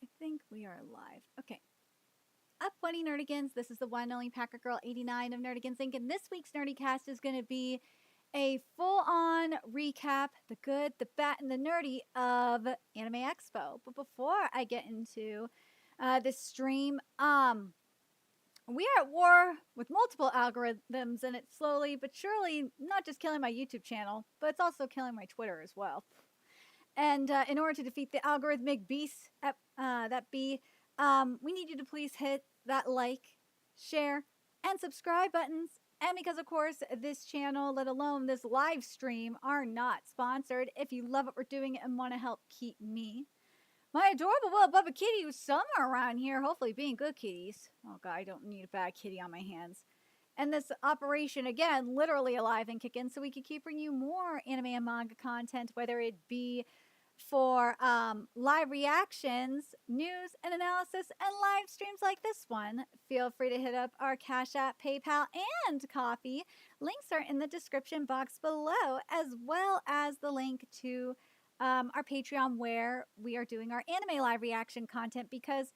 I think we are live. Okay. Up 20 Nerdigans. This is the one and only Packer Girl 89 of Nerdigans Inc. And this week's NERDICAST is going to be a full-on recap, the good, the bad, and the nerdy of Anime Expo. But before I get into this stream, we are at war with multiple algorithms, and it's slowly but surely not just killing my YouTube channel, but it's also killing my Twitter as well. And in order to defeat the algorithmic beast that be, we need you to please hit that like, share, and subscribe buttons. And because, of course, this channel, let alone this live stream, are not sponsored, if you love what we're doing and want to help keep me, my adorable little Bubba Kitty, who's somewhere around here, hopefully being good kitties. Oh, God, I don't need a bad kitty on my hands. And this operation, again, literally alive and kicking, so we can keep bringing you more anime and manga content, whether it be for live reactions, news and analysis, and live streams like this one. Feel free to hit up our Cash App, PayPal, and Coffee. Links are in the description box below, as well as the link to our Patreon, where we are doing our anime live reaction content, because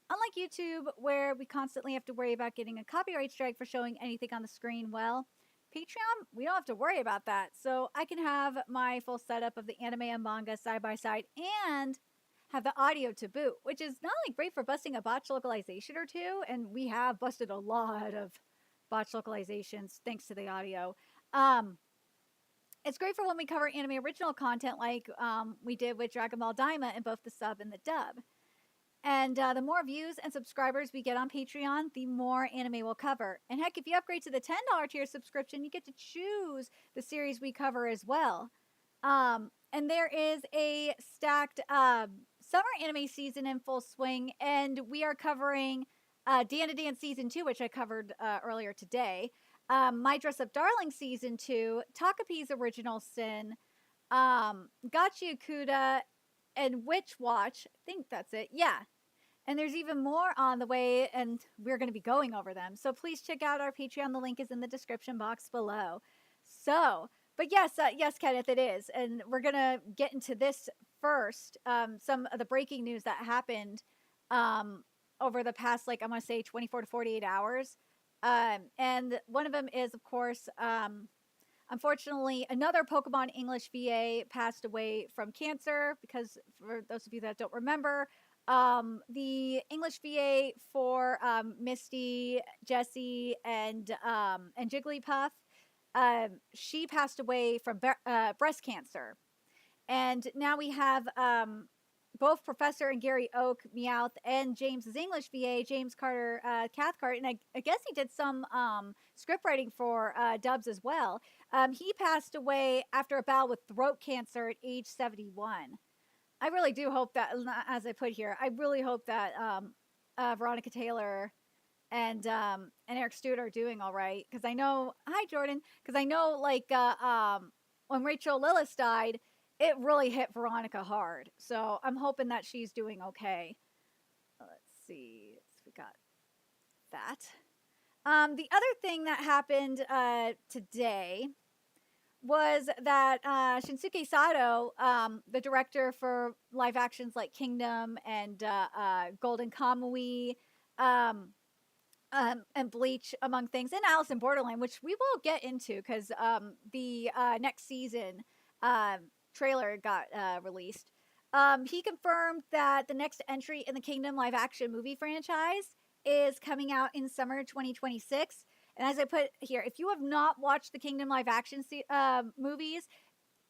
unlike YouTube, where we constantly have to worry about getting a copyright strike for showing anything on the screen, well, Patreon, we don't have to worry about that. So I can have my full setup of the anime and manga side by side and have the audio to boot, which is not only great for busting a botch localization or two, and we have busted a lot of botch localizations thanks to the audio. It's great for when we cover anime original content like we did with Dragon Ball Daima in both the sub and the dub. And the more views and subscribers we get on Patreon, the more anime we'll cover. And heck, if you upgrade to the $10 tier subscription, you get to choose the series we cover as well. And there is a stacked summer anime season in full swing, and we are covering Dan to Dance Season 2, which I covered earlier today. My Dress Up Darling Season 2, Takapi's Original Sin, Gachi Okuda, and Witch Watch. I think that's it. Yeah. And there's even more on the way, and we're going to be going over them. So please check out our Patreon. The link is in the description box below. So, but yes, Kenneth, it is. And we're going to get into this first. Some of the breaking news that happened over the past, like, I'm going to say 24 to 48 hours. And one of them is, of course, unfortunately, another Pokemon English VA passed away from cancer, because for those of you that don't remember, the English VA for Misty, Jessie, and Jigglypuff, she passed away from breast cancer. And now we have both Professor and Gary Oak, Meowth, and James's English VA, James Carter Cathcart, and I guess he did some script writing for dubs as well. He passed away after a battle with throat cancer at age 71. I really do hope that, as I put here, I really hope that Veronica Taylor and Eric Stewart are doing all right. Because I know, hi Jordan, because I know, like, when Rachel Lillis died, it really hit Veronica hard. So I'm hoping that she's doing okay. Let's see. We got that. The other thing that happened today was that Shinsuke Sato, the director for live actions like Kingdom and Golden Kamui, and Bleach, among things, and Alice in Borderland, which we will get into, because the next season trailer got released. He confirmed that the next entry in the Kingdom live action movie franchise is coming out in summer 2026. And as I put here, if you have not watched the Kingdom live action movies,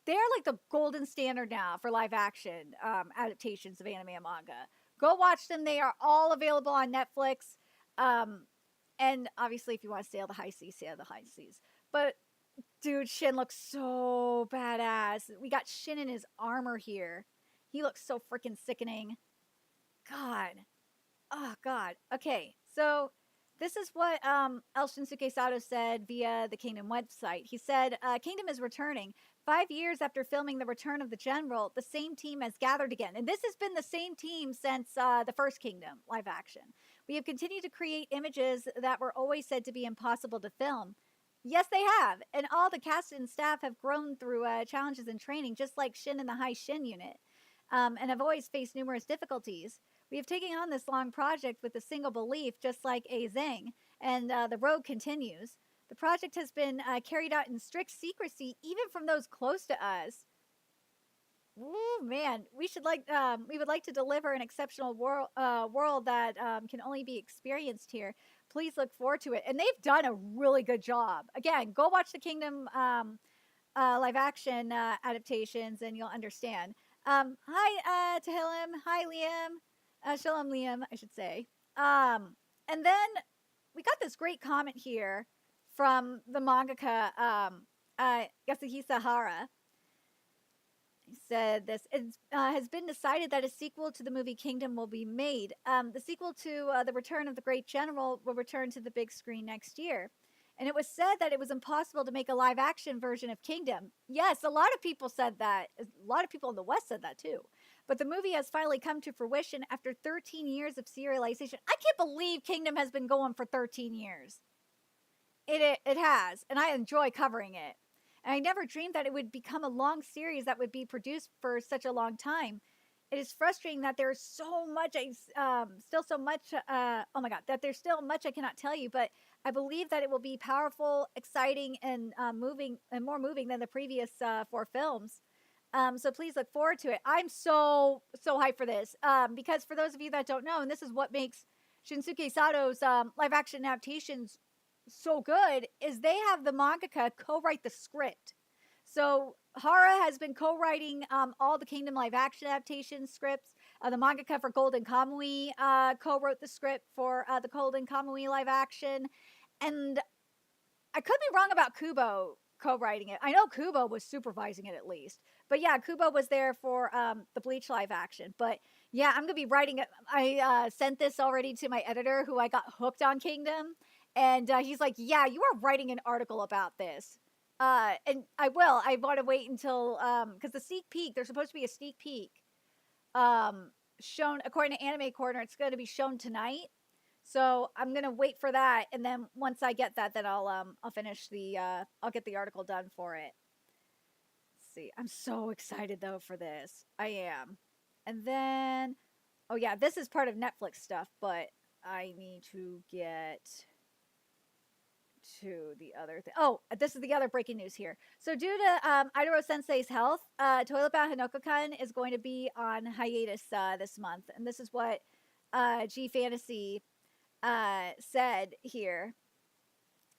they're like the golden standard now for live action adaptations of anime and manga. Go watch them. They are all available on Netflix. And obviously, if you want to sail the high seas, sail the high seas. But dude, Shin looks so badass. We got Shin in his armor here. He looks so freaking sickening. God. Oh, God. Okay, so this is what El Shinsuke Sato said via the Kingdom website. He said, Kingdom is returning. 5 years after filming The Return of the General, the same team has gathered again. And this has been the same team since the first Kingdom live action. We have continued to create images that were always said to be impossible to film. Yes, they have. And all the cast and staff have grown through challenges and training, just like Shin in the High Shin unit, and have always faced numerous difficulties. We have taken on this long project with a single belief, just like a Zing, and the road continues. The project has been carried out in strict secrecy, even from those close to us. Ooh, man, we would like to deliver an exceptional world that can only be experienced here. Please look forward to it. And they've done a really good job. Again, go watch the Kingdom live action adaptations and you'll understand. Hi, Tehillim. Hi, Liam. Shalom, Liam, I should say. And then we got this great comment here from the mangaka Yasuhisa Hara. He said this, it has been decided that a sequel to the movie Kingdom will be made. The sequel to The Return of the Great General will return to the big screen next year. And it was said that it was impossible to make a live action version of Kingdom. Yes, a lot of people said that. A lot of people in the West said that too. But the movie has finally come to fruition after 13 years of serialization. I can't believe Kingdom has been going for 13 years. It has, and I enjoy covering it. And I never dreamed that it would become a long series that would be produced for such a long time. It is frustrating that there's so much, still so much, oh my God, that there's still much I cannot tell you, but I believe that it will be powerful, exciting, and moving, and more moving than the previous 4 films. So please look forward to it. I'm so hyped for this, because for those of you that don't know, and this is what makes Shinsuke Sato's live action adaptations so good, is they have the mangaka co-write the script. So Hara has been co-writing all the Kingdom live action adaptation scripts. The mangaka for Golden Kamui co-wrote the script for the Golden Kamui live action. And I could be wrong about Kubo co-writing it. I know Kubo was supervising it at least. But yeah, Kubo was there for the Bleach live action. But yeah, I'm going to be writing it. I sent this already to my editor who I got hooked on Kingdom. And he's like, yeah, you are writing an article about this. And I will. I want to wait until, because the sneak peek, there's supposed to be a sneak peek shown, according to Anime Corner, it's going to be shown tonight. So I'm going to wait for that. And then once I get that, then I'll finish I'll get the article done for it. Let's see. I'm so excited though for this. I am. And then, oh yeah, this is part of Netflix stuff, but I need to get to the other thing. Oh, this is the other breaking news here. So due to Idoro Sensei's health, Toilet Bound Hanoka-kun is going to be on hiatus this month. And this is what G Fantasy said here.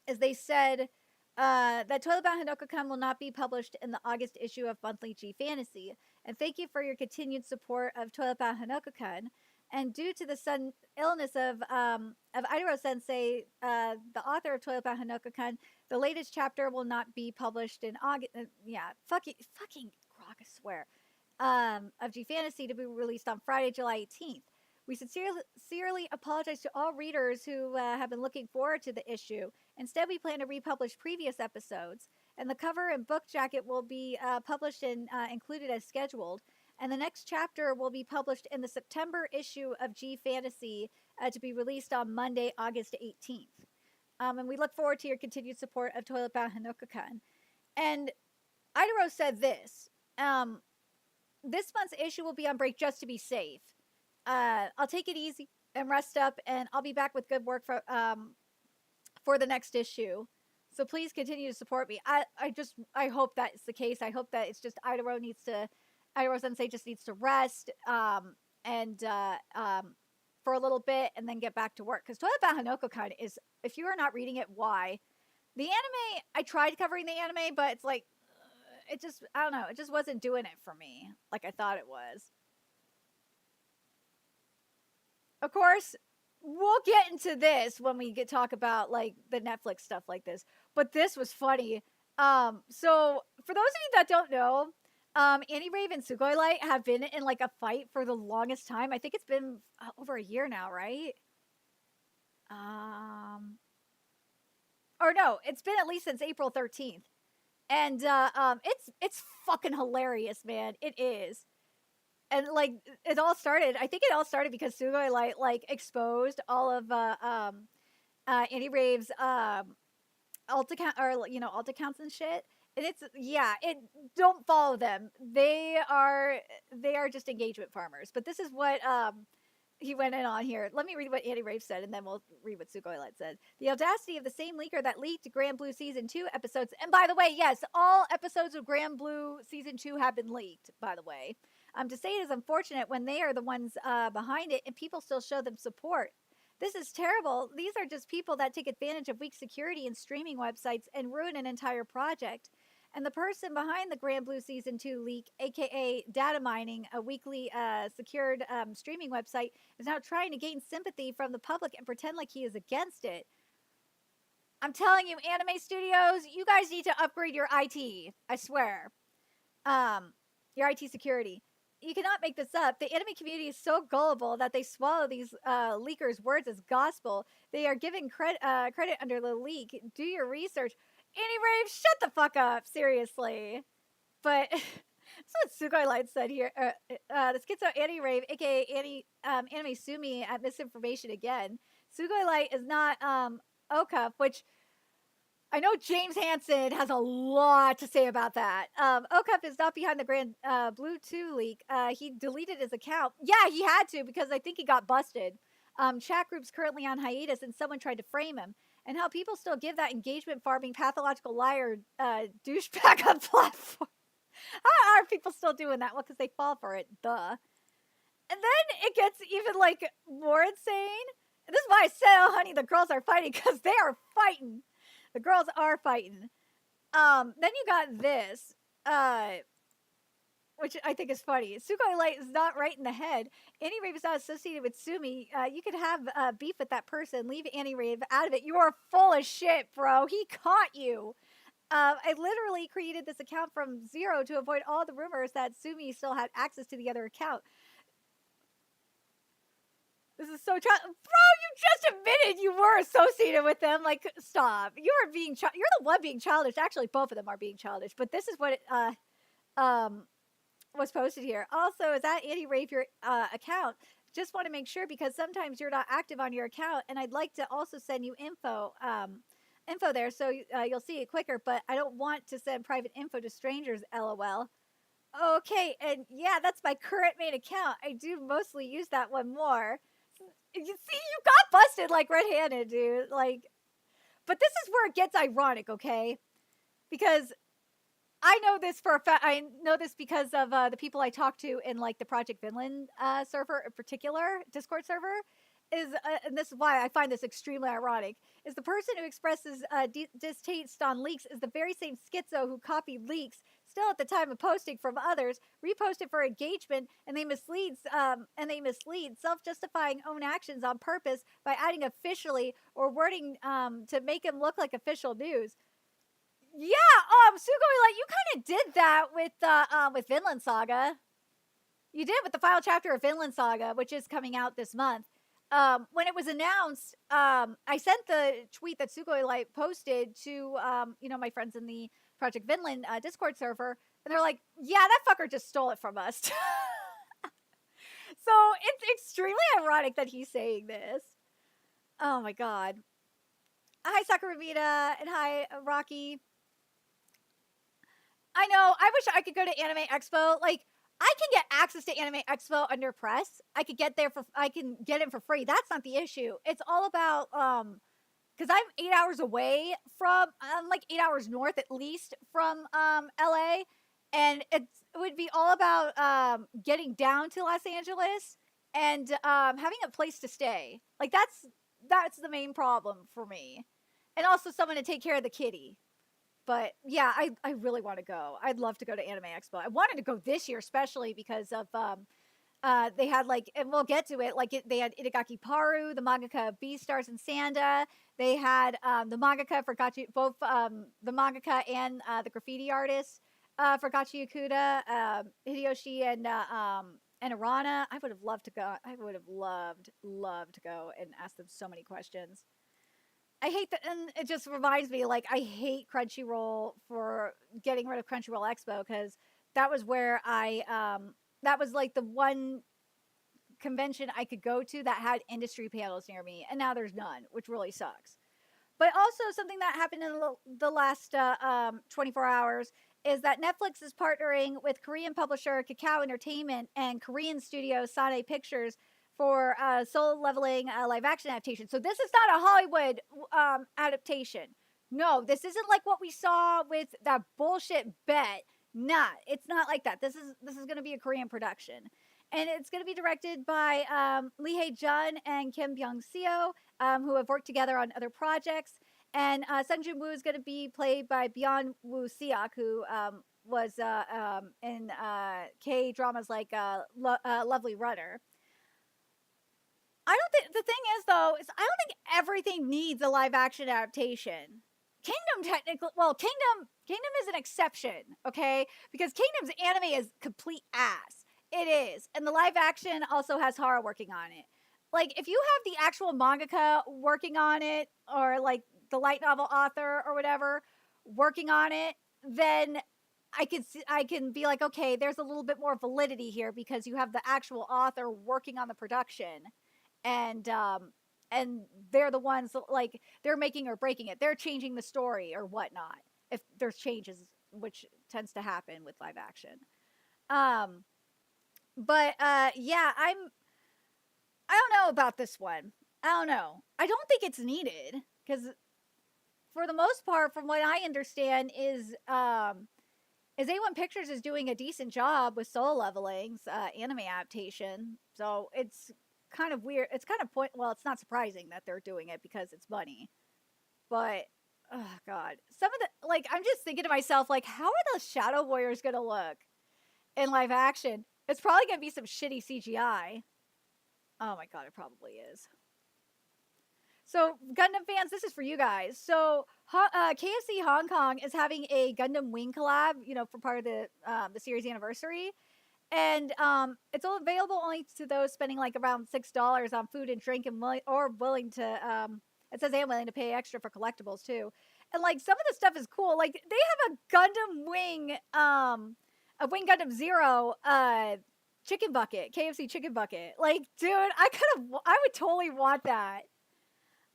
Is they said that Toilet Bound Hanoka-kun will not be published in the August issue of Monthly G Fantasy. And thank you for your continued support of Toilet Bound Hanoka-kun. And due to the sudden illness of Idoro Sensei, the author of Toilet Bound Hanoka-kun, the latest chapter will not be published in August. Fucking grok, I swear. Of G Fantasy to be released on Friday, July 18th. We sincerely apologize to all readers who have been looking forward to the issue. Instead, we plan to republish previous episodes, and the cover and book jacket will be published and included as scheduled. And the next chapter will be published in the September issue of G Fantasy to be released on Monday, August 18th. And we look forward to your continued support of Toilet Bound Hanoka-kun. And Idoro said this. This month's issue will be on break just to be safe. I'll take it easy and rest up, and I'll be back with good work for the next issue. So please continue to support me. I hope that's the case. I hope that it's just Idoro Sensei just needs to rest for a little bit and then get back to work. Because Toilet Bound Hanoka-kun is, if you are not reading it, why? The anime, I tried covering the anime, but it's like, I don't know, it just wasn't doing it for me like I thought it was. Of course, we'll get into this when we talk about like the Netflix stuff like this. But this was funny. So for those of you that don't know, Annie Rave and Sugoi Light have been in like a fight for the longest time. I think it's been over a year now, right? Or no, it's been at least since April 13th. And it's fucking hilarious, man. It is. And like I think it all started because Sugoi Light like exposed all of Annie Rave's alt accounts and shit. And don't follow them. They are just engagement farmers. But this is what he went in on here. Let me read what Annie Rafe said, and then we'll read what Sugoi Light said. The audacity of the same leaker that leaked Grand Blue Season 2 episodes. And by the way, yes, all episodes of Grand Blue Season 2 have been leaked, by the way. To say it is unfortunate when they are the ones behind it and people still show them support. This is terrible. These are just people that take advantage of weak security in streaming websites and ruin an entire project. And the person behind the Grand Blue Season 2 leak, aka data mining, a weekly secured streaming website, is now trying to gain sympathy from the public and pretend like he is against it. I'm telling you, anime studios, you guys need to upgrade your IT. I swear. Your IT security. You cannot make this up. The anime community is so gullible that they swallow these leakers' words as gospel. They are given credit under the leak. Do your research. Annie Rave, shut the fuck up. Seriously. But that's what Sugoi Light said here. The schizo Annie Rave, aka Anime Sumi at Misinformation again. Sugoi Light is not Okup, which I know James Hansen has a lot to say about that. Okup is not behind the Grand Blue 2 leak. He deleted his account. Yeah, he had to because I think he got busted. Chat group's currently on hiatus and someone tried to frame him. And how people still give that engagement farming pathological liar douchebag on platform. How are people still doing that? Well, because they fall for it. Duh. And then it gets even like more insane. And this is why I said, oh honey, the girls are fighting, because they are fighting. The girls are fighting. Then you got this, which I think is funny. Sugoi Light is not right in the head. Annie Rave is not associated with Sumi. You could have beef with that person. Leave Annie Rave out of it. You are full of shit, bro. He caught you. I literally created this account from zero to avoid all the rumors that Sumi still had access to the other account. This is so bro, you just admitted you were associated with them. Like, stop. You are being you're the one being childish. Actually, both of them are being childish. But this is what was posted here. Also, is that Annie Rave your account? Just want to make sure because sometimes you're not active on your account, and I'd like to also send you info there so you'll see it quicker. But I don't want to send private info to strangers. LOL. Okay, and yeah, that's my current main account. I do mostly use that one more. You see, you got busted like red-handed, dude. Like, but this is where it gets ironic, okay? Because I know this for a fact. I know this because of the people I talk to in like the Project Vinland server, in particular Discord server. And this is why I find this extremely ironic. Is the person who expresses distaste on leaks is the very same schizo who copied leaks still at the time of posting from others, reposted for engagement, and they mislead self-justifying own actions on purpose by adding officially or wording to make them look like official news. Yeah, Sugoi, like you kind of did that with Vinland Saga. You did with the final chapter of Vinland Saga, which is coming out this month. When it was announced, I sent the tweet that Sugoi Light posted to my friends in the Project Vinland Discord server, and they're like, "Yeah, that fucker just stole it from us." So it's extremely ironic that he's saying this. Oh my god! Hi Sakuramita and hi Rocky. I know. I wish I could go to Anime Expo. Like, I can get access to Anime Expo under press. I can get it for free. That's not the issue. It's all about because I'm 8 hours away from I'm like 8 hours north at least from LA, and it would be all about getting down to Los Angeles and having a place to stay. Like that's the main problem for me, and also someone to take care of the kitty. But yeah, I really want to go. I'd love to go to Anime Expo. I wanted to go this year, especially because of they had like, and we'll get to it. Like they had Itagaki Paru, the mangaka of Beastars and Sanda. They had the mangaka for Gachi, both the mangaka and the graffiti artist for Gachi Yakuda, Hideyoshi and Arana. I would have loved to go. I would have loved to go and ask them so many questions. I hate that, and it just reminds me, like, I hate Crunchyroll for getting rid of Crunchyroll Expo, because that was where that was, like, the one convention I could go to that had industry panels near me, and now there's none, which really sucks. But also, something that happened in the last 24 hours is that Netflix is partnering with Korean publisher Kakao Entertainment and Korean studio Sane Pictures for Soul Leveling live action adaptation. So this is not a Hollywood adaptation. No, this isn't like what we saw with that bullshit bet. Nah, it's not like that. This is going to be a Korean production. And it's going to be directed by Lee Hae-jun and Kim Byung-seo, who have worked together on other projects. And Sung Joon-woo is going to be played by Byun Woo Seok, who was in K-dramas like Lovely Runner. I don't think, the thing is though, is I don't think everything needs a live action adaptation. Kingdom Kingdom is an exception, okay? Because Kingdom's anime is complete ass. It is. And the live action also has Hara working on it. Like, if you have the actual mangaka working on it, or like the light novel author or whatever working on it, then I can be like, okay, there's a little bit more validity here because you have the actual author working on the production. And they're the ones, like, they're making or breaking it. They're changing the story or whatnot, if there's changes, which tends to happen with live action. But yeah, I don't know about this one. I don't know. I don't think it's needed, because for the most part, from what I understand, is A1 Pictures is doing a decent job with Soul Leveling's anime adaptation. So it's kind of weird. It's kind of well, it's not surprising that they're doing it because it's money. But oh god, some of the, like, I'm just thinking to myself, like, how are the Shadow Warriors gonna look in live action? It's probably gonna be some shitty CGI. Oh my god, it probably is. So Gundam fans, this is for you guys. So KFC Hong Kong is having a Gundam Wing collab, you know, for part of the series anniversary. And it's all available only to those spending like around $6 on food and drink, and willing to, it says, and willing to pay extra for collectibles too. And like, some of the stuff is cool. Like, they have a Gundam Wing, a Wing Gundam Zero chicken bucket, KFC chicken bucket. Like, dude, I would totally want that.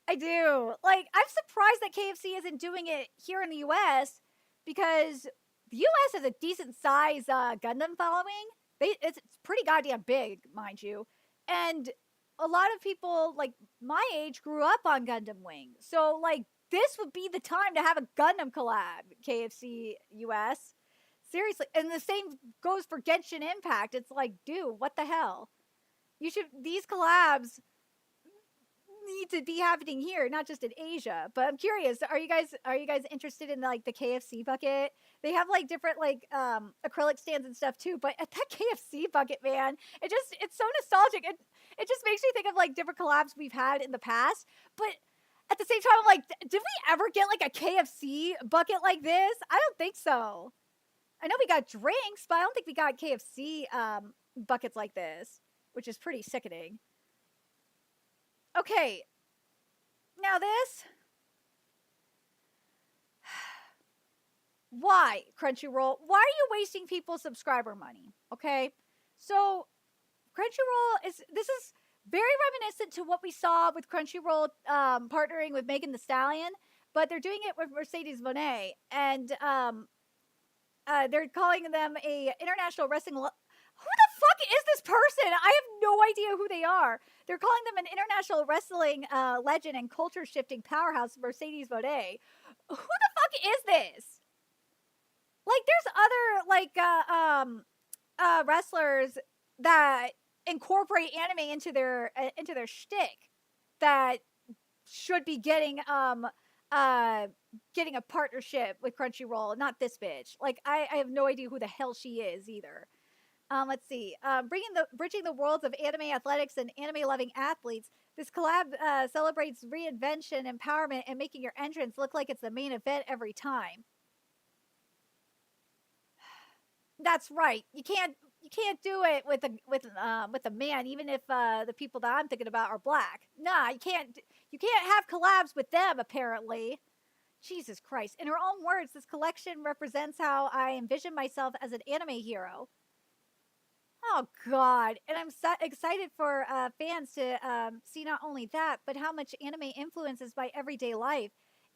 I do. Like, I'm surprised that KFC isn't doing it here in the US, because the US has a decent size Gundam following. It's pretty goddamn big, mind you. And a lot of people, like, my age grew up on Gundam Wing. So, like, this would be the time to have a Gundam collab, KFC US. Seriously. And the same goes for Genshin Impact. It's like, dude, what the hell? These collabs need to be happening here, not just in Asia. But I'm curious, are you guys interested in like the KFC bucket? They have like different like acrylic stands and stuff too, but at that KFC bucket, man, it's so nostalgic. It just makes me think of like different collabs we've had in the past. But at the same time, I'm like, did we ever get like a KFC bucket like this? I don't think so. I know we got drinks, but I don't think we got KFC buckets like this, which is pretty sickening. Okay, now this. Why, Crunchyroll? Why are you wasting people's subscriber money? Okay, so Crunchyroll this is very reminiscent to what we saw with Crunchyroll partnering with Megan Thee Stallion, but they're doing it with Mercedes Moné, and they're calling them a international wrestling. Who the fuck is this person? I have no idea who they are. They're calling them an international wrestling legend and culture-shifting powerhouse, Mercedes Moné. Who the fuck is this? Like, there's other like wrestlers that incorporate anime into their shtick that should be getting a partnership with Crunchyroll. Not this bitch. Like, I have no idea who the hell she is either. Let's see. Bridging the worlds of anime athletics and anime-loving athletes. This collab celebrates reinvention, empowerment, and making your entrance look like it's the main event every time. That's right. You can't do it with a man, even if the people that I'm thinking about are black. Nah, you can't have collabs with them, apparently. Jesus Christ. In her own words, this collection represents how I envision myself as an anime hero. Oh, God. And I'm so excited for fans to see not only that, but how much anime influences my everyday life.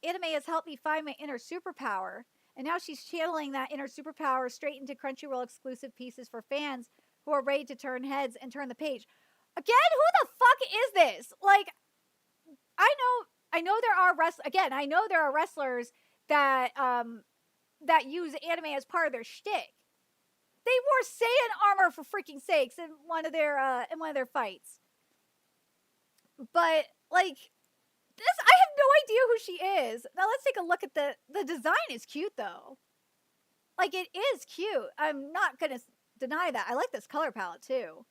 Anime has helped me find my inner superpower. And now she's channeling that inner superpower straight into Crunchyroll exclusive pieces for fans who are ready to turn heads and turn the page. Again, who the fuck is this? Like, I know there are again, I know there are wrestlers that that use anime as part of their shtick. They wore Saiyan armor for freaking sakes in one of their fights. But like this, I have no idea who she is. Now let's take a look at the design. Is cute though. Like it is cute. I'm not gonna deny that. I like this color palette too.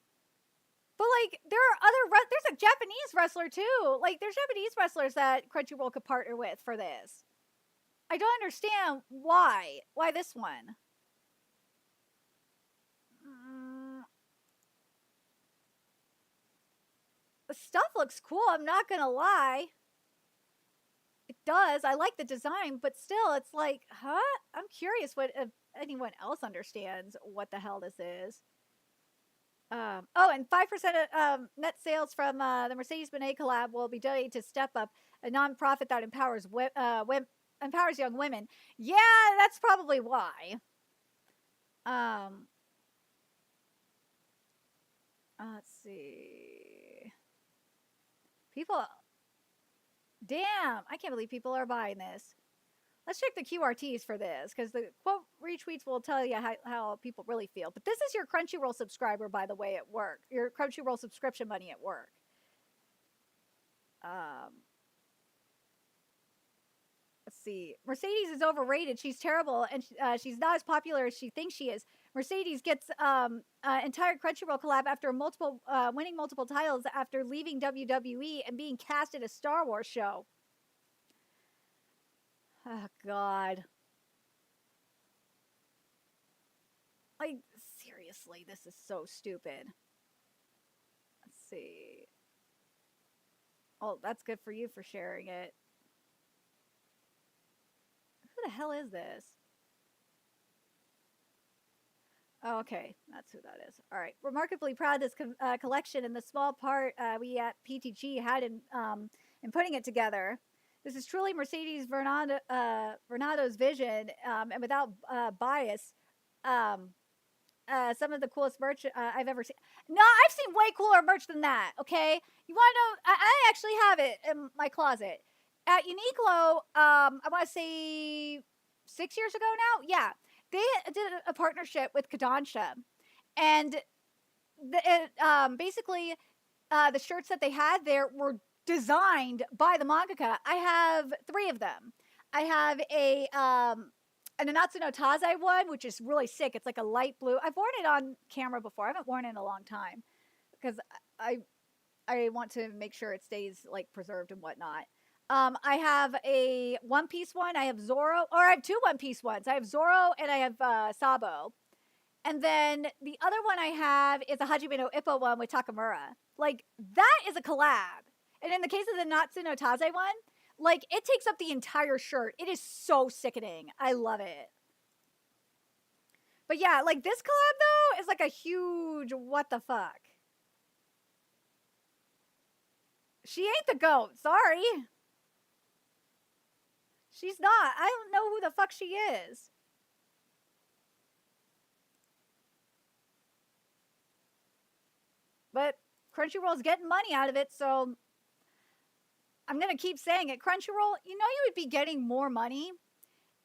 But like there are there's a Japanese wrestler too. Like there's Japanese wrestlers that Crunchyroll could partner with for this. I don't understand why. Why this one? The stuff looks cool. I'm not gonna lie. It does. I like the design, but still, it's like, huh? I'm curious what if anyone else understands what the hell this is. Oh, and 5% of net sales from the Mercedes-Benz collab will be donated to Step Up, a nonprofit that empowers young women. Yeah, that's probably why. Let's see. People, damn, I can't believe people are buying this. Let's check the QRTs for this, because the quote retweets will tell you how people really feel. But this is your Crunchyroll subscriber, by the way, at work. Your Crunchyroll subscription money at work. Let's see. Mercedes is overrated. She's terrible, and she's not as popular as she thinks she is. Mercedes gets entire Crunchyroll collab after winning multiple titles after leaving WWE and being cast in a Star Wars show. Oh, God. Like, seriously, this is so stupid. Let's see. Oh, that's good for you for sharing it. Who the hell is this? Oh, okay, that's who that is. All right. Remarkably proud of this collection and the small part we at PTG had in putting it together. This is truly Mercedes Vernado's vision, and without bias, some of the coolest merch I've ever seen. No, I've seen way cooler merch than that. Okay, you want to know? I actually have it in my closet at Uniqlo. I want to say 6 years ago now. Yeah, they did a partnership with Kodansha, and basically the shirts that they had there were designed by the mangaka. I have 3 of them. I have an Anatsu no Taizai one, which is really sick. It's like a light blue. I've worn it on camera before. I haven't worn it in a long time because I want to make sure it stays like preserved and whatnot. I have a One Piece one. I have Zoro, or I have 2 One Piece ones. I have Zoro and I have Sabo. And then the other one I have is a Hajime no Ippo one with Takamura. Like, that is a collab. And in the case of the Natsu no Taizai one, like, it takes up the entire shirt. It is so sickening. I love it. But yeah, like, this collab, though, is like a huge what the fuck. She ain't the GOAT. Sorry. She's not. I don't know who the fuck she is. But Crunchyroll's getting money out of it, so I'm gonna keep saying it. Crunchyroll, you know, you would be getting more money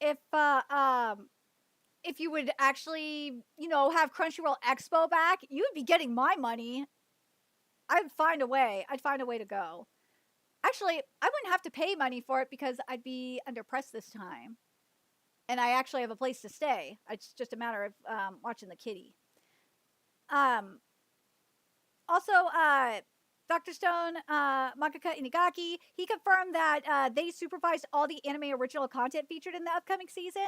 if you would actually, you know, have Crunchyroll Expo back. You would be getting my money. I'd find a way. I'd find a way to go. Actually, I wouldn't have to pay money for it because I'd be under press this time, and I actually have a place to stay. It's just a matter of watching the kitty. Also, Dr. Stone, mangaka Inagaki, he confirmed that they supervised all the anime original content featured in the upcoming season.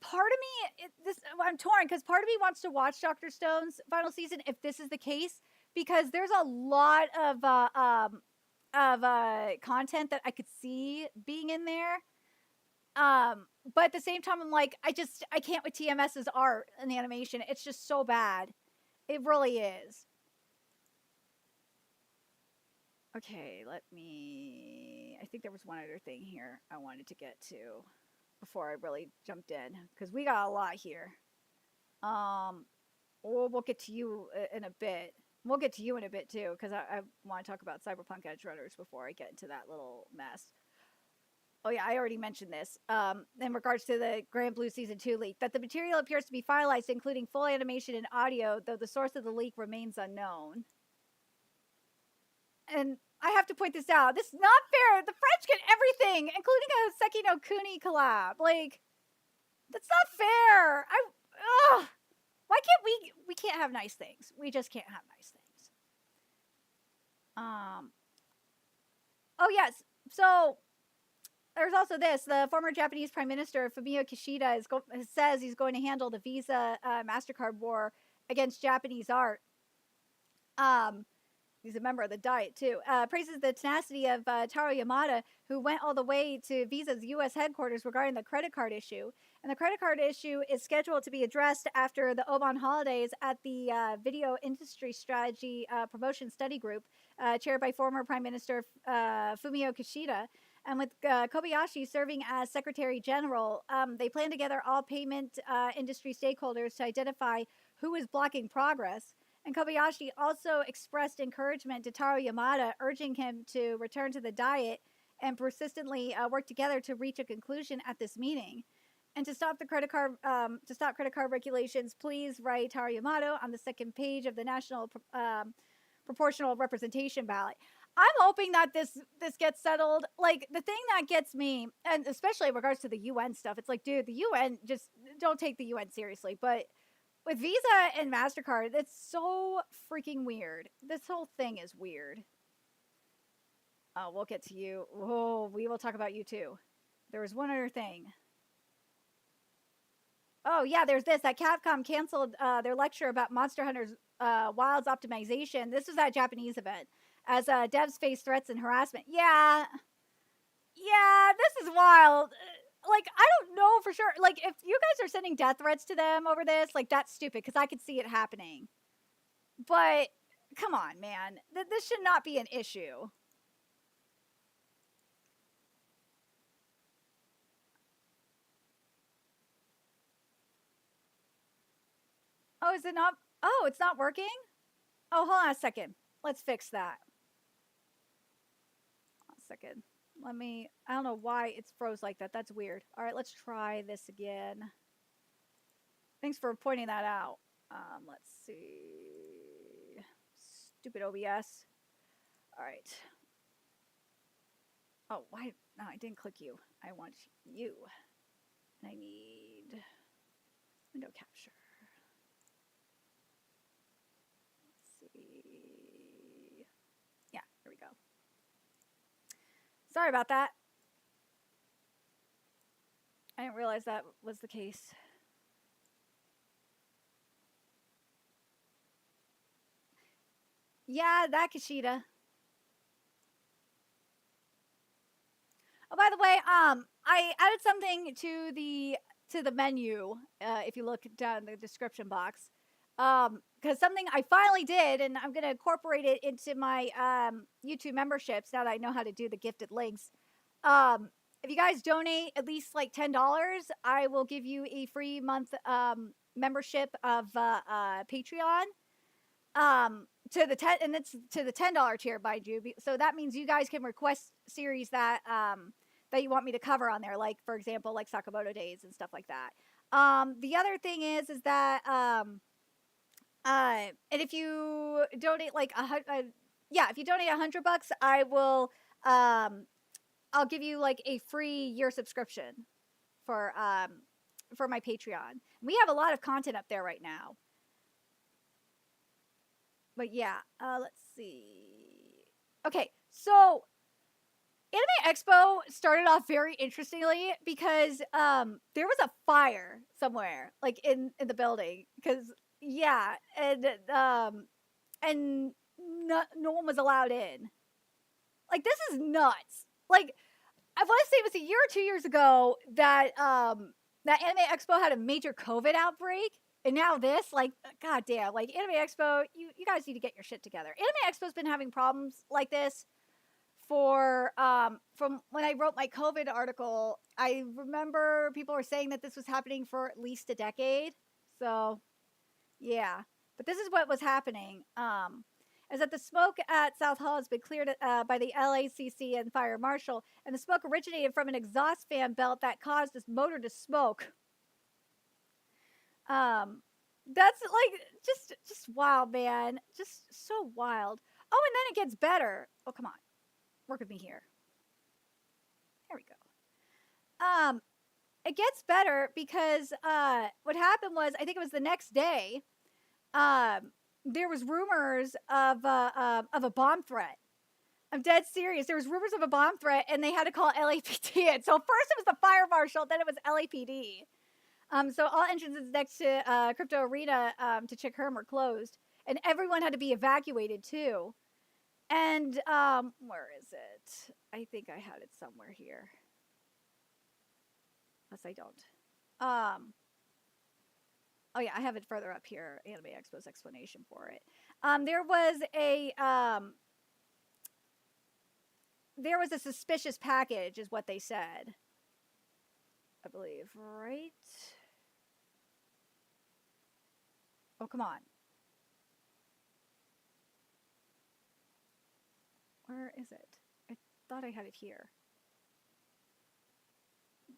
Part of me, I'm torn because part of me wants to watch Dr. Stone's final season if this is the case, because there's a lot of content that I could see being in there. But at the same time, I'm like, I can't with TMS's art and the animation. It's just so bad. It really is. Okay, I think there was one other thing here I wanted to get to before I really jumped in, because we got a lot here. We'll get to you in a bit. We'll get to you in a bit too, because I want to talk about Cyberpunk Edge Runners before I get into that little mess. Oh yeah, I already mentioned this. In regards to the Grand Blue Season 2 leak, that the material appears to be finalized, including full animation and audio, though the source of the leak remains unknown. And I have to point this out. This is not fair. The French get everything, including a Seki no Kuni collab. Like, that's not fair. Ugh. Why can't we can't have nice things? We just can't have nice things. Oh yes. So there's also this. The former Japanese Prime Minister Fumio Kishida says he's going to handle the Visa MasterCard war against Japanese art. He's a member of the Diet too. Praises the tenacity of Taro Yamada, who went all the way to Visa's U.S. headquarters regarding the credit card issue. And the credit card issue is scheduled to be addressed after the Obon holidays at the Video Industry Strategy Promotion Study Group, chaired by former Prime Minister Fumio Kishida. And with Kobayashi serving as Secretary General, they plan to gather all payment industry stakeholders to identify who is blocking progress. And Kobayashi also expressed encouragement to Taro Yamada, urging him to return to the Diet and persistently work together to reach a conclusion at this meeting. And to stop the credit card regulations, please write Taro Yamada on the second page of the National Proportional Representation ballot. I'm hoping that this gets settled. Like, the thing that gets me, and especially in regards to the UN stuff, it's like, dude, the UN, just don't take the UN seriously. But with Visa and MasterCard, it's so freaking weird. This whole thing is weird. Oh, we'll get to you. Oh, we will talk about you too. There was one other thing. Oh, yeah, there's this. That Capcom canceled their lecture about Monster Hunter's Wilds optimization. This was at a Japanese event. As devs face threats and harassment. Yeah, this is wild. Like, I don't know for sure. Like, if you guys are sending death threats to them over this, like, that's stupid, because I could see it happening. But, come on, man. This should not be an issue. Oh, is it not? Oh, it's not working? Oh, hold on a second. Let's fix that. Hold on a second. I don't know why it's froze like that. That's weird. All right, let's try this again. Thanks for pointing that out. Let's see. Stupid OBS. All right. Oh, why? No, I didn't click you. I want you. And I need window capture. Let's see. Yeah, there we go. Sorry about that. I didn't realize that was the case. Yeah, that Kishida. Oh, by the way, I added something to the menu. If you look down in the description box, because something I finally did, and I'm gonna incorporate it into my YouTube memberships now that I know how to do the gifted links. If you guys donate at least like $10, I will give you a free month membership of Patreon. To the $10 tier, mind you. So that means you guys can request series that that you want me to cover on there, like for example, like Sakamoto Days and stuff like that. The other thing is that and if you donate like if you donate $100, I will I'll give you like a free year subscription for my Patreon. We have a lot of content up there right now. But yeah, let's see. Okay, so Anime Expo started off very interestingly because there was a fire somewhere, like in the building. Because yeah, and no one was allowed in. Like, this is nuts. Like, I want to say it was a year or 2 years ago that that Anime Expo had a major COVID outbreak. And now this, like, goddamn, like, Anime Expo, you guys need to get your shit together. Anime Expo's been having problems like this for, from when I wrote my COVID article. I remember people were saying that this was happening for at least a decade. So, yeah. But this is what was happening. Is that the smoke at South Hall has been cleared by the LACC and fire marshal, and the smoke originated from an exhaust fan belt that caused this motor to smoke. That's like just wild, man. Just so wild. Oh, and then it gets better. Oh, come on, work with me here. There we go. It gets better because what happened was, I think it was the next day, there was rumors of a bomb threat. I'm dead serious. There was rumors of a bomb threat, and they had to call LAPD in. So first it was the fire marshal, then it was LAPD. So all entrances next to Crypto Arena to Chick Hearn were closed, and everyone had to be evacuated too. And where is it? I think I had it somewhere here. Unless I don't. Oh yeah, I have it further up here. Anime Expo's explanation for it. There was a suspicious package, is what they said. I believe, right? Oh, come on. Where is it? I thought I had it here.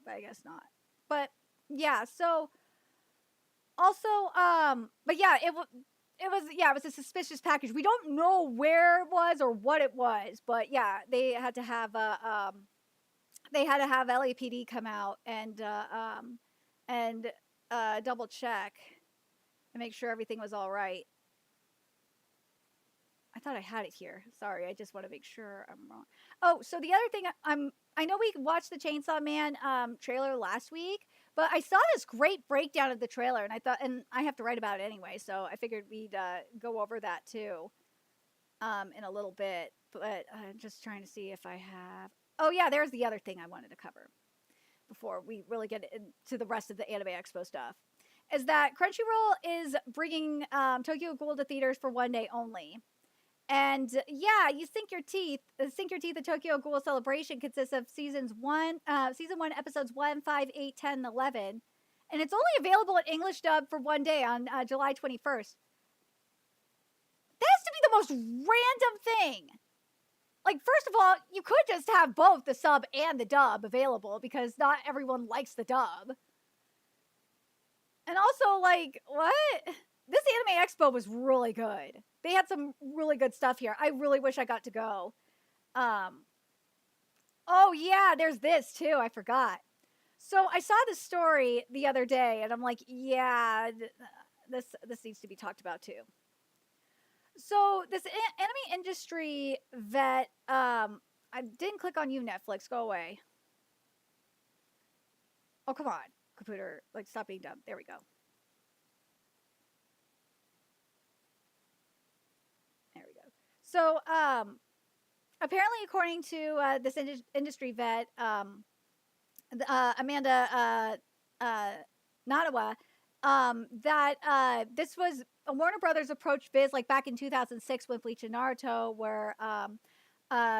But I guess not. But yeah, so also, but yeah, it was a suspicious package. We don't know where it was or what it was, but yeah, they had to have LAPD come out and double check and make sure everything was all right. I thought I had it here. Sorry, I just want to make sure I'm wrong. Oh, so the other thing, I know we watched the Chainsaw Man trailer last week, but I saw this great breakdown of the trailer, and I thought, and I have to write about it anyway, so I figured we'd go over that too in a little bit. But I'm just trying to see if I have. Oh yeah, there's the other thing I wanted to cover before we really get into the rest of the Anime Expo stuff. Is that Crunchyroll is bringing Tokyo Ghoul to theaters for one day only. And yeah, you sink your teeth. The Tokyo Ghoul Celebration consists of season 1, episodes 1, 5, 8, 10, 11. And it's only available in English dub for one day on July 21st. That has to be the most random thing. Like, first of all, you could just have both the sub and the dub available because not everyone likes the dub. And also, like, what? This Anime Expo was really good. They had some really good stuff here. I really wish I got to go. Oh yeah, there's this too. I forgot. So I saw this story the other day, and I'm like, yeah, this needs to be talked about too. So this anime industry vet, I didn't click on you, Netflix. Go away. Oh, come on, computer. Like, stop being dumb. There we go. There we go. So, apparently, according to this industry vet, Amanda Nadawa, that this was Warner Brothers approached Viz like back in 2006 when Bleach and Naruto were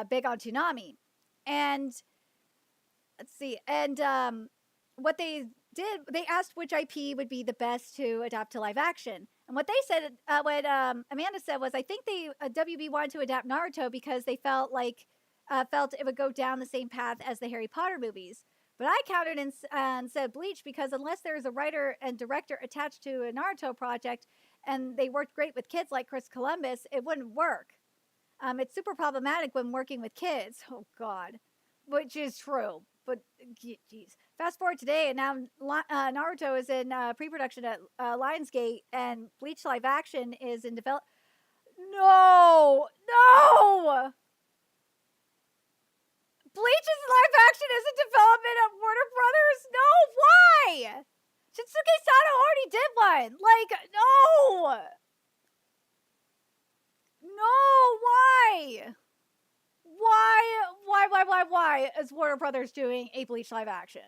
big on Toonami, and let's see, and what they did, they asked which IP would be the best to adapt to live action. And what they said, what Amanda said was, I think they WB wanted to adapt Naruto because they felt it would go down the same path as the Harry Potter movies. But I countered and said Bleach because unless there is a writer and director attached to a Naruto project and they worked great with kids like Chris Columbus, it wouldn't work. It's super problematic when working with kids. Oh, God. Which is true. But, geez. Fast forward today, and now Naruto is in pre-production at Lionsgate, and Bleach live action is in develop. No! Bleach's live action is in development at Warner Brothers? No! Why? Shinsuke Sato already did one. Like, no! No! Why? Why is Warner Brothers doing a Bleach live action?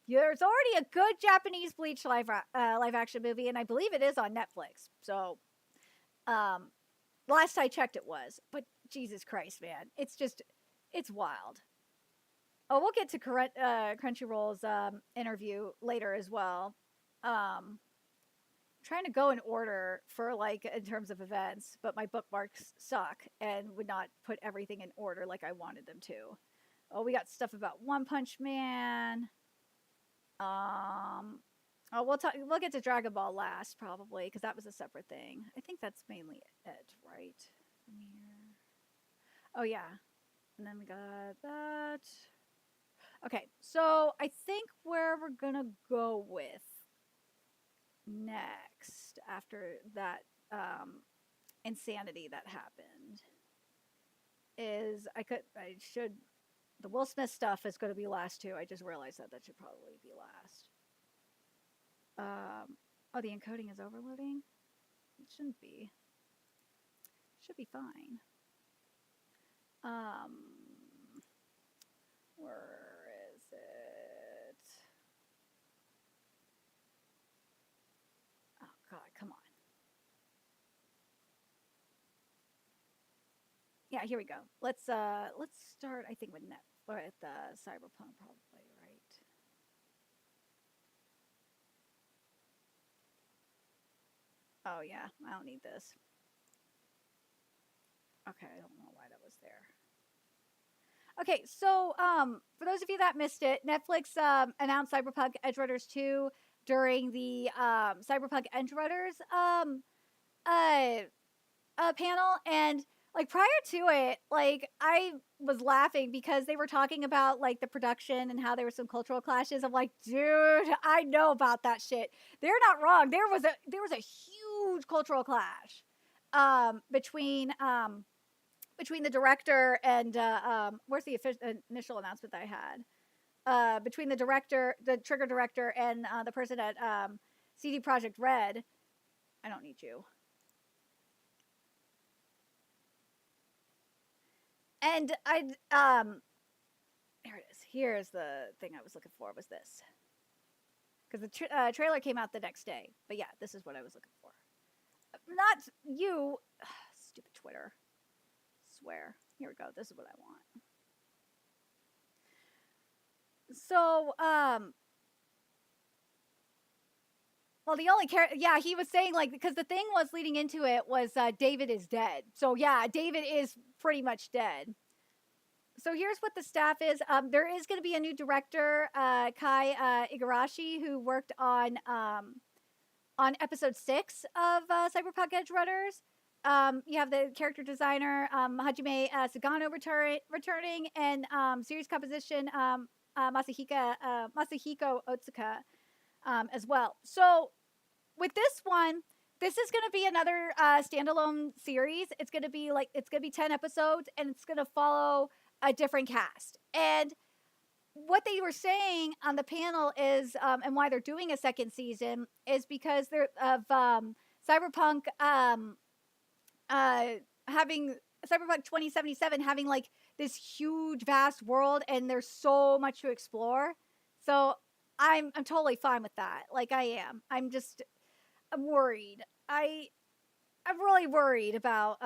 There's already a good Japanese Bleach live action movie, and I believe it is on Netflix. So, last I checked, it was. But Jesus Christ, man, it's wild. Oh, we'll get to Crunchyroll's interview later as well. trying to go in order for like in terms of events, but my bookmarks suck and would not put everything in order like I wanted them to. Oh, we got stuff about One Punch Man. Oh, we'll get to Dragon Ball last probably because that was a separate thing. I think that's mainly it, right? From here. Oh yeah, and then we got that. Okay, so I think where we're gonna go with next after that insanity that happened is the Will Smith stuff is going to be last too. I just realized that should probably be last. Oh, the encoding is overloading. It shouldn't be. Should be fine. Where is it? Oh God, come on. Yeah, here we go. Let's start. I think with Cyberpunk probably, right? Oh yeah, I don't need this. Okay, I don't know why that was there. Okay, so for those of you that missed it, Netflix announced Cyberpunk Edge Runners 2 during the Cyberpunk Edge Runners panel, and like prior to it, like I was laughing because they were talking about like the production and how there were some cultural clashes. I'm like, dude, I know about that shit. They're not wrong. There was a huge cultural clash between the director and where's the initial announcement that I had? Between the director, the Trigger director, and the person at CD Projekt Red. I don't need you. And here it is. Here's the thing I was looking for. Was this? Because the trailer came out the next day. But yeah, this is what I was looking for. Not you, stupid Twitter. Swear. Here we go. This is what I want. So, well, the only character, yeah, he was saying like because the thing was leading into it was David is dead. So yeah, David is pretty much dead. So here's what the staff is. There is going to be a new director, Kai Igarashi, who worked on episode 6 of Cyberpunk Edge Runners. You have the character designer Hajime Sagano returning, and series composition Masahiko Otsuka as well. So with this one, this is going to be another standalone series. It's going to be 10 episodes, and it's going to follow a different cast. And what they were saying on the panel is, and why they're doing a second season is because they're of Cyberpunk having Cyberpunk 2077 having like this huge vast world, and there's so much to explore. So I'm totally fine with that. Like I am. I'm worried. I'm really worried about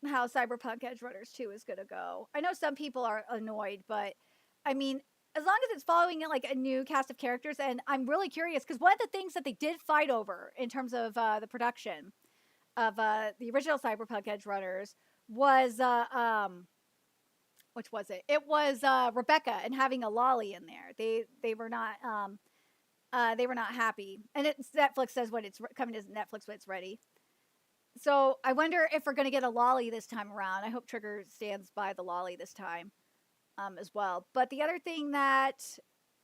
how Cyberpunk Edge Runners 2 is going to go. I know some people are annoyed, but I mean, as long as it's following it like a new cast of characters, and I'm really curious because one of the things that they did fight over in terms of the production of the original Cyberpunk Edge Runners was which was it? It was Rebecca and having a lolly in there. They were not happy, and Netflix says when it's coming to Netflix when it's ready. So I wonder if we're going to get a lolly this time around. I hope Trigger stands by the lolly this time as well. But the other thing that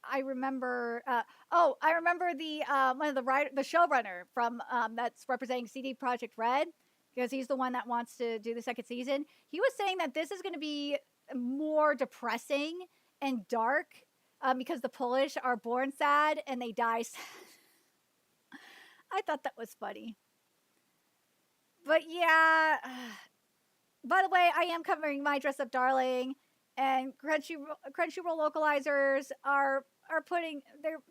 I remember, I remember the one of the showrunner from that's representing CD Projekt Red, because he's the one that wants to do the second season. He was saying that this is going to be more depressing and dark because the Polish are born sad and they die sad. I thought that was funny. But yeah, by the way, I am covering My Dress Up Darling, and Crunchyroll localizers are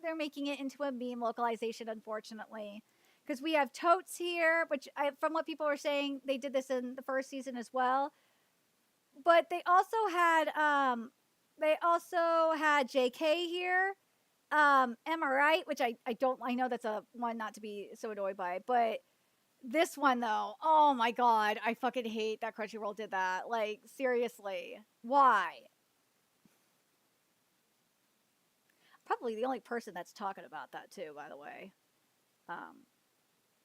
they're making it into a meme localization, unfortunately, because we have Totes here, which from what people were saying, they did this in the first season as well, but they also had JK here, Am I Right? Which I don't, I know that's a one not to be so annoyed by, but this one though, oh my god, I fucking hate that Crunchyroll did that. Like, seriously. Why? Probably the only person that's talking about that too, by the way. Um,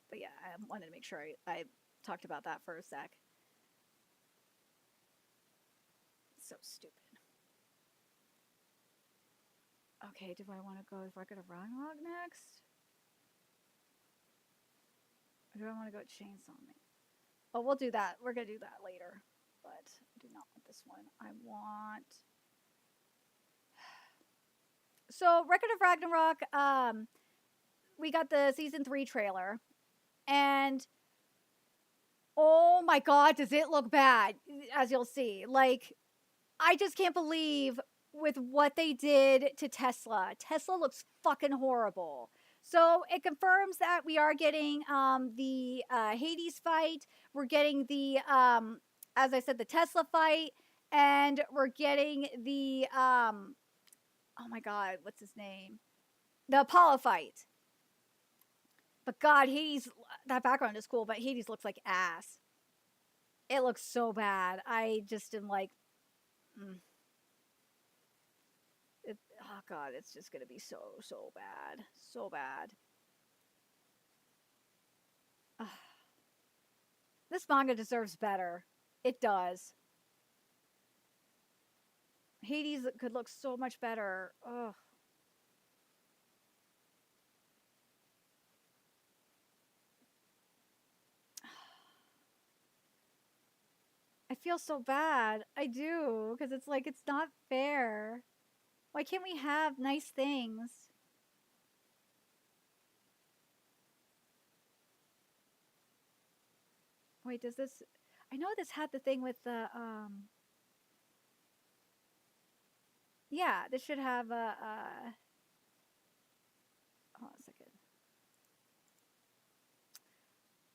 but yeah, I wanted to make sure I talked about that for a sec. So stupid. Okay, do I want to go with Record of Ragnarok next? Or do I want to go with Chainsaw Man? Oh, we'll do that. We're going to do that later. But I do not want this one. I want... So, Record of Ragnarok, we got the season 3 trailer. And oh my god, does it look bad, as you'll see. Like, I just can't believe with what they did to Tesla. Tesla looks fucking horrible. So it confirms that we are getting the Hades fight. We're getting the, as I said, the Tesla fight. And we're getting the, oh my god, what's his name? The Apollo fight. But god, Hades, that background is cool, but Hades looks like ass. It looks so bad. I just am like, oh god, it's just gonna be so bad, so bad. This manga deserves better. It does. Hades could look so much better. Ugh. I feel so bad. I do, because it's like, it's not fair. Why can't we have nice things? Wait, does this... I know this had the thing with the, yeah, this should have a, hold on a second.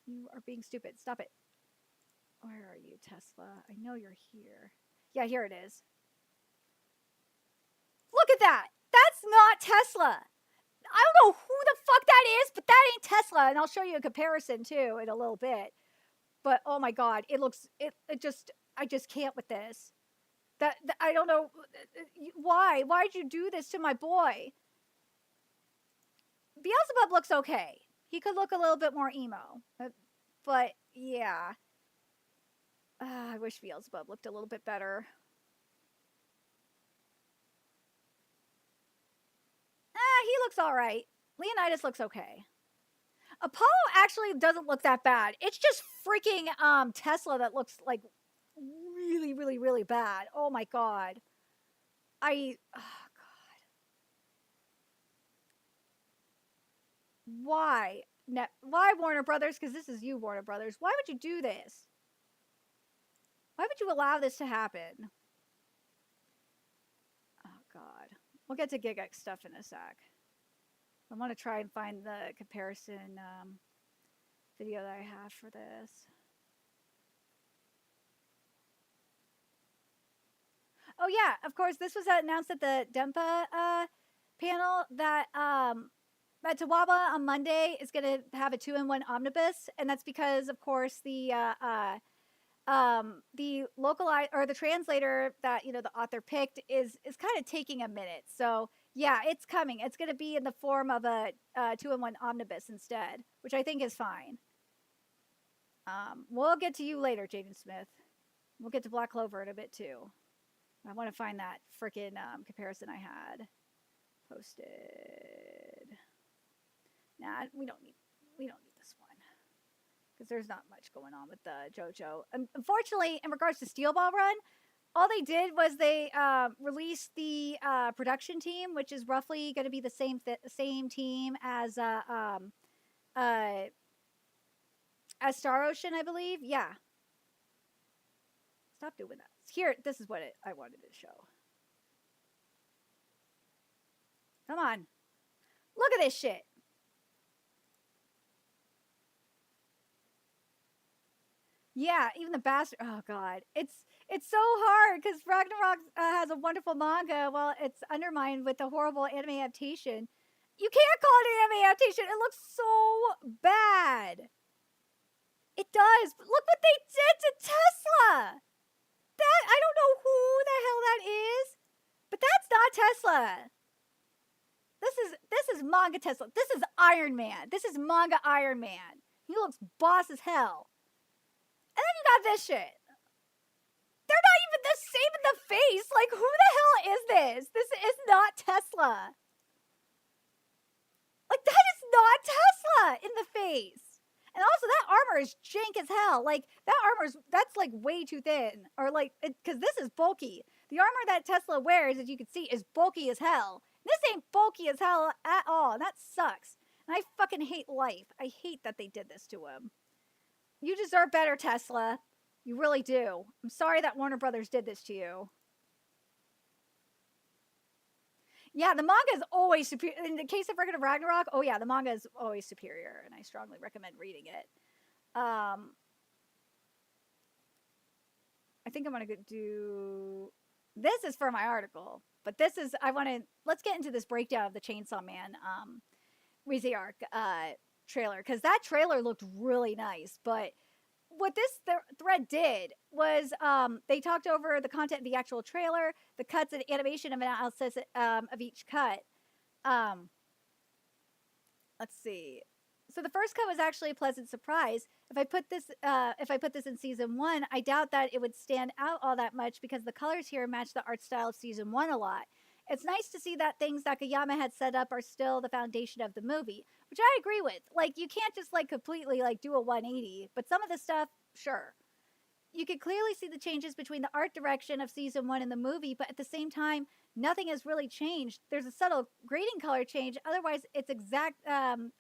You are being stupid. Stop it. Where are you, Tesla? I know you're here. Yeah, here it is. Look at that! That's not Tesla! I don't know who the fuck that is, but that ain't Tesla. And I'll show you a comparison, too, in a little bit. But, oh my god, it looks... It just... I just can't with this. That I don't know... Why? Why'd you do this to my boy? Beelzebub looks okay. He could look a little bit more emo. But, yeah. I wish Beelzebub looked a little bit better. He looks alright. Leonidas looks okay. Apollo actually doesn't look that bad. It's just freaking Tesla that looks like really, really, really bad. Oh my god. Oh god. Why? Why, Warner Brothers? Because this is you, Warner Brothers. Why would you do this? Why would you allow this to happen? Oh god. We'll get to Gigax stuff in a sec. I want to try and find the comparison video that I have for this. Oh yeah, of course, this was announced at the Dempa panel that that Tawaba on Monday is going to have a 2-in-1 omnibus, and that's because, of course, the localized or the translator that the author picked is kind of taking a minute. So yeah, it's coming. It's going to be in the form of a 2-in-1 omnibus instead, which I think is fine. We'll get to you later, Jaden Smith. We'll get to Black Clover in a bit too. I want to find that freaking comparison I had posted. Nah, we don't need this one because there's not much going on with the JoJo. Unfortunately, in regards to Steel Ball Run, all they did was they released the production team, which is roughly going to be the same team as Star Ocean, I believe. Yeah. Stop doing that. Here, this is what I wanted to show. Come on. Look at this shit. Yeah, even the bastard. Oh god, it's so hard because Ragnarok has a wonderful manga. While it's undermined with the horrible anime adaptation. You can't call it an anime adaptation. It looks so bad. It does. But look what they did to Tesla. That I don't know who the hell that is, but that's not Tesla. This is manga Tesla. This is Iron Man. This is manga Iron Man. He looks boss as hell. And then you got this shit. They're not even the same in the face. Like, who the hell is this? This is not Tesla. Like, that is not Tesla in the face. And also, that armor is jank as hell. Like, that armor's, that's like way too thin. Or like, because this is bulky. The armor that Tesla wears, as you can see, is bulky as hell. This ain't bulky as hell at all. And that sucks. And I fucking hate life. I hate that they did this to him. You deserve better, Tesla. You really do. I'm sorry that Warner Brothers did this to you. Yeah, the manga is always superior. In the case of Ragnarok, oh yeah, the manga is always superior, and I strongly recommend reading it. I think I'm gonna do. This is for my article, but this is let's get into this breakdown of the Chainsaw Man Rize arc trailer, because that trailer looked really nice, but what this thread did was they talked over the content of the actual trailer, the cuts and animation of analysis of each cut. Let's see. So the first cut was actually a pleasant surprise. If I put this in season 1, I doubt that it would stand out all that much because the colors here match the art style of season 1 a lot. It's nice to see that things Nakayama had set up are still the foundation of the movie, which I agree with. Like, you can't just like completely like do a 180, but some of the stuff, sure. You can clearly see the changes between the art direction of season 1 and the movie, but at the same time, nothing has really changed. There's a subtle grading color change. Otherwise, it's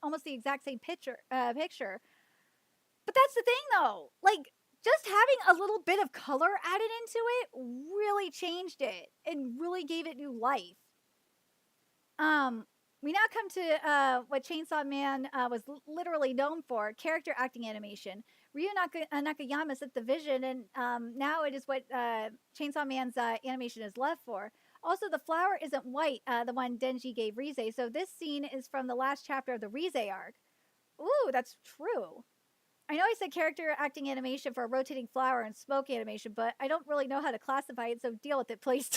almost the exact same picture. But that's the thing, though. Like, just having a little bit of color added into it really changed it and really gave it new life. We now come to what Chainsaw Man was literally known for, character acting animation. Ryu Nakayama set the vision, and now it is what Chainsaw Man's animation is left for. Also, the flower isn't white, the one Denji gave Rize, so this scene is from the last chapter of the Rize arc. Ooh, that's true. I know I said character acting animation for a rotating flower and smoke animation, but I don't really know how to classify it, so deal with it, please.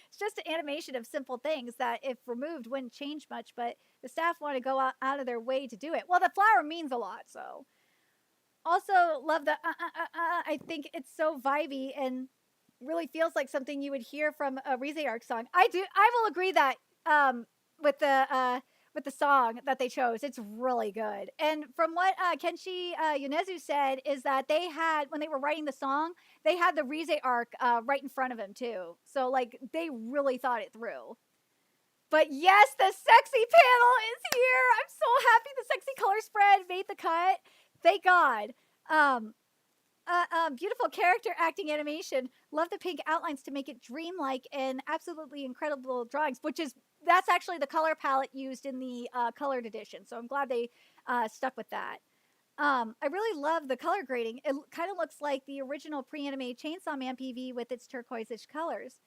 It's just an animation of simple things that, if removed, wouldn't change much, but the staff want to go out of their way to do it. Well, the flower means a lot, so. Also, love the I think it's so vibey and really feels like something you would hear from a Rize arc song. I will agree that with the song that they chose, it's really good. And from what Kenshi Yonezu said, is that they had, when they were writing the song, they had the Rize arc right in front of him too. So like they really thought it through. But yes, the sexy panel is here. I'm so happy the sexy color spread made the cut. Thank God. Beautiful character acting animation. Love the pink outlines to make it dreamlike, and absolutely incredible drawings, that's actually the color palette used in the colored edition. So I'm glad they stuck with that. I really love the color grading. It kind of looks like the original pre-anime Chainsaw Man PV with its turquoise-ish colors.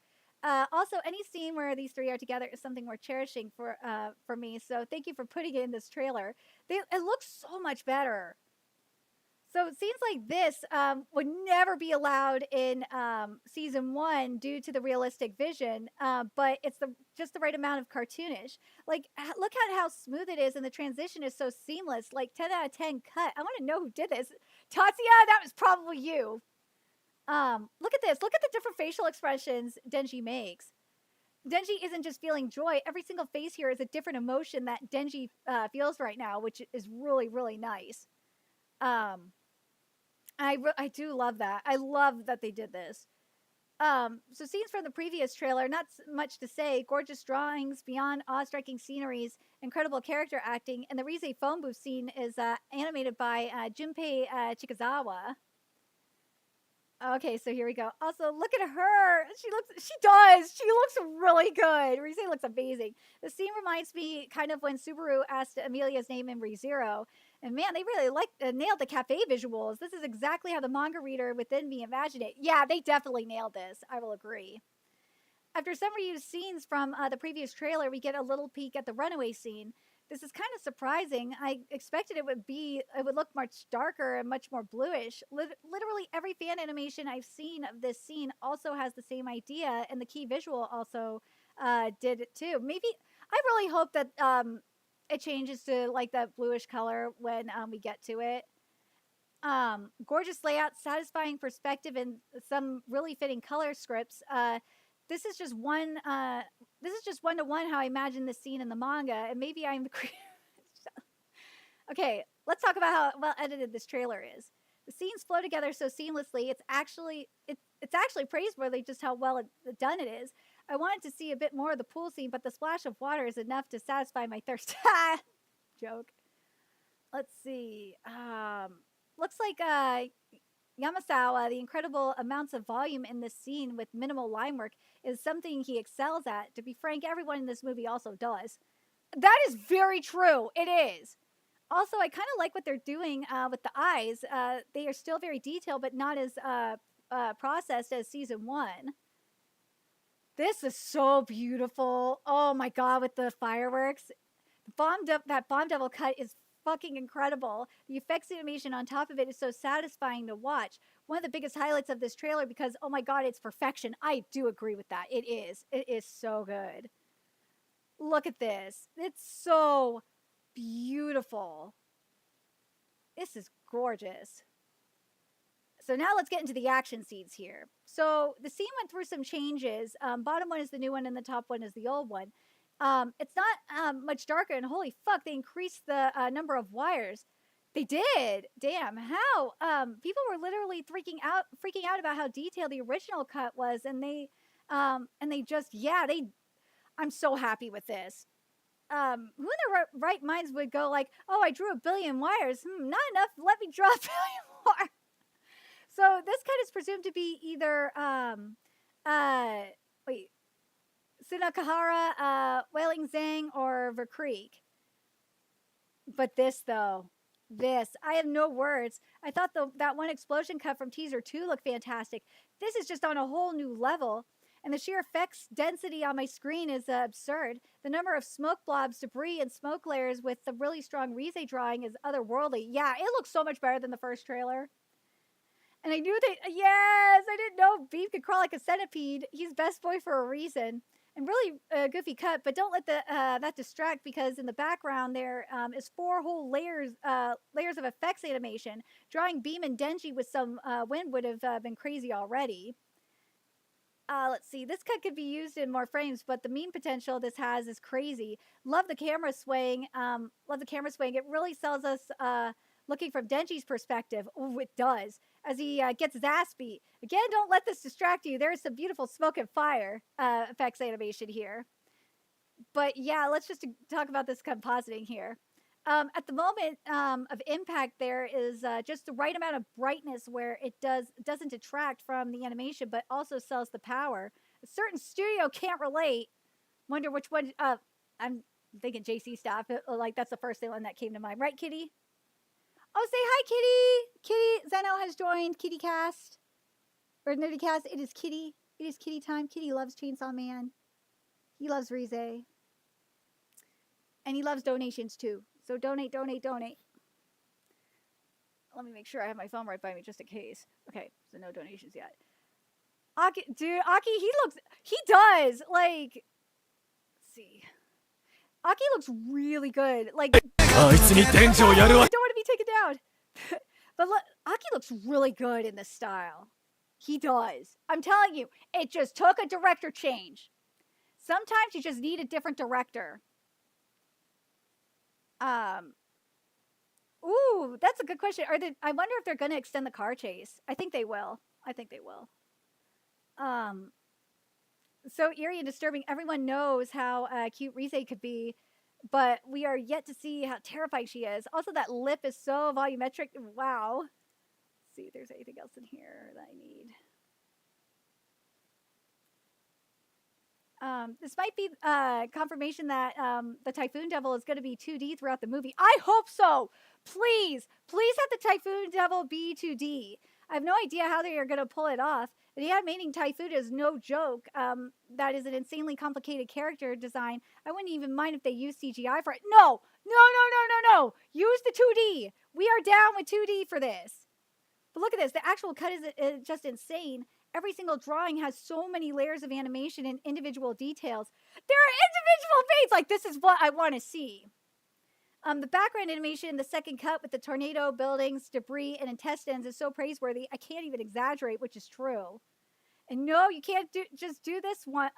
Also, any scene where these three are together is something worth cherishing for me. So thank you for putting it in this trailer. It looks so much better. So scenes like this would never be allowed in season 1 due to the realistic vision, but it's just the right amount of cartoonish. Like, look at how smooth it is, and the transition is so seamless. Like, 10 out of 10 cut. I want to know who did this. Tatsuya, that was probably you. Look at this. Look at the different facial expressions Denji makes. Denji isn't just feeling joy. Every single face here is a different emotion that Denji feels right now, which is really, really nice. I do love that. I love that they did this. So scenes from the previous trailer, not much to say. Gorgeous drawings, beyond awe-striking sceneries, incredible character acting, and the Rize phone booth scene is animated by Junpei Chikazawa. Okay, so here we go. Also, look at her. She looks really good. Rize looks amazing. The scene reminds me kind of when Subaru asked Amelia's name in ReZero. And man, they really nailed the cafe visuals. This is exactly how the manga reader within me imagined it. Yeah, they definitely nailed this. I will agree. After some reused scenes from the previous trailer, we get a little peek at the runaway scene. This is kind of surprising. I expected it would look much darker and much more bluish. Literally every fan animation I've seen of this scene also has the same idea, and the key visual also did it too. Maybe I really hope that it changes to like that bluish color when we get to it. Gorgeous layout, satisfying perspective, and some really fitting color scripts. This is just one. This is just 1-to-1 how I imagine this scene in the manga, and maybe I'm the creator. Okay, let's talk about how well edited this trailer is. The scenes flow together so seamlessly. It's actually praiseworthy just how well done it is. I wanted to see a bit more of the pool scene, but the splash of water is enough to satisfy my thirst. Joke. Let's see. Looks like Yamasawa, the incredible amounts of volume in this scene with minimal line work is something he excels at. To be frank, everyone in this movie also does. That is very true. It is. Also, I kind of like what they're doing with the eyes. They are still very detailed, but not as processed as season 1. This is so beautiful. Oh my god, with the fireworks. That Bomb Devil cut is fucking incredible. The effects animation on top of it is so satisfying to watch. One of the biggest highlights of this trailer because, oh my god, it's perfection. I do agree with that. It is. It is so good. Look at this. It's so beautiful. This is gorgeous. So now let's get into the action scenes here. So the scene went through some changes. Bottom one is the new one and the top one is the old one. It's not much darker, and holy fuck, they increased the number of wires. They did. Damn, how? People were literally freaking out about how detailed the original cut was, and they just, yeah, I'm so happy with this. Who in their right minds would go like, oh, I drew 1 billion wires. Not enough. Let me draw 1 billion more. So this cut is presumed to be either, Sunakahara, Wailing Zhang, or Verkreek. But this, though, I have no words. I thought that one explosion cut from teaser 2 looked fantastic. This is just on a whole new level. And the sheer effects density on my screen is absurd. The number of smoke blobs, debris, and smoke layers with the really strong Rize drawing is otherworldly. Yeah, it looks so much better than the first trailer. And I knew that, yes, I didn't know Beef could crawl like a centipede. He's best boy for a reason. And really goofy cut, but don't let that distract because in the background there is 4 whole layers of effects animation. Drawing Beam and Denji with some wind would have been crazy already. Let's see. This cut could be used in more frames, but the meme potential this has is crazy. Love the camera swing. It really sells us looking from Denji's perspective. Oh, it does. As he gets his ass beat. Again, don't let this distract you. There is some beautiful smoke and fire effects animation here. But yeah, let's just talk about this compositing here. At the moment of impact, there is just the right amount of brightness where it doesn't detract from the animation, but also sells the power. A certain studio can't relate. Wonder which one. I'm thinking JC stuff. Like that's the first one that came to mind, right, Kitty? Oh, say hi, Kitty. Kitty Zeno has joined KittyCast or NERDICAST. It is Kitty. It is Kitty time. Kitty loves Chainsaw Man. He loves Rize. And he loves donations too. So donate, donate, donate. Let me make sure I have my phone right by me just in case. Okay, so no donations yet. Aki, dude, he does. Like, let's see. Aki looks really good. Like, I don't want to be taken down. But look, Aki looks really good in this style. He does. I'm telling you, it just took a director change. Sometimes you just need a different director. Ooh, that's a good question. I wonder if they're going to extend the car chase. I think they will. So eerie and disturbing. Everyone knows how cute Rize could be, but we are yet to see how terrifying she is. Also, that lip is so volumetric. Wow. Let's see if there's anything else in here that I need. This might be confirmation that the Typhoon Devil is going to be 2D throughout the movie. I hope so. Please, please have the Typhoon Devil be 2D. I have no idea how they are going to pull it off. The animating Typhoon is no joke. That is an insanely complicated character design. I wouldn't even mind if they used CGI for it. No, no, no, no, no, no. Use the 2D. We are down with 2D for this. But look at this. The actual cut is just insane. Every single drawing has so many layers of animation and individual details. There are individual veins. Like, this is what I want to see. The background animation in the second cut with the tornado, buildings, debris, and intestines is so praiseworthy. I can't even exaggerate, which is true. And no, you can't just do this one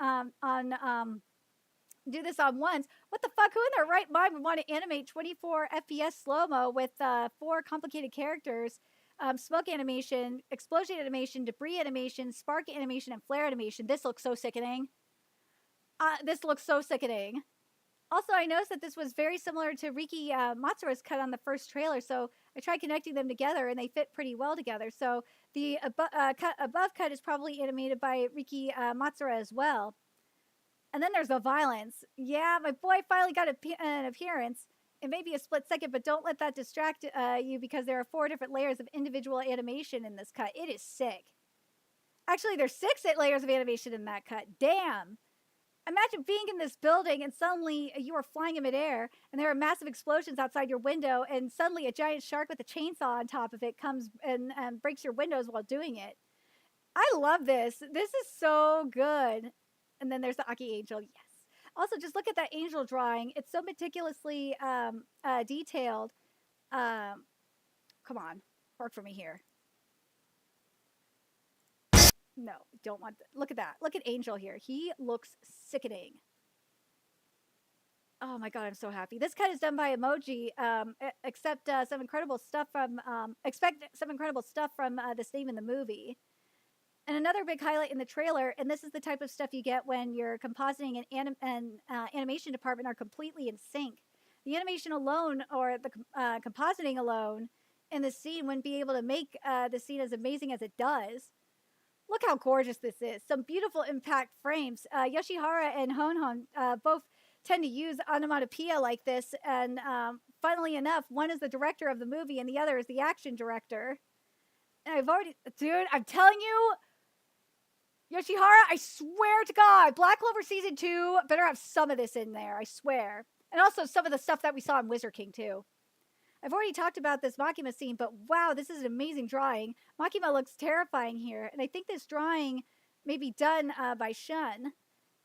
do this on once. What the fuck? Who in their right mind would want to animate 24 FPS slow-mo with 4 complicated characters? Smoke animation, explosion animation, debris animation, spark animation, and flare animation. This looks so sickening. This looks so sickening. Also, I noticed that this was very similar to Riki Matsura's cut on the first trailer, so I tried connecting them together, and they fit pretty well together. So the above cut is probably animated by Riki Matsura as well. And then there's the violence. Yeah, my boy finally got an appearance. It may be a split second, but don't let that distract you because there are 4 different layers of individual animation in this cut. It is sick. Actually, there's 6 layers of animation in that cut. Damn. Imagine being in this building and suddenly you are flying in midair and there are massive explosions outside your window and suddenly a giant shark with a chainsaw on top of it comes and breaks your windows while doing it. I love this. This is so good. And then there's the Aki Angel. Yes. Also, just look at that angel drawing. It's so meticulously detailed. Come on. Work for me here. No, don't want that. Look at that. Look at Angel here. He looks sickening. Oh my god, I'm so happy. This cut is done by Emoji. Expect some incredible stuff from this name in the movie. And another big highlight in the trailer, and this is the type of stuff you get when your compositing and animation department are completely in sync. The animation alone, or the compositing alone, in the scene wouldn't be able to make the scene as amazing as it does. Look how gorgeous this is. Some beautiful impact frames. Yoshihara and Honhon both tend to use onomatopoeia like this, and funnily enough, one is the director of the movie and the other is the action director. And I'm telling you, Yoshihara, I swear to God, Black Clover Season 2 better have some of this in there, I swear. And also some of the stuff that we saw in Wizard King, too. I've already talked about this Makima scene, but wow, this is an amazing drawing. Makima looks terrifying here, and I think this drawing may be done by Shun.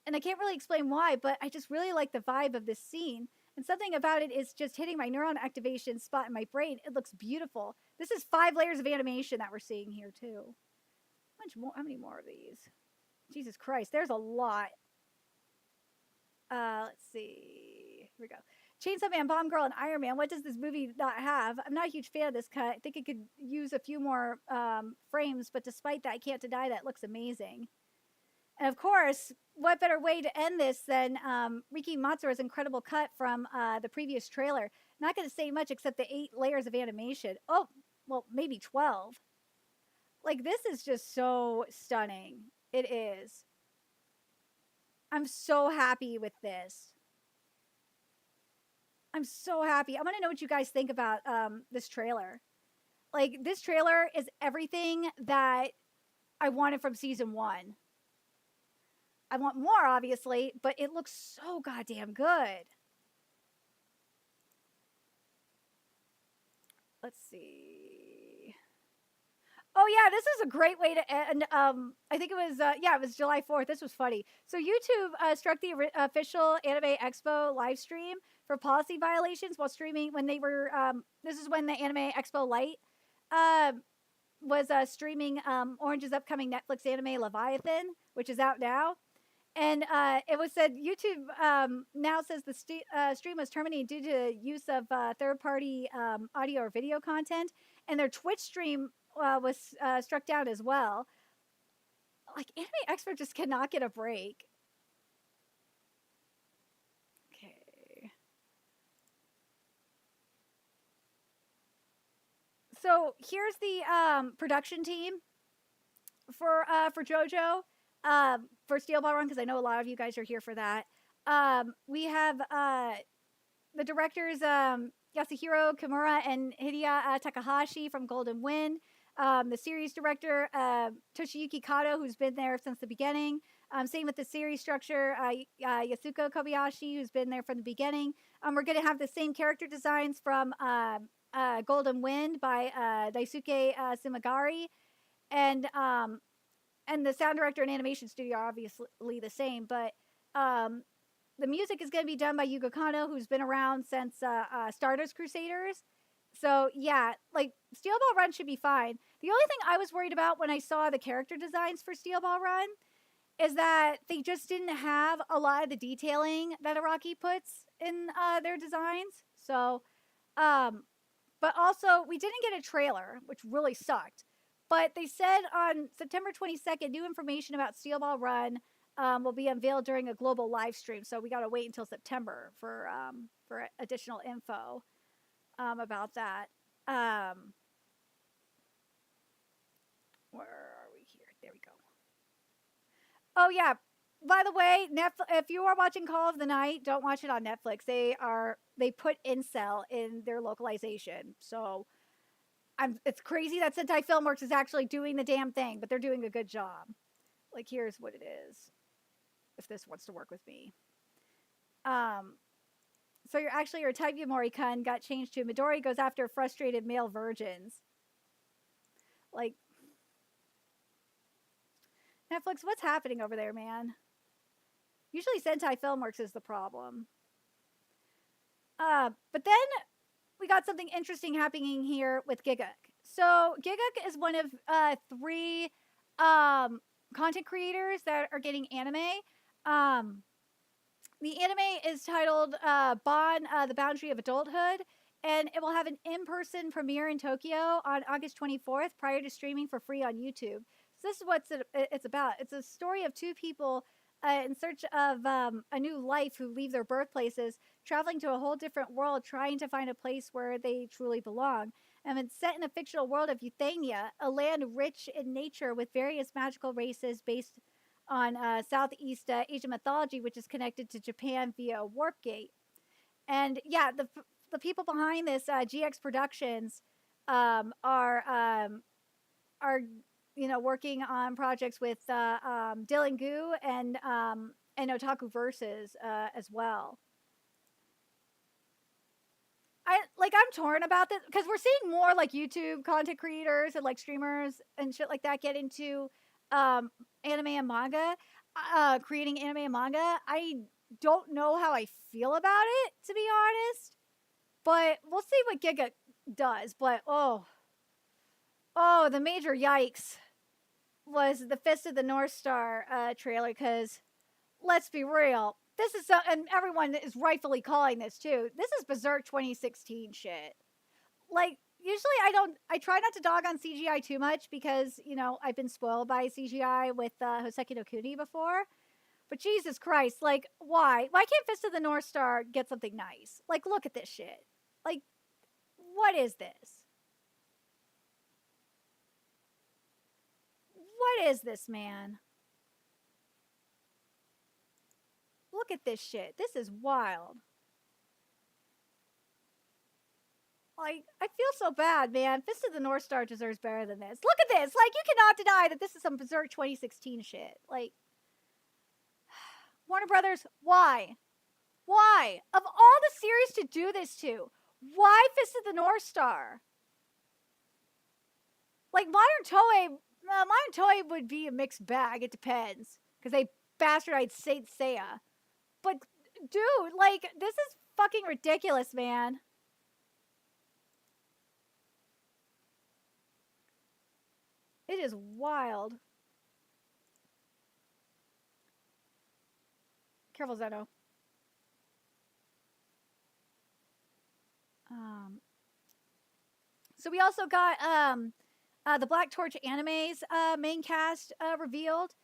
And I can't really explain why, but I just really like the vibe of this scene. And something about it is just hitting my neuron activation spot in my brain. It looks beautiful. This is 5 layers of animation that we're seeing here, too. How many more of these? Jesus Christ, there's a lot. Let's see. Here we go. Chainsaw Man, Bomb Girl, and Iron Man. What does this movie not have? I'm not a huge fan of this cut. I think it could use a few more frames, but despite that, I can't deny that it looks amazing. And of course, what better way to end this than Riki Matsura's incredible cut from the previous trailer? Not going to say much except the 8 layers of animation. Oh, well, maybe 12. Like, this is just so stunning. It is. I'm so happy with this. I'm so happy. I want to know what you guys think about this trailer. Like, this trailer is everything that I wanted from season 1. I want more, obviously, but it looks so goddamn good. Let's see. Oh yeah, this is a great way to end. I think it was it was July 4th. This was funny. So YouTube struck the official Anime Expo live stream for policy violations while streaming when they were. This is when the Anime Expo Lite was streaming Orange's upcoming Netflix anime Leviathan, which is out now. And it was said YouTube now says the stream was terminated due to use of third-party audio or video content, and their Twitch stream was struck down as well. Like, Anime Expo just cannot get a break. Okay. So here's the production team for JoJo. for Steel Ball Run, because I know a lot of you guys are here for that. We have the directors Yasuhiro Kimura and Hideya Takahashi from Golden Wind. The series director Toshiyuki Kato, who's been there since the beginning. Same with the series structure, Yasuko Kobayashi, who's been there from the beginning. We're going to have the same character designs from Golden Wind by Daisuke Sumagari, and the sound director and animation studio are obviously the same, but the music is going to be done by Yugo Kanno, who's been around since Stardust Crusaders. So yeah, like Steel Ball Run should be fine. The only thing I was worried about when I saw the character designs for Steel Ball Run is that they just didn't have a lot of the detailing that Araki puts in their designs. So, but also we didn't get a trailer, which really sucked. But they said on September 22nd, new information about Steel Ball Run will be unveiled during a global live stream. So we got to wait until September for additional info about that. Where are we here? There we go. Oh yeah. By the way, if you are watching Call of the Night, don't watch it on Netflix. They put incel in their localization. So it's crazy that Sentai Filmworks is actually doing the damn thing, but they're doing a good job. Like, here's what it is. If this wants to work with me. So your type Yumori-kun got changed to Midori goes after frustrated male virgins. Like, Netflix, what's happening over there, man? Usually Sentai Filmworks is the problem. But then we got something interesting happening here with Giguk. So Giguk is one of 3 content creators that are getting anime. The anime is titled Bon, the Boundary of Adulthood, and it will have an in-person premiere in Tokyo on August 24th prior to streaming for free on YouTube. So this is what it's about. It's a story of 2 people in search of a new life who leave their birthplaces, traveling to a whole different world, trying to find a place where they truly belong. And it's set in a fictional world of Euthania, a land rich in nature with various magical races based on Southeast Asian mythology, which is connected to Japan via a warp gate. And yeah, the people behind this GX Productions are working on projects with Dylan Gu and Otaku Versus as well. I'm torn about this because we're seeing more like YouTube content creators and like streamers and shit like that get into anime and manga, creating anime and manga. I don't know how I feel about it, to be honest, but we'll see what Giga does. But oh, the major yikes was the Fist of the North Star trailer, because let's be real, this is and everyone is rightfully calling this too. This is Berserk 2016 shit. Like, usually I try not to dog on CGI too much because, I've been spoiled by CGI with Hoseki no Kuni before. But Jesus Christ, like, why? Why can't Fist of the North Star get something nice? Like, look at this shit. Like, what is this? What is this, man? Look at this shit. This is wild. Like, I feel so bad, man. Fist of the North Star deserves better than this. Look at this. Like, you cannot deny that this is some Berserk 2016 shit. Like, Warner Brothers, why? Why? Of all the series to do this to, why Fist of the North Star? Like, Modern Toei would be a mixed bag. It depends. Because they bastardized Saint Seiya. But, dude, like, this is fucking ridiculous, man. It is wild. Careful, Zeno. So we also got the Black Torch Anime's main cast revealed.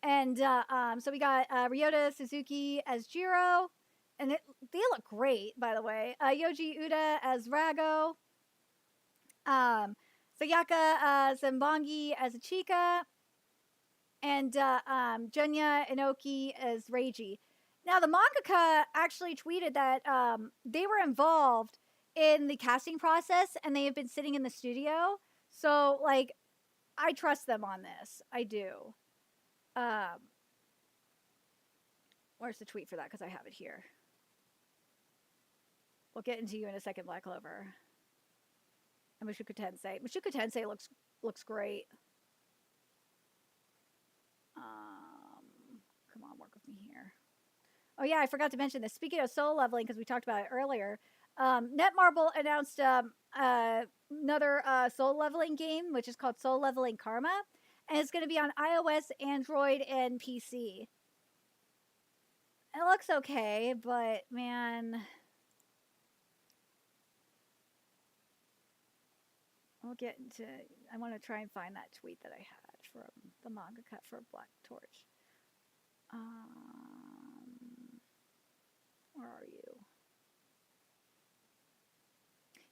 And so we got Ryota Suzuki as Jiro. And they look great, by the way. Yoji Uda as Rago. Sayaka Zembongi as Ichika. and Junya Inoki as Reiji. Now, the mangaka actually tweeted that they were involved in the casting process and they have been sitting in the studio. So, like, I trust them on this. I do. Where's the tweet for that? Because I have it here. We'll get into you in a second, Black Clover. And Mushoku Tensei. Mushoku Tensei looks great. Come on, work with me here. Oh yeah, I forgot to mention this. Speaking of soul leveling, because we talked about it earlier, Netmarble announced another soul leveling game, which is called Soul Leveling Karma, and it's going to be on iOS, Android, and PC. It looks okay, but man, we'll get into. I want to try and find that tweet that I had from the mangaka for Black Torch. Where are you?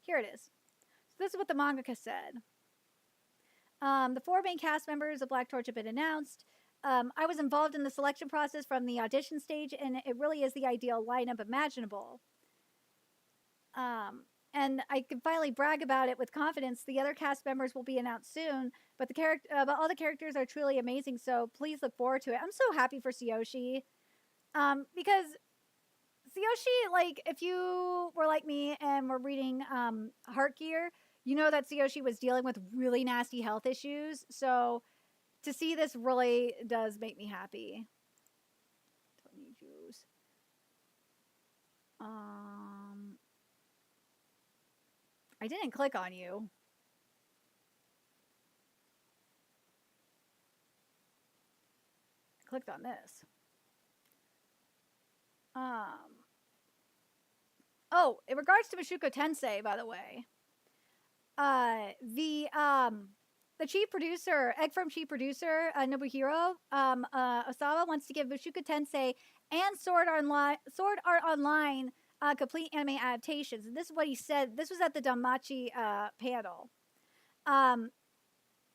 Here it is. So this is what the mangaka said. The 4 main cast members of Black Torch have been announced. I was involved in the selection process from the audition stage, and it really is the ideal lineup imaginable. And I can finally brag about it with confidence. The other cast members will be announced soon, but but all the characters are truly amazing, so please look forward to it. I'm so happy for Tsuyoshi, because Tsuyoshi, like, if you were like me and were reading Heart Gear, you know that Tsuyoshi was dealing with really nasty health issues, so to see this really does make me happy. Tony Juice. I didn't click on you. I clicked on this. Oh, in regards to Mushoku Tensei, by the way, the chief producer, Egg From chief producer Nobuhiro Osawa wants to give Mushoku Tensei and Sword Art Online complete anime adaptations. And this is what he said. This was at the Danmachi panel.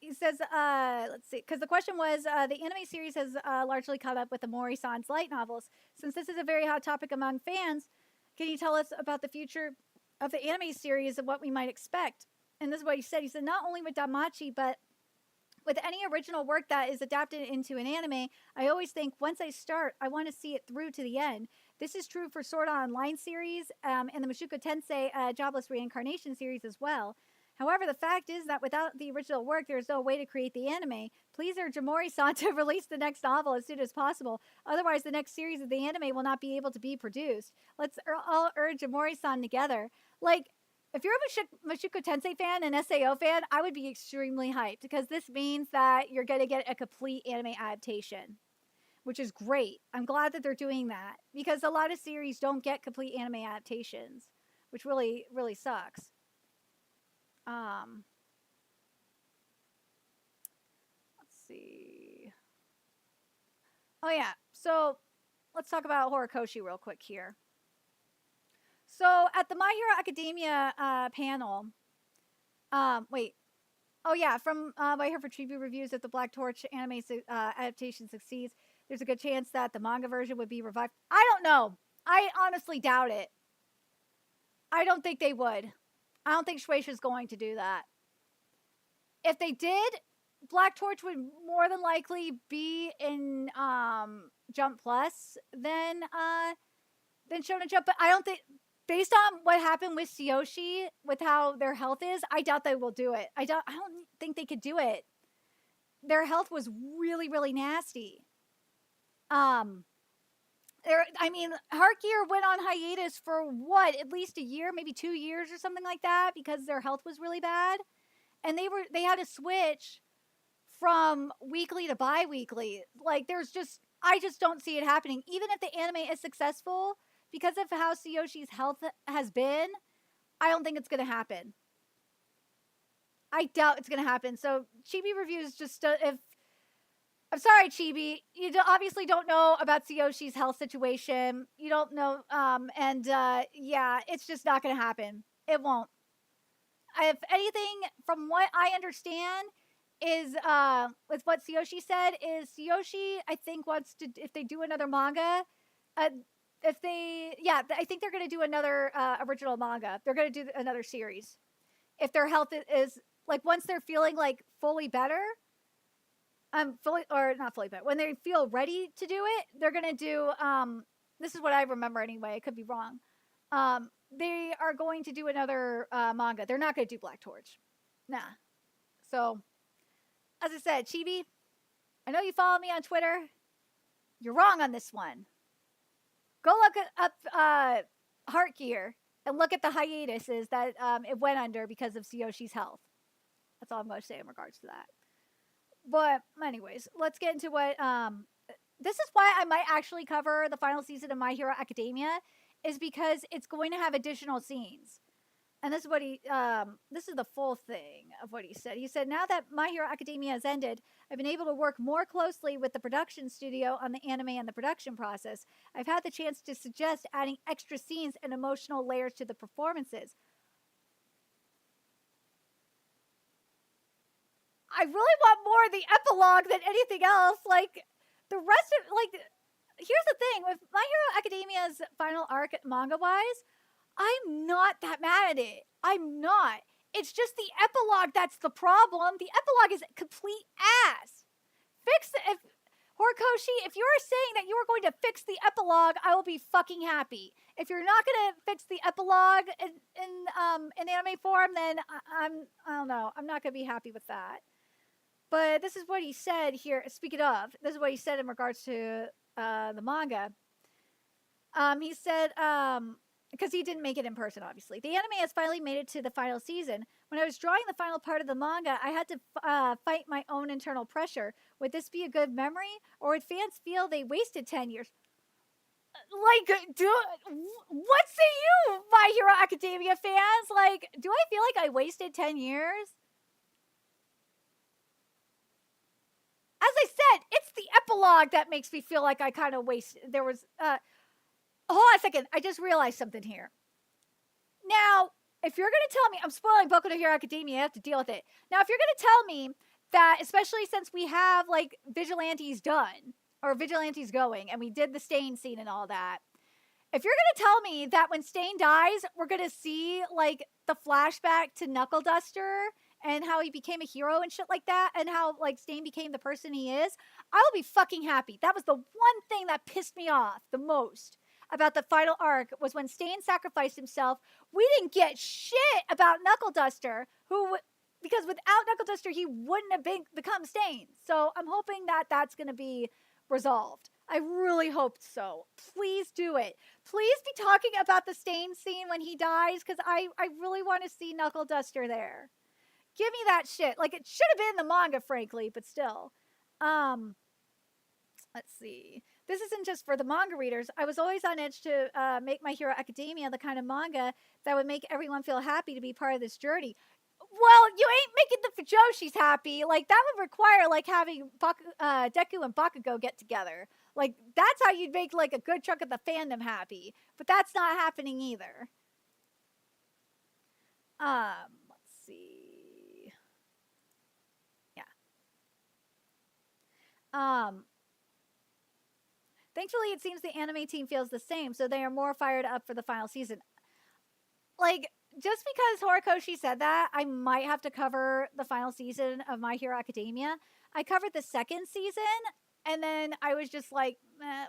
He says, let's see, because the question was, the anime series has largely caught up with the Mori-san's light novels. Since this is a very hot topic among fans, can you tell us about the future of the anime series and what we might expect? And this is what he said. He said, not only with Danmachi, but with any original work that is adapted into an anime, I always think once I start, I want to see it through to the end. This is true for Sword Art Online series and the Mushoku Tensei Jobless Reincarnation series as well. However, the fact is that without the original work, there is no way to create the anime. Please urge Mori-san to release the next novel as soon as possible. Otherwise, the next series of the anime will not be able to be produced. Let's all urge Mori-san together. Like, if you're a Mushoku Tensei fan and SAO fan, I would be extremely hyped because this means that you're going to get a complete anime adaptation, which is great. I'm glad that they're doing that because a lot of series don't get complete anime adaptations, which really, really sucks. Let's see. Oh yeah, so let's talk about Horikoshi real quick here. So at the My Hero Academia panel, wait, oh yeah, from My Hero for Tribute Reviews, if the Black Torch anime adaptation succeeds, there's a good chance that the manga version would be revived. I don't know. I honestly doubt it. I don't think they would. I don't think Shueisha's going to do that. If they did, Black Torch would more than likely be in Jump Plus than Shonen Jump. But I don't think, based on what happened with Tsuyoshi, with how their health is, I doubt they will do it. I don't think they could do it. Their health was really, really nasty. I mean, Heart Gear went on hiatus for what, at least a year, maybe 2 years or something like that, because their health was really bad, and they had to switch from weekly to bi-weekly. Like, I just don't see it happening. Even if the anime is successful, because of how Tsuyoshi's health has been, I don't think it's going to happen. I doubt it's going to happen. So Chibi Reviews just I'm sorry, Chibi. You obviously don't know about Tsuyoshi's health situation. You don't know, yeah, it's just not going to happen. It won't. If anything, from what I understand, is with what Tsuyoshi said is Tsuyoshi, I think, wants to, if they do another manga, if they, yeah, I think they're going to do another original manga. They're going to do another series. If their health is like, once they're feeling like fully better, fully, or not fully better, when they feel ready to do it, they're going to do, this is what I remember anyway. I could be wrong. They are going to do another manga. They're not going to do Black Torch. Nah. So, as I said, Chibi, I know you follow me on Twitter. You're wrong on this one. Go look up Heart Gear and look at the hiatuses that it went under because of Tsuyoshi's health. That's all I'm going to say in regards to that. But anyways, let's get into what... this is why I might actually cover the final season of My Hero Academia, is because it's going to have additional scenes. And this is what he, this is the full thing of what he said. He said, now that My Hero Academia has ended, I've been able to work more closely with the production studio on the anime and the production process. I've had the chance to suggest adding extra scenes and emotional layers to the performances. I really want more of the epilogue than anything else. Like, the rest of, like, here's the thing. With My Hero Academia's final arc manga-wise, I'm not that mad at it. I'm not. It's just the epilogue that's the problem. The epilogue is complete ass. Fix it. If Horikoshi, if you are saying that you are going to fix the epilogue, I will be fucking happy. If you're not going to fix the epilogue in anime form, then I don't know. I'm not going to be happy with that. But this is what he said here. Speaking of, this is what he said in regards to the manga. He said, because he didn't make it in person, obviously. The anime has finally made it to the final season. When I was drawing the final part of the manga, I had to fight my own internal pressure. Would this be a good memory? Or would fans feel they wasted 10 years? Like, what say you, My Hero Academia fans? Like, do I feel like I wasted 10 years? As I said, it's the epilogue that makes me feel like I kind of wasted. There was, hold on a second. I just realized something here. Now, if you're going to tell me, I'm spoiling Boku no Hero Academia, I have to deal with it. Now, if you're going to tell me that, especially since we have, like, Vigilantes done, or Vigilantes going, and we did the Stain scene and all that, if you're going to tell me that when Stain dies, we're going to see, like, the flashback to Knuckle Duster and how he became a hero and shit like that, and how, like, Stain became the person he is, I will be fucking happy. That was the one thing that pissed me off the most about the final arc, was when Stain sacrificed himself. We didn't get shit about Knuckle Duster, because without Knuckle Duster, he wouldn't have become Stain. So I'm hoping that that's going to be resolved. I really hope so. Please do it. Please be talking about the Stain scene when he dies, because I really want to see Knuckle Duster there. Give me that shit. Like, it should have been in the manga, frankly, but still. Let's see. This isn't just for the manga readers. I was always on edge to make My Hero Academia the kind of manga that would make everyone feel happy to be part of this journey. Well, you ain't making the Fujoshis happy. Like, that would require, like, having Deku and Bakugo get together. Like, that's how you'd make, like, a good chunk of the fandom happy. But that's not happening either. Let's see. Thankfully, it seems the anime team feels the same, so they are more fired up for the final season. Like, just because Horikoshi said that, I might have to cover the final season of My Hero Academia. I covered the second season, and then I was just like,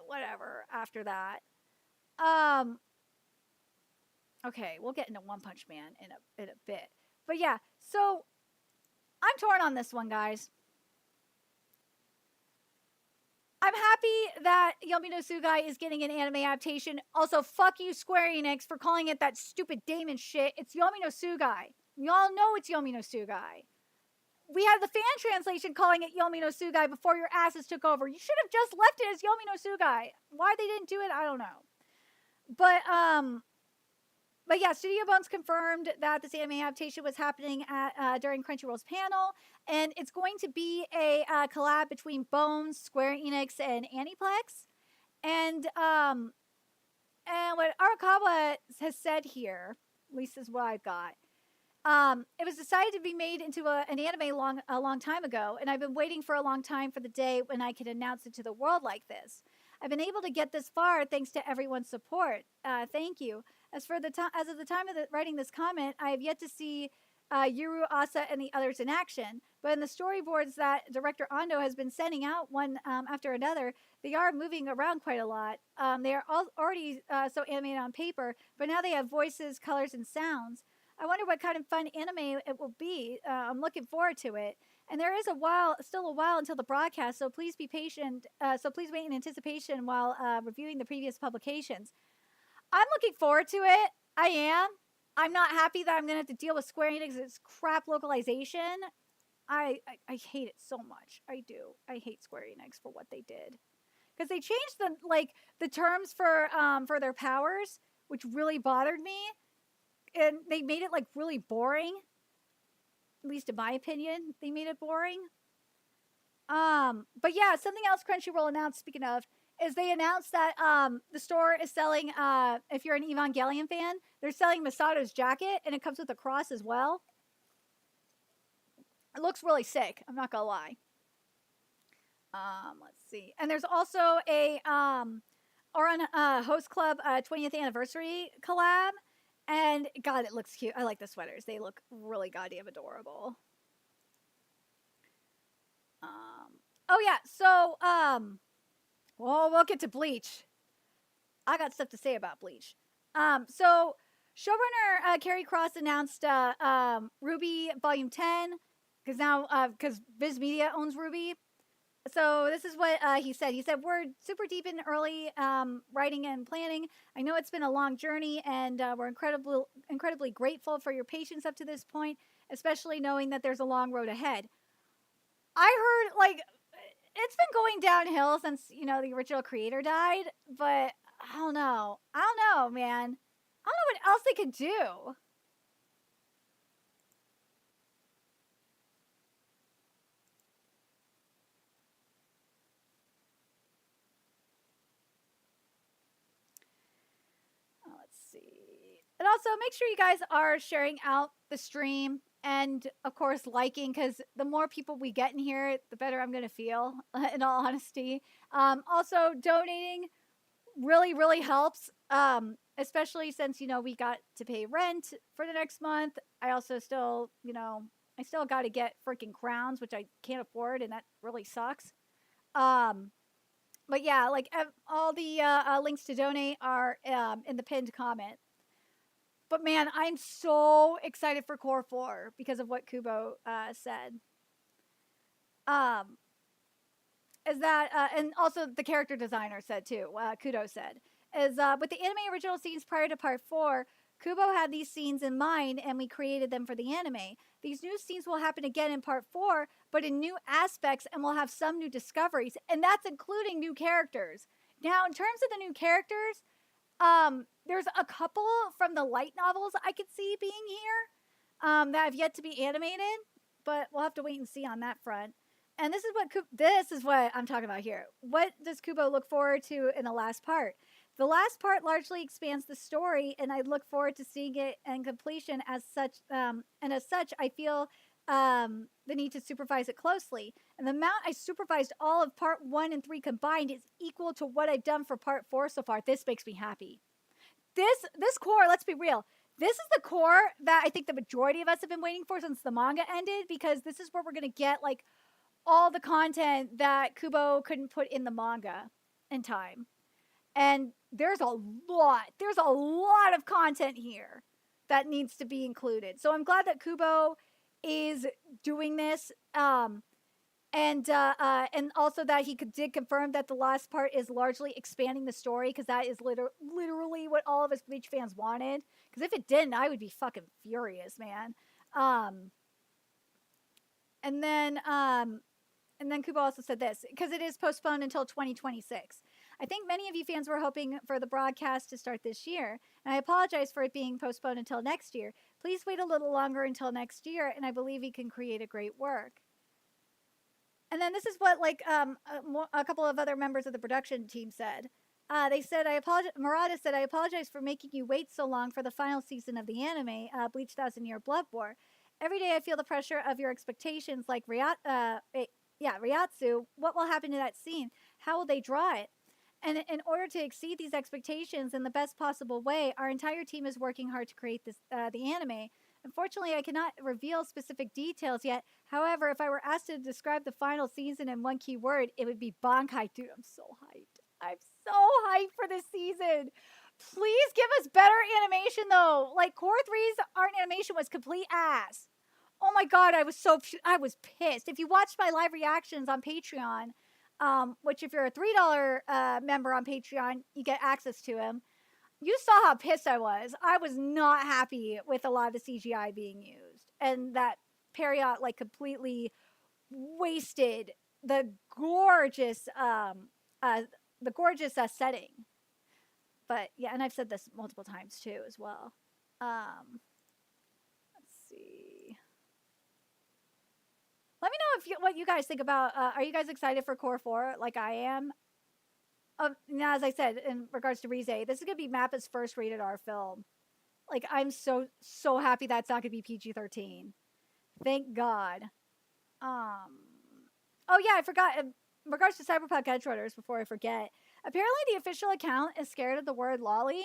whatever after that. Okay, we'll get into One Punch Man in a bit. But yeah, so I'm torn on this one, guys. I'm happy that Yomi no Tsugai is getting an anime adaptation. Also, fuck you, Square Enix, for calling it that stupid Damon shit. It's Yomi no Tsugai. We all know it's Yomi no Tsugai. We had the fan translation calling it Yomi no Tsugai before your asses took over. You should have just left it as Yomi no Tsugai. Why they didn't do it, I don't know. But yeah, Studio Bones confirmed that this anime adaptation was happening at during Crunchyroll's panel, and it's going to be a collab between Bones, Square Enix, and Aniplex. And what Arakawa has said here, at least is what I've got, It was decided to be made into an anime a long time ago, and I've been waiting for a long time for the day when I could announce it to the world like this. I've been able to get this far thanks to everyone's support. Thank you. As of the time of writing this comment, I have yet to see Yuru, Asa, and the others in action. But in the storyboards that director Ando has been sending out one after another, they are moving around quite a lot. They are already so animated on paper, but now they have voices, colors, and sounds. I wonder what kind of fun anime it will be. I'm looking forward to it. And there is still a while until the broadcast, so please be patient. So please wait in anticipation while reviewing the previous publications. I'm looking forward to it. I am. I'm not happy that I'm going to have to deal with Square Enix's crap localization. I hate it so much. I do. I hate Square Enix for what they did. Because they changed the terms for their powers, which really bothered me. And they made it really boring. At least in my opinion, they made it boring. But yeah, something else Crunchyroll announced, speaking of, is they announced that the store is selling, if you're an Evangelion fan, they're selling Misato's jacket, and it comes with a cross as well. It looks really sick, I'm not gonna lie. Let's see. And there's also a Oran Host Club 20th anniversary collab. And God, it looks cute. I like the sweaters. They look really goddamn adorable. Oh yeah, so well, we'll get to Bleach. I got stuff to say about Bleach. So showrunner Carrie Cross announced Ruby Volume 10 because Viz Media owns Ruby. So this is what he said. He said, we're super deep in early writing and planning. I know it's been a long journey, and we're incredibly grateful for your patience up to this point, especially knowing that there's a long road ahead. I heard, it's been going downhill since, the original creator died, but I don't know. I don't know, man. I don't know what else they could do. Let's see. And also, make sure you guys are sharing out the stream and, of course, liking, because the more people we get in here, the better I'm going to feel, in all honesty. Also, donating really, really helps, especially since, we got to pay rent for the next month. I also still, I still got to get freaking crowns, which I can't afford, and that really sucks. But yeah, all the links to donate are in the pinned comment. But man, I'm so excited for Core 4 because of what Kubo said. Is that, and also the character designer said too, Kudo said, is with the anime original scenes prior to part 4, Kubo had these scenes in mind and we created them for the anime. These new scenes will happen again in part 4, but in new aspects, and we'll have some new discoveries, and that's including new characters. Now, in terms of the new characters, there's a couple from the light novels I could see being here that have yet to be animated, but we'll have to wait and see on that front. And this is what I'm talking about here. What does Kubo look forward to in the last part? The last part largely expands the story, and I look forward to seeing it in completion as such. And as such, I feel the need to supervise it closely. And the amount I supervised all of part 1 and 3 combined is equal to what I've done for part 4 so far. This makes me happy. This core, let's be real. This is the core that I think the majority of us have been waiting for since the manga ended, because this is where we're going to get all the content that Kubo couldn't put in the manga in time. And there's a lot of content here that needs to be included. So I'm glad that Kubo is doing this. And also that he did confirm that the last part is largely expanding the story, because that is literally what all of us Bleach fans wanted. Because if it didn't, I would be fucking furious, man. And then Kubo also said this, because it is postponed until 2026. I think many of you fans were hoping for the broadcast to start this year, and I apologize for it being postponed until next year. Please wait a little longer until next year, and I believe he can create a great work. And then this is what a couple of other members of the production team said. They said, I apologize. Murata said, I apologize for making you wait so long for the final season of the anime, Bleach Thousand Year Blood War. Every day I feel the pressure of your expectations, like Ryatsu. What will happen to that scene? How will they draw it? And in order to exceed these expectations in the best possible way, our entire team is working hard to create the anime. Unfortunately, I cannot reveal specific details yet. However, if I were asked to describe the final season in one key word, it would be Bankai. Dude, I'm so hyped. I'm so hyped for this season. Please give us better animation, though. Like, Core 3's art animation was complete ass. Oh my god, I was pissed. If you watched my live reactions on Patreon, which if you're a $3 member on Patreon, you get access to him. You saw how pissed I was. I was not happy with a lot of the CGI being used, and that Period like completely wasted the gorgeous setting. But yeah, and I've said this multiple times too as well. Let's see. Let me know what you guys think about. Are you guys excited for Core 4 like I am? Now, as I said, in regards to Rize, this is gonna be Mappa's first rated R film. Like, I'm so happy that's not gonna be PG-13. Thank God. Oh yeah, I forgot. In regards to Cyberpunk Edgerunners, before I forget, apparently the official account is scared of the word lolly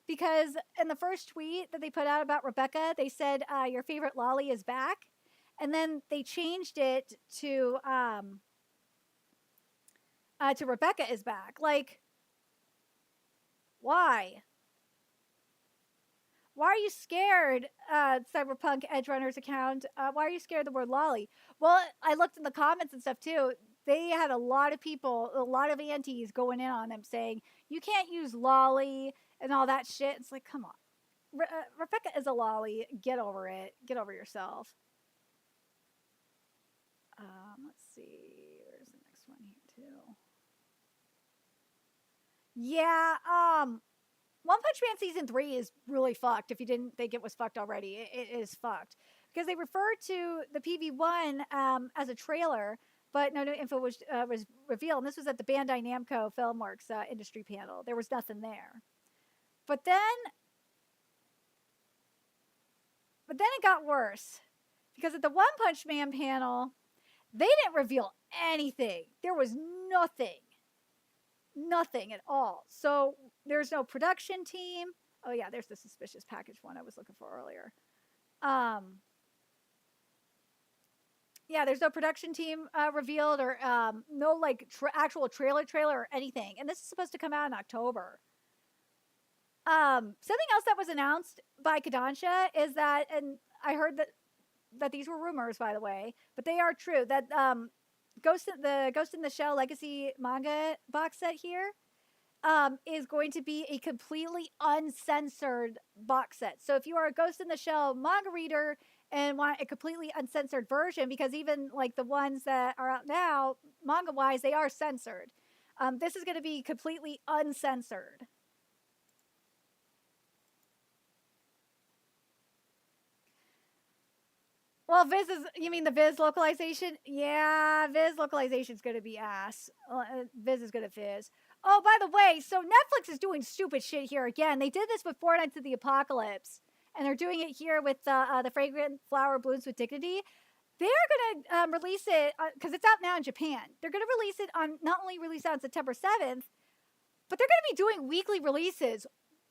because in the first tweet that they put out about Rebecca, they said your favorite lolly is back, and then they changed it to Rebecca is back. Like, why? Why are you scared, Cyberpunk Edgerunners account? Why are you scared of the word lolly? Well, I looked in the comments and stuff too. They had a lot of people, a lot of aunties going in on them saying, you can't use lolly and all that shit. It's like, come on. Rebecca is a lolly. Get over it. Get over yourself. Let's see. Where's the next one here too? Yeah, One Punch Man Season 3 is really fucked if you didn't think it was fucked already. It is fucked. Because they referred to the PV1 as a trailer, but no info was revealed. And this was at the Bandai Namco Filmworks industry panel. There was nothing there. But then it got worse. Because at the One Punch Man panel, they didn't reveal anything. There was nothing. Nothing at all. So there's no production team. Oh yeah, there's the suspicious package one I was looking for earlier. Yeah, there's no production team revealed or no like actual trailer or anything. And this is supposed to come out in October. Something else that was announced by Kodansha is that, and I heard that these were rumors, by the way, but they are true, that Ghost in the Shell Legacy manga box set here is going to be a completely uncensored box set. So if you are a Ghost in the Shell manga reader and want a completely uncensored version, because even like the ones that are out now, manga wise, they are censored. This is going to be completely uncensored. Well, you mean the Viz localization? Yeah, Viz localization is going to be ass. Viz is going to fizz. Oh, by the way, so Netflix is doing stupid shit here again. They did this with Four Nights of the Apocalypse, and they're doing it here with the Fragrant Flower Blooms with Dignity. They're going to release it, because it's out now in Japan. They're going to release it not only release it on September 7th, but they're going to be doing weekly releases.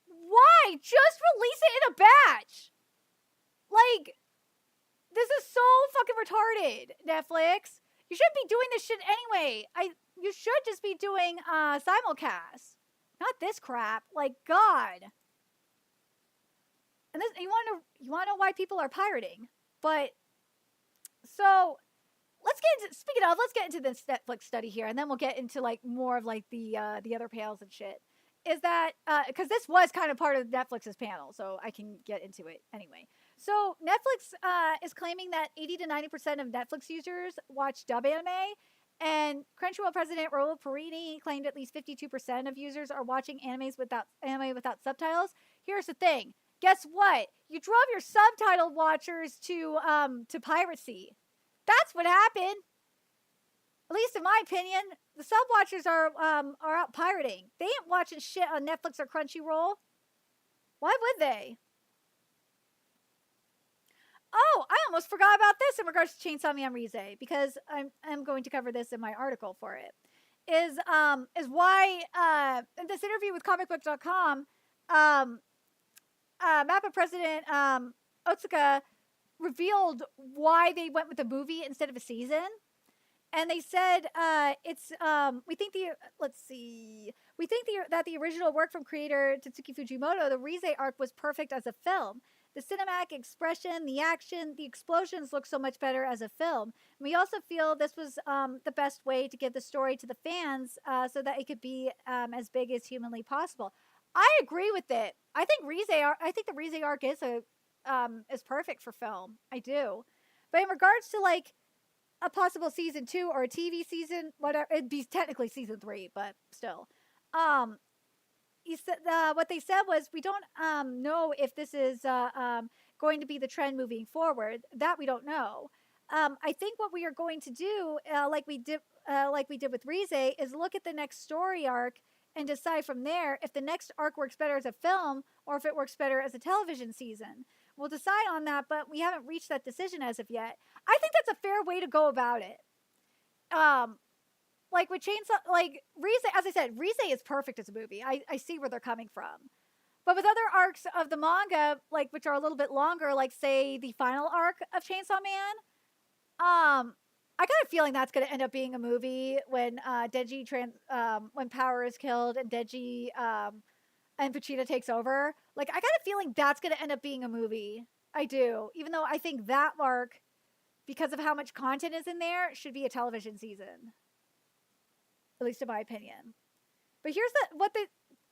Why? Just release it in a batch. Like, this is so fucking retarded, Netflix. You shouldn't be doing this shit anyway. You should just be doing simulcast. Not this crap. Like, God. And this, you want to know why people are pirating. But so let's get into this Netflix study here, and then we'll get into like more of like the other panels and shit. Is that because this was kind of part of Netflix's panel, so I can get into it anyway. So Netflix is claiming that 80 to 90% of Netflix users watch dub anime, and Crunchyroll president Raul Perini claimed at least 52% of users are watching anime without subtitles. Here's the thing: guess what? You drove your subtitle watchers to piracy. That's what happened. At least in my opinion, the sub watchers are out pirating. They ain't watching shit on Netflix or Crunchyroll. Why would they? Oh, I almost forgot about this in regards to Chainsaw Man Rize, because I'm going to cover this in my article for it. Is why in this interview with comicbook.com, MAPPA president Otsuka revealed why they went with a movie instead of a season. And they said we think that the original work from creator Tatsuki Fujimoto, the Rize arc, was perfect as a film. The cinematic expression, the action, the explosions look so much better as a film. We also feel this was the best way to give the story to the fans so that it could be as big as humanly possible. I agree with it. I think the Rize arc is perfect for film. I do. But in regards to like a possible season 2 or a TV season, whatever, it'd be technically season 3, but still. He said what they said was, we don't know if this is going to be the trend moving forward. That we don't know. I think what we are going to do, like we did with Rize, is look at the next story arc and decide from there if the next arc works better as a film or if it works better as a television season. We'll decide on that, but we haven't reached that decision as of yet. I think that's a fair way to go about it. Like with Chainsaw, like Rize, as I said, Rize is perfect as a movie. I see where they're coming from. But with other arcs of the manga, like which are a little bit longer, like say the final arc of Chainsaw Man, I got a feeling that's going to end up being a movie when when Power is killed and Denji and Vegeta takes over. Like I got a feeling that's going to end up being a movie. I do, even though I think that arc, because of how much content is in there, should be a television season. At least in my opinion. But here's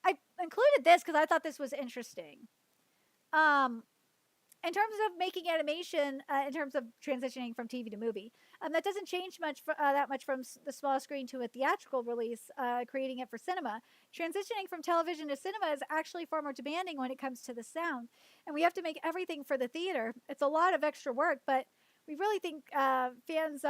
I included this because I thought this was interesting. In terms of making animation, in terms of transitioning from TV to movie, that doesn't change that much from the small screen to a theatrical release, creating it for cinema. Transitioning from television to cinema is actually far more demanding when it comes to the sound. And we have to make everything for the theater. It's a lot of extra work, but we really think fans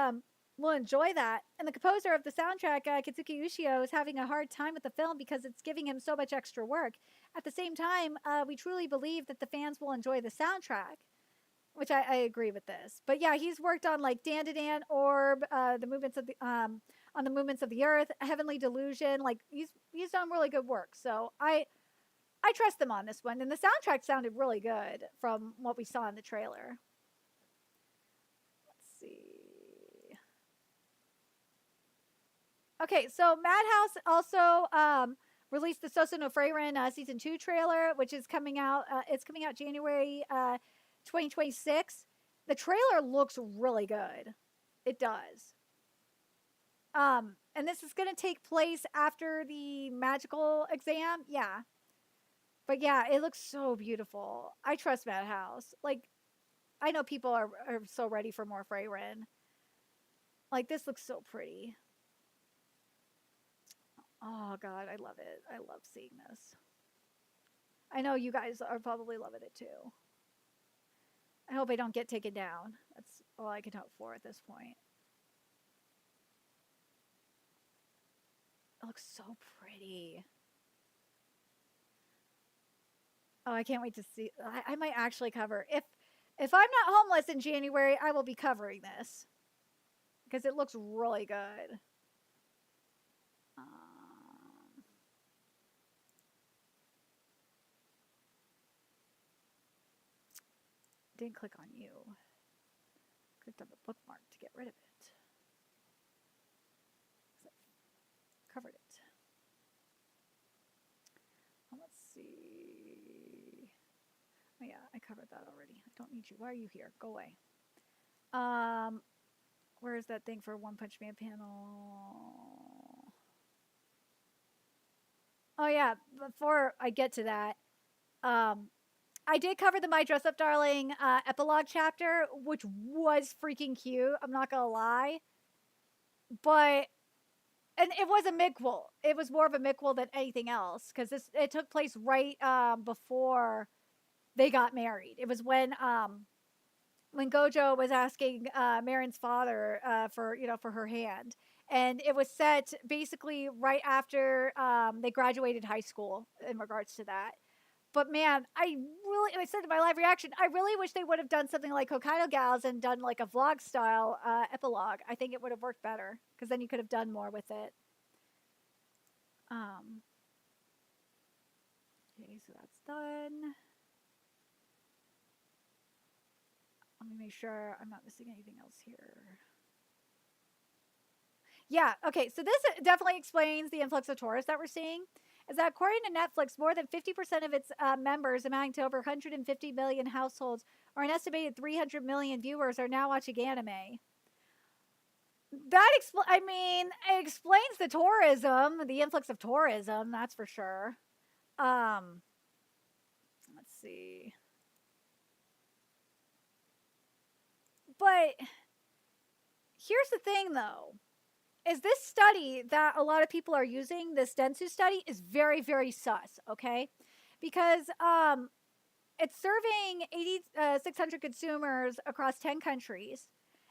will enjoy that. And the composer of the soundtrack, Kitsuki Ushio, is having a hard time with the film because it's giving him so much extra work. At the same time, we truly believe that the fans will enjoy the soundtrack, which I agree with this. But yeah, he's worked on like Dan to Dan, Orb, the movements of the on the movements of the earth, Heavenly Delusion. Like he's done really good work. So I trust them on this one. And the soundtrack sounded really good from what we saw in the trailer. Let's see. Okay, so Madhouse also released the Soso no Frieren season 2 trailer, which is coming out. It's coming out January 2026. The trailer looks really good. It does. And this is going to take place after the magical exam. Yeah. But yeah, it looks so beautiful. I trust Madhouse. Like, I know people are so ready for more Frieren. Like, this looks so pretty. Oh, God, I love it. I love seeing this. I know you guys are probably loving it, too. I hope I don't get taken down. That's all I can hope for at this point. It looks so pretty. Oh, I can't wait to see. I might actually cover. If I'm not homeless in January, I will be covering this. Because it looks really good. Didn't click on you. Clicked on the bookmark to get rid of it. Covered it. Well, let's see. Oh yeah, I covered that already. I don't need you. Why are you here? Go away. Where is that thing for One Punch Man panel? Oh yeah, before I get to that, I did cover the My Dress Up Darling epilogue chapter, which was freaking cute. I'm not gonna lie. But, and it was a midquel. It was more of a midquel than anything else, because it took place right before they got married. It was when when Gojo was asking Marin's father for for her hand, and it was set basically right after they graduated high school in regards to that. But man, I said in my live reaction, I really wish they would have done something like Hokkaido Gals and done like a vlog style epilogue. I think it would have worked better because then you could have done more with it. Okay, so that's done. Let me make sure I'm not missing anything else here. Yeah, okay, so this definitely explains the influx of tourists that we're seeing. Is that according to Netflix, more than 50% of its members, amounting to over 150 million households, or an estimated 300 million viewers, are now watching anime. That it explains the tourism, the influx of tourism, that's for sure. Let's see. But here's the thing, though, is this study that a lot of people are using, this Dentsu study, is very, very sus, okay? Because it's serving 8,600 consumers across 10 countries,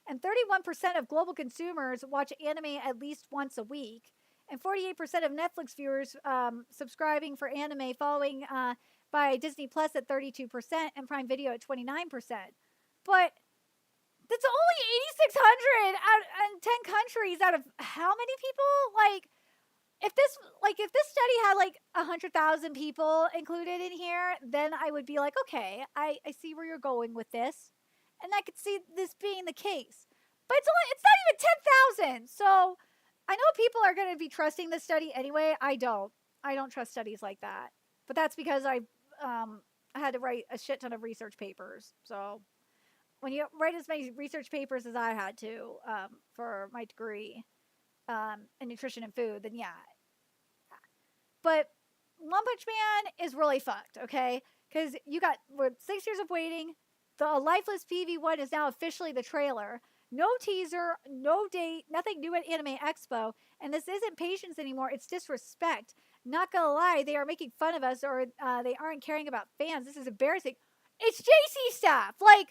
and 31% of global consumers watch anime at least once a week, and 48% of Netflix viewers subscribing for anime, following by Disney Plus at 32% and Prime Video at 29%. But that's only 8,600 out in 10 countries out of how many people? If this study had like 100,000 people included in here, then I would be like, okay, I see where you're going with this, and I could see this being the case. But it's not even 10,000. So I know people are going to be trusting this study anyway. I don't trust studies like that. But that's because I had to write a shit ton of research papers. So when you write as many research papers as I had to for my degree in nutrition and food, then yeah. But One Punch Man is really fucked, okay? Because you got 6 years of waiting. The Lifeless PV1 is now officially the trailer. No teaser, no date, nothing new at Anime Expo. And this isn't patience anymore, it's disrespect. Not gonna lie, they are making fun of us, or they aren't caring about fans. This is embarrassing. It's JC staff. I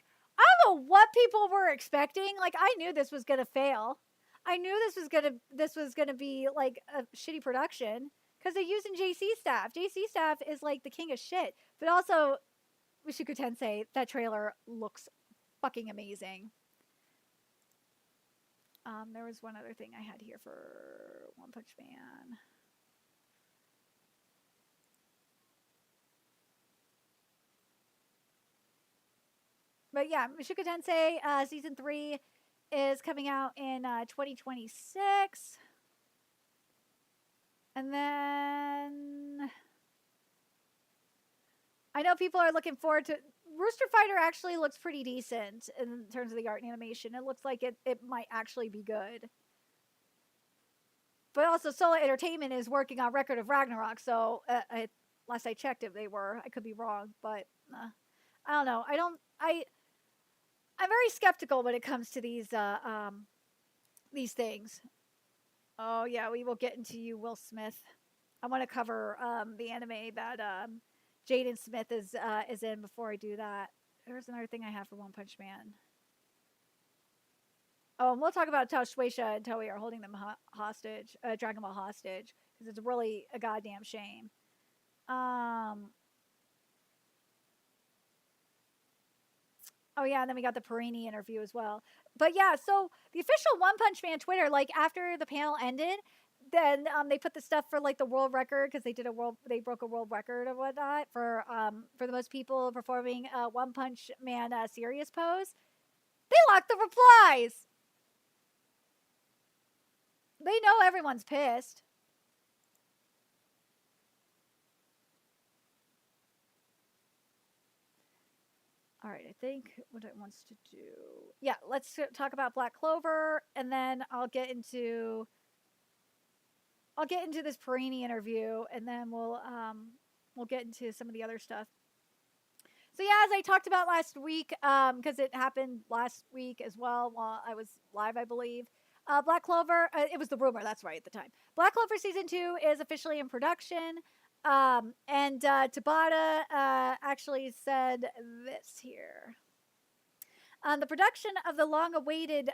don't know what people were expecting. I knew this was gonna fail. I knew this was gonna be like a shitty production because they're using JC staff. JC staff is like the king of shit. But also, Mushoku Tensei, that trailer looks fucking amazing. There was one other thing I had here for One Punch Man. But yeah, Mushoku Tensei season 3 is coming out in 2026. And then I know people are looking forward to Rooster Fighter. Actually looks pretty decent in terms of the art and animation. It looks like it might actually be good. But also Sola Entertainment is working on Record of Ragnarok, so last I checked they were. I could be wrong, but I don't know. I'm very skeptical when it comes to these things. Oh yeah, we will get into you, Will Smith. I want to cover the anime that Jaden Smith is in before I do that. There's another thing I have for One Punch Man. Oh, and we'll talk about how Shueisha and Toei are holding them hostage, Dragon Ball hostage, because it's really a goddamn shame. Oh yeah, and then we got the Perini interview as well. But yeah, so the official One Punch Man Twitter, after the panel ended, then they put the stuff for the world record, because they broke a world record or whatnot for the most people performing One Punch Man serious pose. They locked the replies. They know everyone's pissed. All right, I think what it wants to do. Yeah, let's talk about Black Clover, and then I'll get into this Perini interview, and then we'll get into some of the other stuff. So yeah, as I talked about last week, because it happened last week as well while I was live, I believe. Black Clover, it was the rumor, that's right, at the time. Black Clover Season 2 is officially in production. And Tabata actually said this here. The production of the long-awaited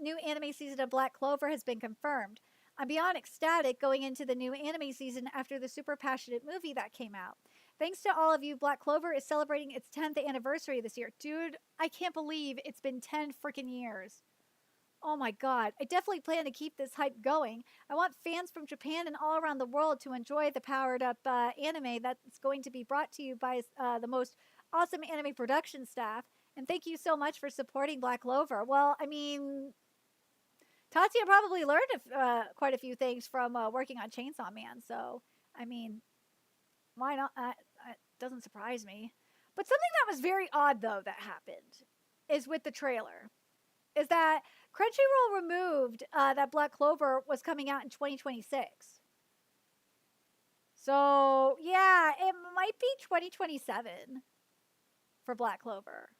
new anime season of Black Clover has been confirmed. I'm beyond ecstatic going into the new anime season after the super passionate movie that came out. Thanks to all of you, Black Clover is celebrating its 10th anniversary this year. Dude, I can't believe it's been 10 freaking years. Oh my god, I definitely plan to keep this hype going. I want fans from Japan and all around the world to enjoy the powered up anime that's going to be brought to you by the most awesome anime production staff. And thank you so much for supporting Black Clover. Well, I mean, Tatsuya probably learned quite a few things from working on Chainsaw Man. So, I mean, why not? It doesn't surprise me. But something that was very odd, though, that happened is with the trailer. Is that Crunchyroll removed that Black Clover was coming out in 2026. So, yeah, it might be 2027 for Black Clover.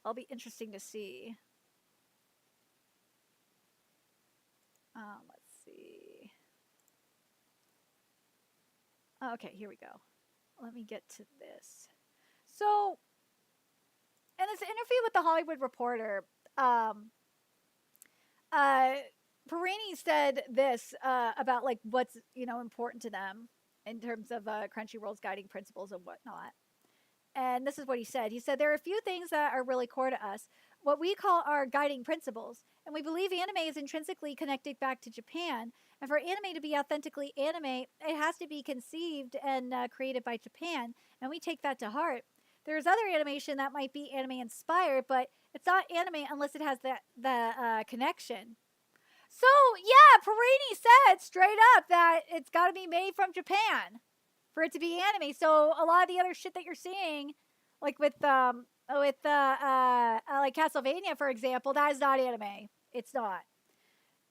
It'll be interesting to see. Let's see. Okay, here we go. Let me get to this. So, in this interview with the Hollywood Reporter, Perini said this about like what's important to them in terms of Crunchyroll's guiding principles and whatnot. And this is what he said. He said, there are a few things that are really core to us, what we call our guiding principles. And we believe anime is intrinsically connected back to Japan. And for anime to be authentically anime, it has to be conceived and created by Japan. And we take that to heart. There's other animation that might be anime inspired, but it's not anime unless it has the connection. So, yeah, Perini said straight up that it's got to be made from Japan for it to be anime. So a lot of the other shit that you're seeing, like with like Castlevania, for example, that is not anime. It's not.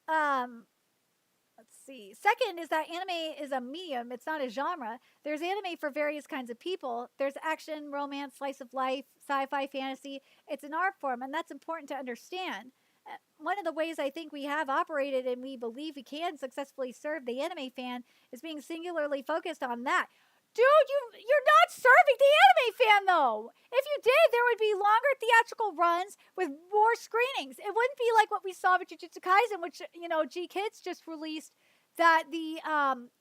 Let's see. Second is that anime is a medium. It's not a genre. There's anime for various kinds of people. There's action, romance, slice of life, sci-fi, fantasy. It's an art form, and that's important to understand. One of the ways I think we have operated and we believe we can successfully serve the anime fan is being singularly focused on that. Dude, you're not serving the anime fan, though. If you did, there would be longer theatrical runs with more screenings. It wouldn't be like what we saw with Jujutsu Kaisen, which, G Kids just released, that the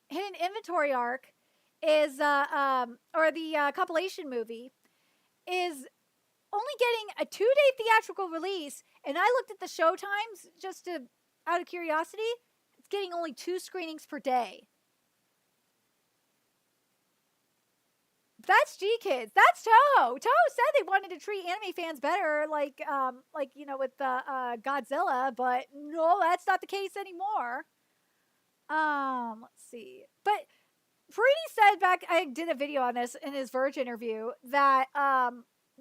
Hidden Inventory arc is, or the compilation movie, is only getting a 2-day theatrical release. And I looked at the show times just out of curiosity. It's getting only 2 screenings per day. That's G Kids. That's Toho. Toho said they wanted to treat anime fans better, like with Godzilla, but no, that's not the case anymore. Let's see. But Perini said back, I did a video on this in his Verge interview, that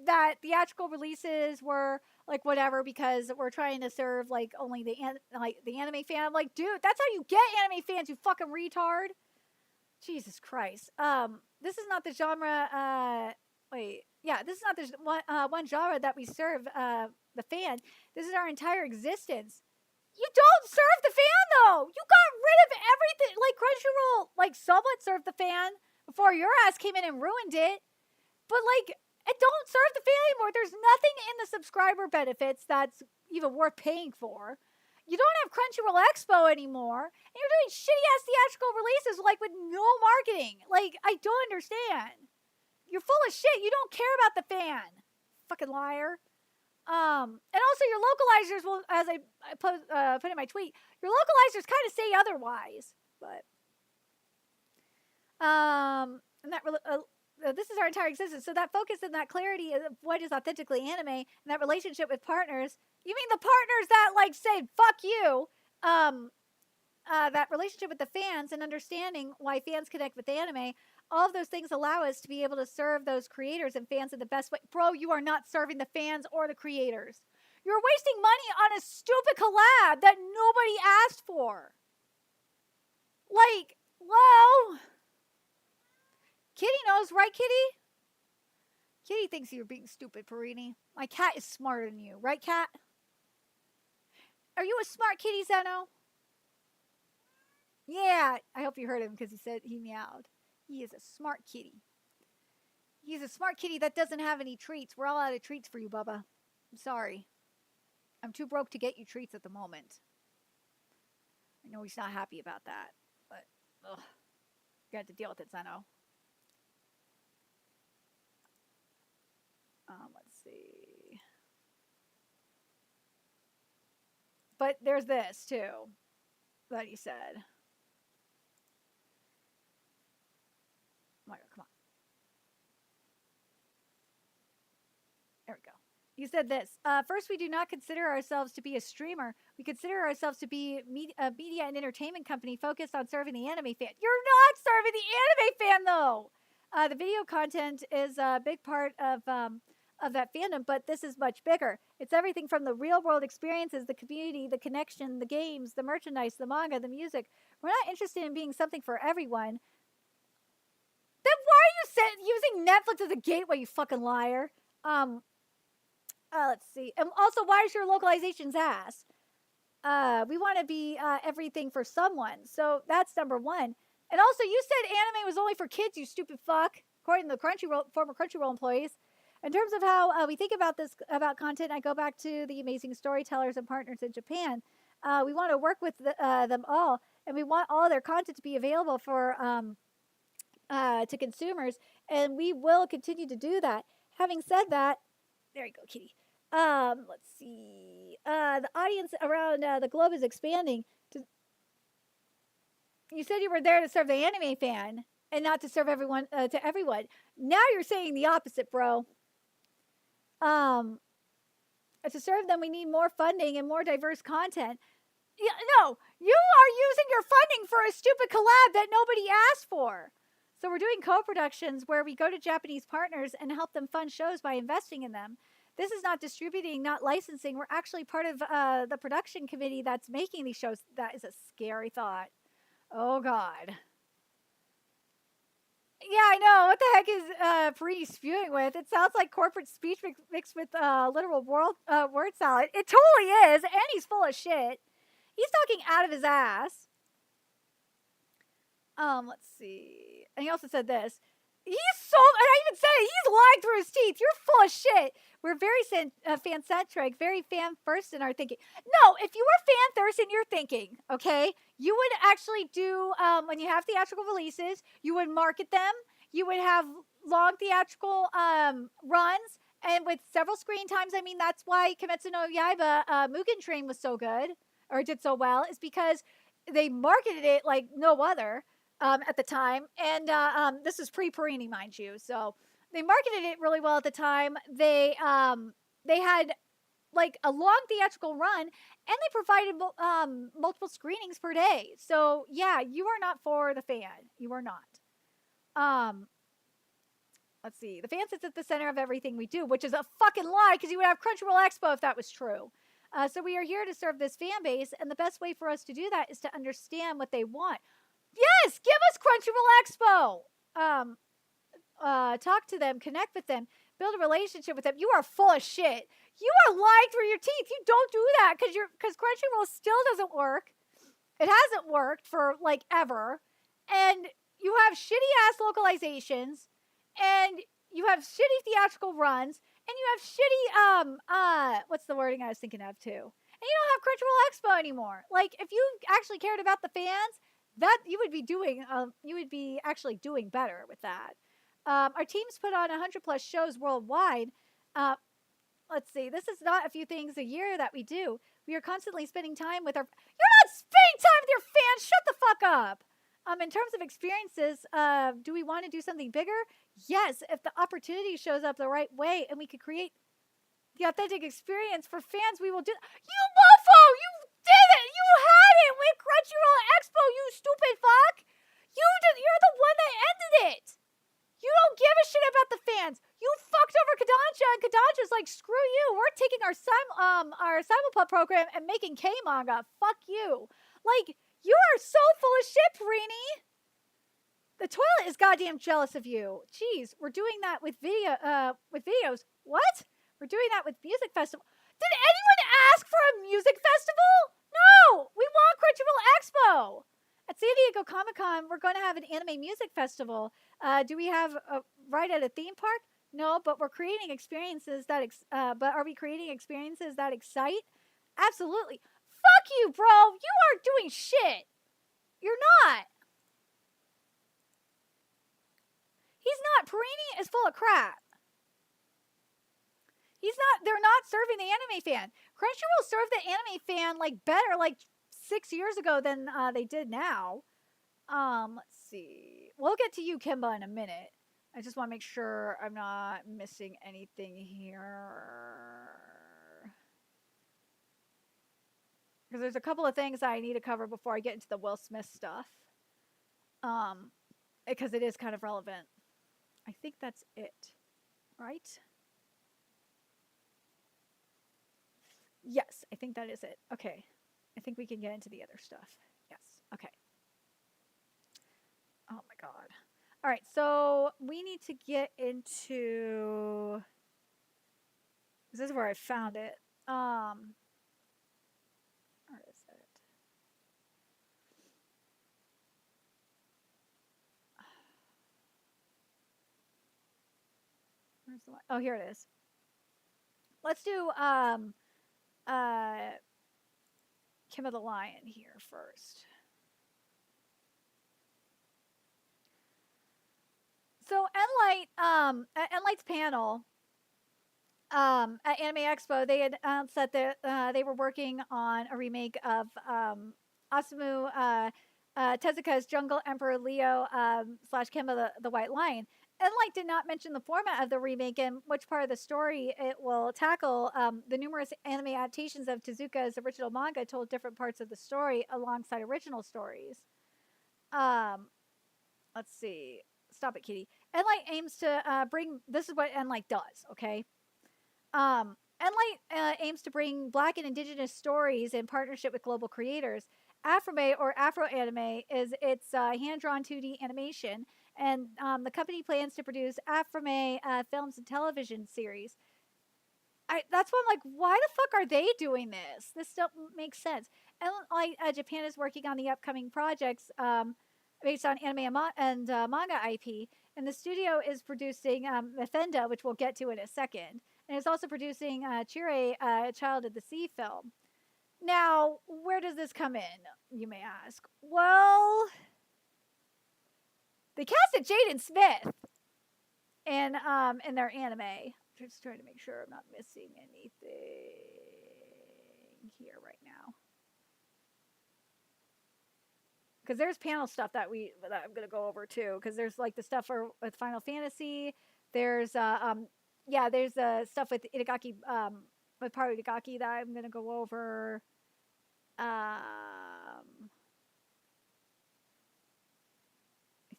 that theatrical releases were like whatever because we're trying to serve like only the anime fan. I'm like, dude, that's how you get anime fans, you fucking retard. Jesus Christ. This is not the genre. This is not the one genre that we serve the fan. This is our entire existence. You don't serve the fan, though. You got rid of everything. Like Crunchyroll, like somewhat served the fan before your ass came in and ruined it. But like, it don't serve the fan anymore. There's nothing in the subscriber benefits that's even worth paying for. You don't have Crunchyroll Expo anymore, and you're doing shitty-ass theatrical releases, like, with no marketing. Like, I don't understand. You're full of shit. You don't care about the fan. Fucking liar. And also your localizers will, as I put in my tweet, your localizers kind of say otherwise. But, and that this is our entire existence. So that focus and that clarity of what is authentically anime and that relationship with partners. You mean the partners that like say fuck you? That relationship with the fans and understanding why fans connect with anime. All of those things allow us to be able to serve those creators and fans in the best way. Bro, you are not serving the fans or the creators. You're wasting money on a stupid collab that nobody asked for. Like, whoa. Kitty knows, right, Kitty? Kitty thinks you're being stupid, Perini. My cat is smarter than you, right, cat? Are you a smart kitty, Zeno? Yeah, I hope you heard him because he said he meowed. He is a smart kitty. He's a smart kitty that doesn't have any treats. We're all out of treats for you, Bubba. I'm sorry. I'm too broke to get you treats at the moment. I know he's not happy about that, but ugh, you have to deal with it, Zeno. Let's see. But there's this too that he said. Oh my God, come on. There we go. You said this. First, we do not consider ourselves to be a streamer. We consider ourselves to be a media and entertainment company focused on serving the anime fan. You're not serving the anime fan, though. The video content is a big part of that fandom, but this is much bigger. It's everything from the real-world experiences, the community, the connection, the games, the merchandise, the manga, the music. We're not interested in being something for everyone. Then why are you using Netflix as a gateway, you fucking liar? Let's see. And also, why is your localizations ass? We want to be everything for someone. So that's number one. And also, you said anime was only for kids, you stupid fuck, according to the former Crunchyroll employees. In terms of how we think about this, about content, I go back to the amazing storytellers and partners in Japan. We want to work with them all, and we want all their content to be available for to consumers, and we will continue to do that. Having said that, there you go, kitty. Let's see. The audience around the globe is expanding. You said you were there to serve the anime fan and not to serve everyone to everyone. Now you're saying the opposite, bro. To serve them, we need more funding and more diverse content. Yeah, no, you are using your funding for a stupid collab that nobody asked for. So we're doing co-productions where we go to Japanese partners and help them fund shows by investing in them. This is not distributing, not licensing. We're actually part of the production committee that's making these shows. That is a scary thought. Oh, God. Yeah, I know. What the heck is Parini spewing with? It sounds like corporate speech mixed with literal word salad. It totally is, and he's full of shit. He's talking out of his ass. Let's see. And he also said this. And I even said it, he's lying through his teeth. You're full of shit. We're very fan-centric, very fan-first in our thinking. No, if you were fan-first in your thinking, okay, you would actually do, when you have theatrical releases, you would market them. You would have long theatrical runs, and with several screen times. I mean, that's why Kimetsu no Yaiba Mugen Train was so good, or did so well, is because they marketed it like no other. At the time, and this is pre-Parini, mind you. So they marketed it really well at the time. They had like a long theatrical run, and they provided multiple screenings per day. So yeah, you are not for the fan. You are not. Let's see. The fan sits at the center of everything we do, which is a fucking lie because you would have Crunchyroll Expo if that was true. So we are here to serve this fan base, and the best way for us to do that is to understand what they want. Yes, give us Crunchyroll Expo. Talk to them, connect with them, build a relationship with them. You are full of shit. You are lying through your teeth. You don't do that because Crunchyroll still doesn't work. It hasn't worked for like ever, and you have shitty ass localizations, and you have shitty theatrical runs, and you have shitty what's the wording I was thinking of too? And you don't have Crunchyroll Expo anymore. Like if you actually cared about the fans, that you would be actually doing better with that. Our teams put on 100+ shows worldwide. Let's see. This is not a few things a year that we do. We are constantly spending time with our. You're not spending time with your fans. Shut the fuck up. In terms of experiences, do we want to do something bigger? Yes, if the opportunity shows up the right way and we could create the authentic experience for fans, we will do. You mofo! You did it! You had it with Crunchyroll Expo, you stupid fuck! You're the one that ended it! You don't give a shit about the fans! You fucked over Kodansha, and Kodansha's like, screw you! We're taking our Simulpub program and making K-manga. Fuck you! Like, you are so full of shit, Parini! The toilet is goddamn jealous of you. Jeez, we're doing that with videos. What? We're doing that with music festival. Did anyone ask for a music festival? No! We want Crunchyroll Expo! at San Diego Comic-Con, we're going to have an anime music festival. Do we have a right at a theme park? No, but we're creating experiences that. But are we creating experiences that excite? Absolutely. Fuck you, bro. You aren't doing shit. You're not. He's not. Perini is full of crap. He's not. They're not serving the anime fan. Crunchyroll served the anime fan like better, like 6 years ago than they did now. Let's see. We'll get to you, Kimba, in a minute. I just want to make sure I'm not missing anything here. Because there's a couple of things I need to cover before I get into the Will Smith stuff. Because it is kind of relevant. I think that's it. Right? Yes, I think that is it. Okay. I think we can get into the other stuff. Yes. Okay. Oh my god. All right, so we need to get into. This is where I found it. Where is it? Where's the one? Oh, here it is. Let's do Kim of the Lion here first. So at Enlight's panel at Anime Expo, they had announced that they were working on a remake of Osamu Tezuka's Jungle Emperor Leo / Kim of the White Lion. Enlight did not mention the format of the remake and which part of the story it will tackle. The numerous anime adaptations of Tezuka's original manga told different parts of the story alongside original stories. Let's see. Stop it, Kitty. Enlight aims to bring. This is what Enlight does. Okay. Enlight aims to bring Black and Indigenous stories in partnership with global creators. Aframe or Afro Anime is its hand-drawn 2D animation, and the company plans to produce Aframe films and television series. That's why I'm like, why the fuck are they doing this? This don't make sense. And like Japan is working on the upcoming projects based on anime and manga IP, and the studio is producing Mefenda, which we'll get to in a second, and it's also producing Chire, Child of the Sea film. Now, where does this come in, you may ask? Well, they casted Jaden Smith in their anime. Just trying to make sure I'm not missing anything here right now. Because there's panel stuff that I'm gonna go over too. Because there's like the stuff with Final Fantasy. There's there's stuff with Itagaki with Paru Itagaki that I'm gonna go over. I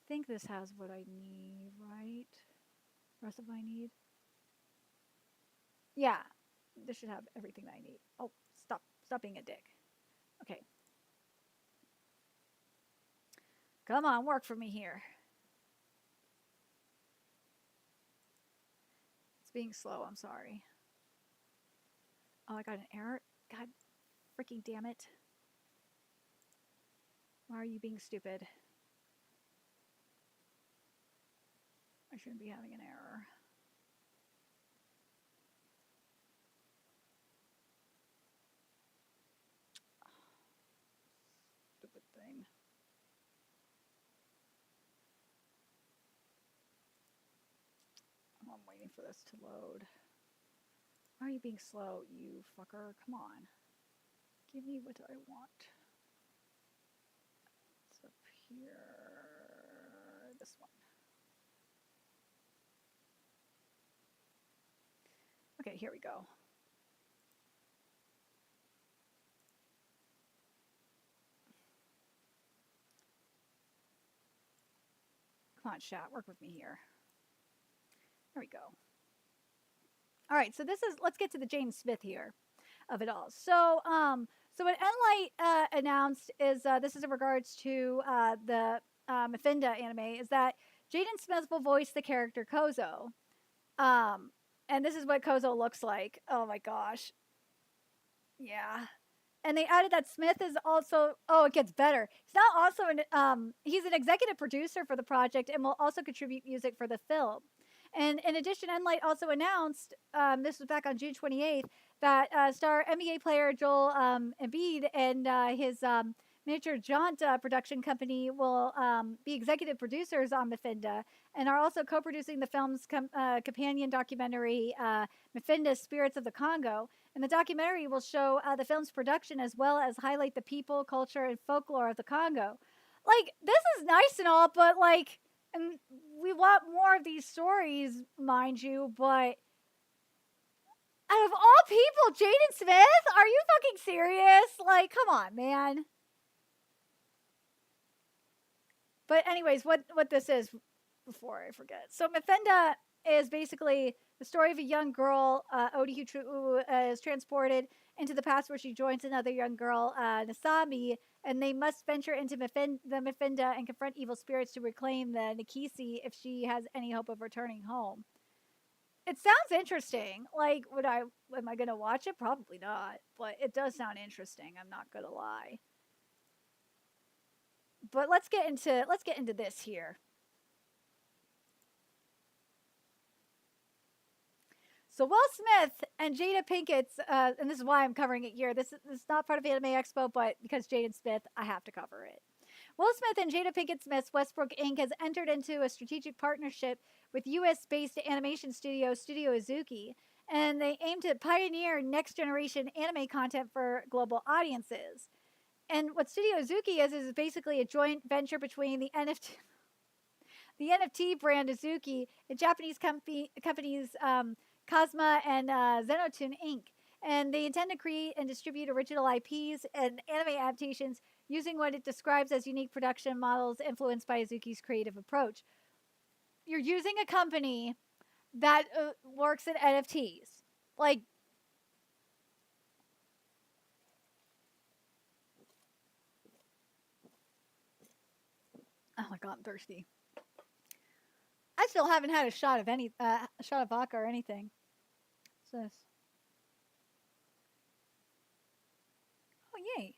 think this has what I need, right? Rest of what I need. Yeah, this should have everything that I need. Oh, stop being a dick. Okay. Come on, work for me here. It's being slow, I'm sorry. Oh, I got an error? God freaking damn it. Why are you being stupid? I shouldn't be having an error. Stupid thing. I'm waiting for this to load. Why are you being slow, you fucker? Come on. Give me what I want. It's up here. This one. Okay, here we go. Come on, chat. Work with me here. There we go. All right, so let's get to the Jaden Smith here of it all. So what Enlight announced is this is in regards to the Mefenda anime, is that Jaden Smith will voice the character Kozo. And this is what Kozo looks like. Oh my gosh. Yeah. And they added that Smith is also, oh, it gets better. He's not also he's an executive producer for the project and will also contribute music for the film. And in addition, Enlight also announced, this was back on June 28th, that star NBA player Joel Embiid and his miniature jaunt production company will be executive producers on Mephinda and are also co-producing the film's companion documentary, Mephinda Spirits of the Congo. And the documentary will show the film's production as well as highlight the people, culture, and folklore of the Congo. Like, this is nice and all, but like, and we want more of these stories, mind you, but out of all people, Jaden Smith? Are you fucking serious? Like, come on, man. But anyways, what this is, before I forget. So Mephinda is basically the story of a young girl, Odie, who is transported into the past where she joins another young girl, Nasami, and they must venture into the Mephinda and confront evil spirits to reclaim the Nikisi if she has any hope of returning home. It sounds interesting. Like, am I gonna watch it? Probably not. But it does sound interesting. I'm not gonna lie. But let's get into this here. So Will Smith and Jada Pinkett's, and this is why I'm covering it here. This is not part of Anime Expo, but because Jaden Smith, I have to cover it. Will Smith and Jada Pinkett Smith's Westbrook Inc. has entered into a strategic partnership with U.S.-based animation studio Studio Azuki, and they aim to pioneer next-generation anime content for global audiences. And what Studio Azuki is basically a joint venture between the NFT brand Azuki and Japanese companies Cosma and Zenotune Inc. And they intend to create and distribute original IPs and anime adaptations using what it describes as unique production models influenced by Azuki's creative approach. You're using a company that works in NFTs. Like, oh my god, I'm thirsty. I still haven't had a shot of vodka or anything. What's this? Oh, yay.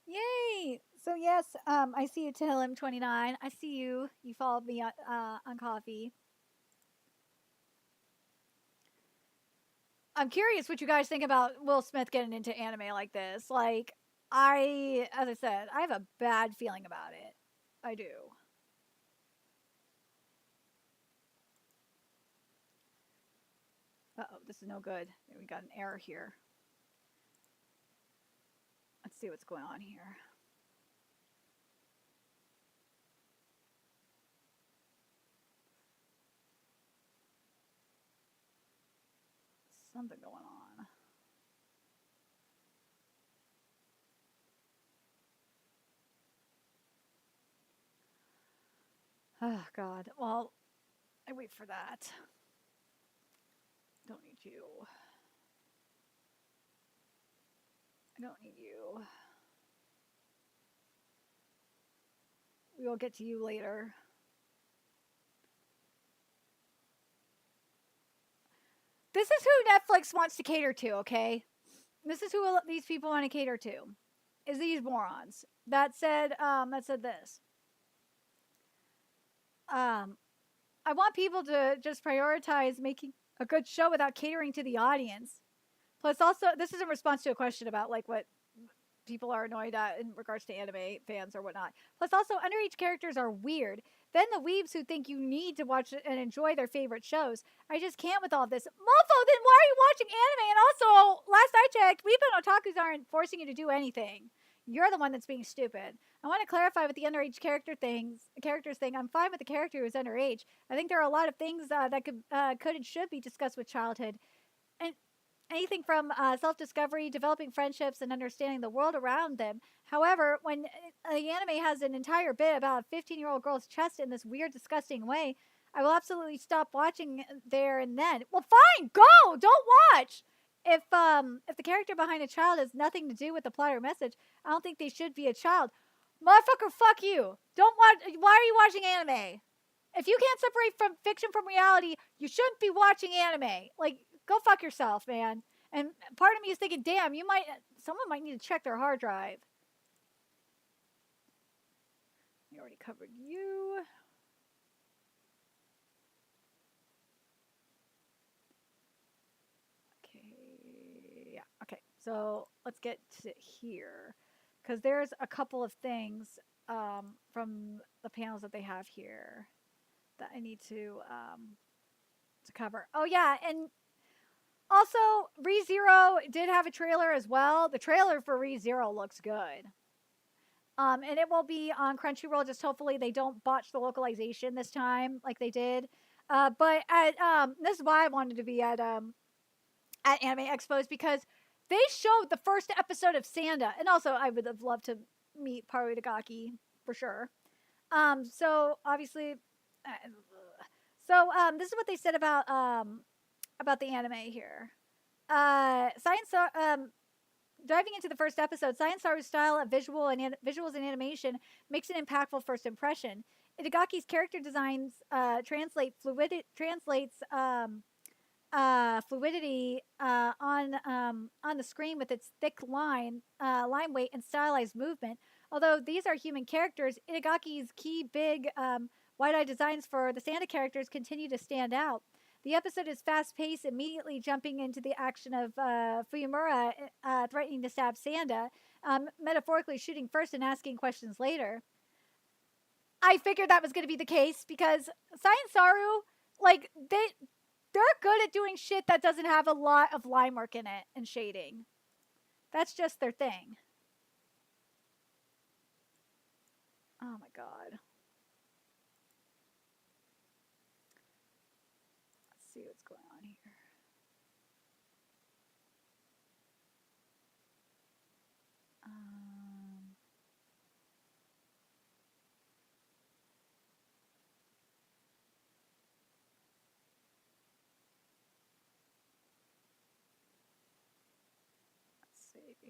Yay! So yes, I see you, Tahillim29. I see you. You followed me on coffee. I'm curious what you guys think about Will Smith getting into anime like this. Like, as I said, I have a bad feeling about it. I do. Uh-oh, this is no good. We got an error here. Let's see what's going on here. Something going on. Oh, God. Well, I wait for that. Don't need you. I don't need you. We will get to you later. This is who Netflix wants to cater to, okay? This is who these people want to cater to. Is these morons. That said this. I want people to just prioritize making a good show without catering to the audience. Plus, also, this is in response to a question about like what people are annoyed at in regards to anime fans or whatnot. Plus, also, underage characters are weird. Then the weebs who think you need to watch and enjoy their favorite shows. I just can't with all this. Mofo, then why are you watching anime? And also, last I checked, weeb and otakus aren't forcing you to do anything. You're the one that's being stupid. I want to clarify with the underage characters thing. I'm fine with the character who's underage. I think there are a lot of things that could and should be discussed with childhood. And anything from self-discovery, developing friendships, and understanding the world around them. However, when the anime has an entire bit about a 15-year-old girl's chest in this weird, disgusting way, I will absolutely stop watching there and then. Well, fine, go! Don't watch! If the character behind a child has nothing to do with the plot or message, I don't think they should be a child. Motherfucker, fuck you. Don't watch. Why are you watching anime? If you can't separate from fiction from reality, you shouldn't be watching anime. Like, go fuck yourself, man. And part of me is thinking, damn, someone might need to check their hard drive. We already covered you. Okay, yeah, okay. So let's get to here. Because there's a couple of things from the panels that they have here that I need to cover. Oh yeah, and also ReZero did have a trailer as well. The trailer for ReZero looks good. And it will be on Crunchyroll. Just hopefully they don't botch the localization this time like they did. But at this is why I wanted to be at Anime Expos, because they showed the first episode of Sanda, and also I would have loved to meet Paru Itagaki for sure. So obviously, this is what they said about the anime here. Science Diving into the first episode, Science Saru's style of visuals and animation makes an impactful first impression. Itagaki's character designs translates fluidity on the screen with its thick line weight, and stylized movement. Although these are human characters, Itagaki's key big wide-eyed designs for the Santa characters continue to stand out. The episode is fast-paced, immediately jumping into the action of Fuyumura threatening to stab Sanda, metaphorically shooting first and asking questions later. I figured that was going to be the case because Science Saru, like, they're good at doing shit that doesn't have a lot of line work in it and shading. That's just their thing. Oh my god. Let's see what's going on here. Let's see.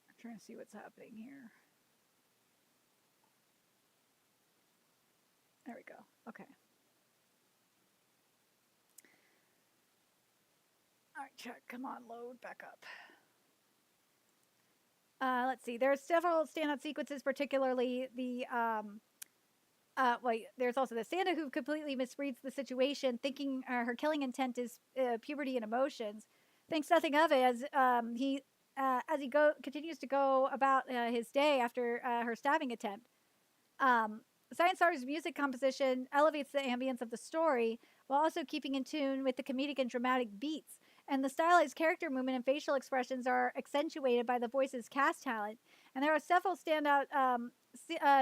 I'm trying to see what's happening here. There we go. Okay. All right, check. Come on, load back up. Let's see. There's several standout sequences, particularly the there's also the Santa who completely misreads the situation, thinking her killing intent is puberty and emotions. Thinks nothing of it as he continues to go about his day after her stabbing attempt. Science Saru's music composition elevates the ambience of the story while also keeping in tune with the comedic and dramatic beats. And the stylized character movement and facial expressions are accentuated by the voice's cast talent. And there are several standout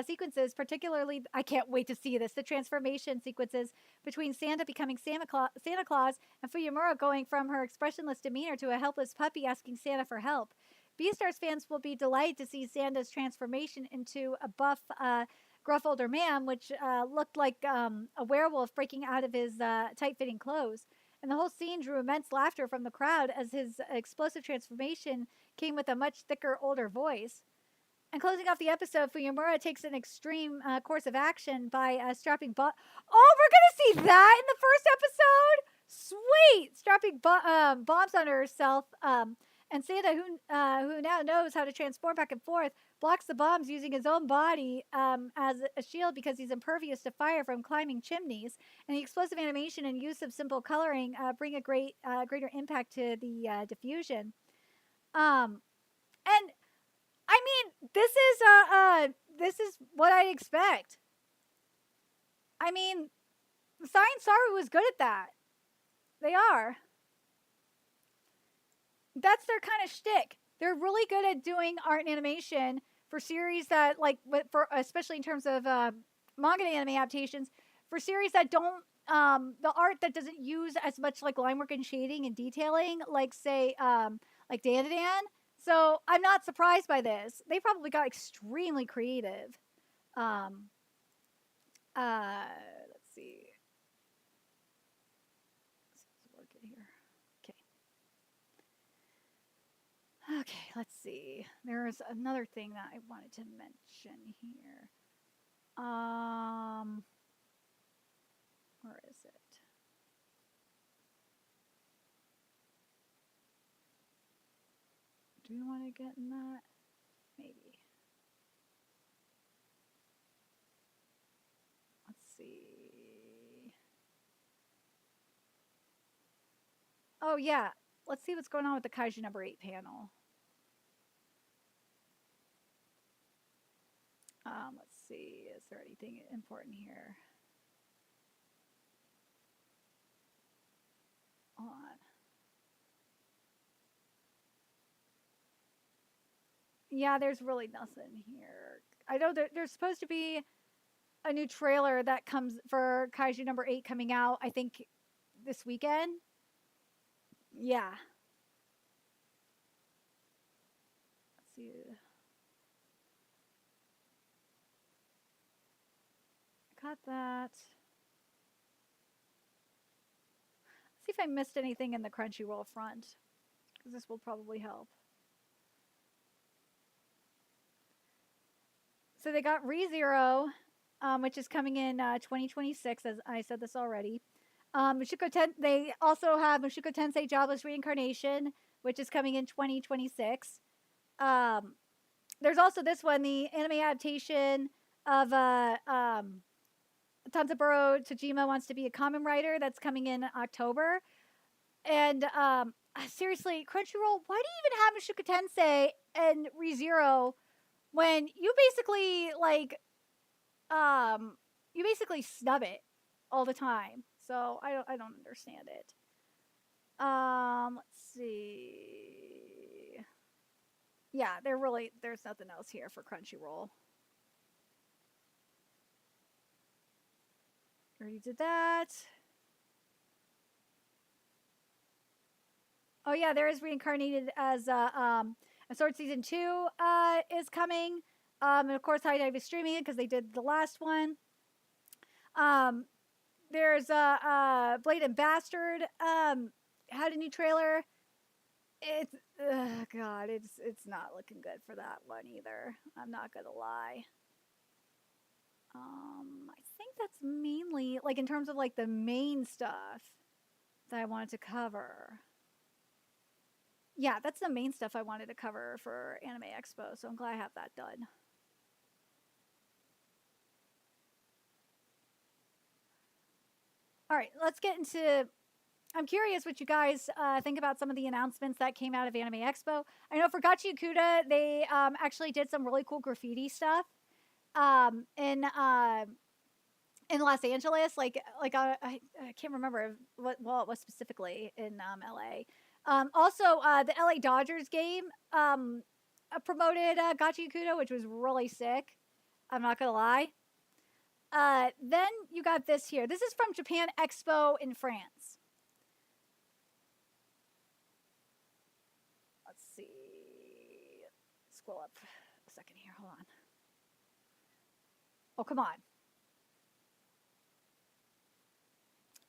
sequences, particularly, I can't wait to see this, the transformation sequences between Santa becoming Santa Claus and Fuyumura going from her expressionless demeanor to a helpless puppy asking Santa for help. Beastars fans will be delighted to see Santa's transformation into a buff, gruff older man, which looked like a werewolf breaking out of his tight-fitting clothes. And the whole scene drew immense laughter from the crowd as his explosive transformation came with a much thicker, older voice. And closing off the episode, Fuyumura takes an extreme course of action by strapping Oh, we're gonna see that in the first episode. Sweet, strapping bombs on herself. And Santa, who now knows how to transform back and forth, blocks the bombs using his own body as a shield because he's impervious to fire from climbing chimneys. And the explosive animation and use of simple coloring bring a greater impact to the diffusion. And I mean, this is what I expect. I mean, Science Saru was good at that. They are. That's their kind of shtick. They're really good at doing art and animation for series that, especially in terms of manga anime adaptations, for series that don't, the art that doesn't use as much like line work and shading and detailing, like say, like Dandadan. So I'm not surprised by this. They probably got extremely creative. Let's see. Let's work it here. Okay, let's see. There's another thing that I wanted to mention here. Where is it? Do we want to get in that? Maybe. Let's see. Oh, yeah. Let's see what's going on with the Kaiju number 8 panel. Let's see. Is there anything important here? Hold on. Yeah, there's really nothing here. I know there's supposed to be a new trailer that comes for Kaiju number 8 coming out, I think, this weekend. Yeah. Let's see. Got that. Let's see if I missed anything in the Crunchyroll front, because this will probably help. So they got ReZero, which is coming in 2026, as I said this already. They also have Mushoku Tensei Jobless Reincarnation, which is coming in 2026. There's also this one, the anime adaptation of Tantaburo Tsujima Wants to Be a Kamen Rider, that's coming in October. And seriously, Crunchyroll, why do you even have Mushoku Tensei and ReZero when you basically snub it all the time? So I don't understand it. Let's see. Yeah, there's nothing else here for Crunchyroll. Already did that. Oh yeah, there is Reincarnated as Sword Season 2 is coming. And of course, High Dive is streaming it because they did the last one. There's Blade and Bastard had a new trailer. It's God, it's not looking good for that one either. I'm not gonna lie. I think that's mainly in terms of the main stuff that I wanted to cover. Yeah, that's the main stuff I wanted to cover for Anime Expo, so I'm glad I have that done. All right, let's get into... I'm curious what you guys think about some of the announcements that came out of Anime Expo. I know for Gachi Yakuta, they actually did some really cool graffiti stuff in Los Angeles. I can't remember what it was specifically in LA. Also, the LA Dodgers game promoted Gachi Yakuta, which was really sick. I'm not gonna lie. Then you got this here. This is from Japan Expo in France. Let's see. Scroll up a second here. Hold on. Oh, come on.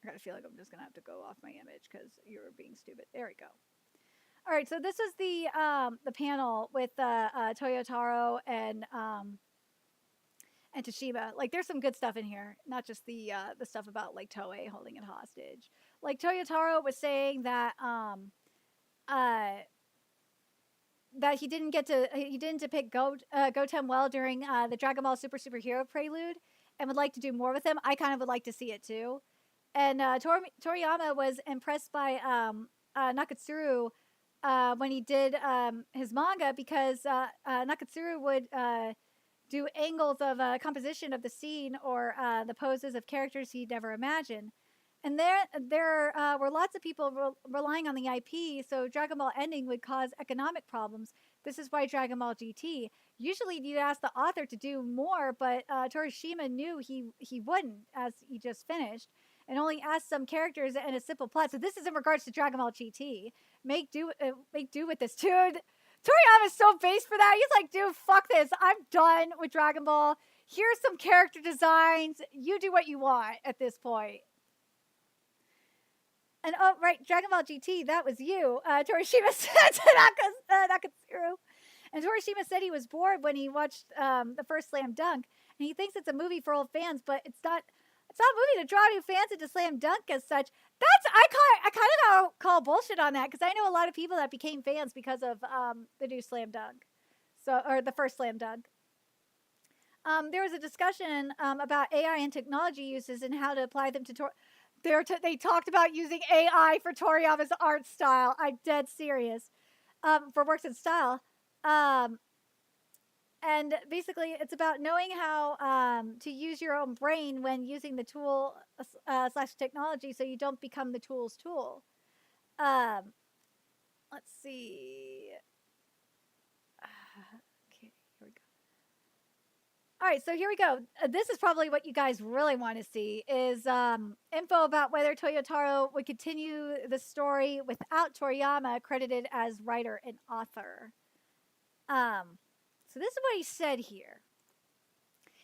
I gotta feel like I'm just gonna have to go off my image because you're being stupid. There we go. All right, so this is the panel with Toyotaro and Toshiba. There's some good stuff in here, not just the stuff about Toei holding it hostage. Toyotaro was saying that that he didn't depict Goten well during the Dragon Ball Superhero Prelude, and would like to do more with him. I kind of would like to see it too. And Toriyama was impressed by Nakatsuru when he did his manga, because Nakatsuru would do angles of composition of the scene or the poses of characters he'd never imagined. And there were lots of people relying on the IP, so Dragon Ball ending would cause economic problems. This is why Dragon Ball GT. Usually you'd ask the author to do more, but Torishima knew he wouldn't, as he just finished, and only asked some characters and a simple plot. So this is in regards to Dragon Ball GT. Make do with this, dude. Toriyama's so based for that. He's like, dude, fuck this. I'm done with Dragon Ball. Here's some character designs. You do what you want at this point. And oh, right, Dragon Ball GT, that was you. Torishima said to Nakatsuru. And Torishima said he was bored when he watched the first Slam Dunk, and he thinks it's a movie for old fans, but it's not. It's not a movie to draw new fans into Slam Dunk as such. I kind of call bullshit on that because I know a lot of people that became fans because of the new Slam Dunk, or the first Slam Dunk. There was a discussion about AI and technology uses and how to apply them to they talked about using AI for Toriyama's art style. I'm dead serious. For works in style. And basically, it's about knowing how to use your own brain when using the tool slash technology so you don't become the tool's tool. Let's see. Okay, here we go. All right, so here we go. This is probably what you guys really want to see is info about whether Toyotaro would continue the story without Toriyama credited as writer and author. So this is what he said here.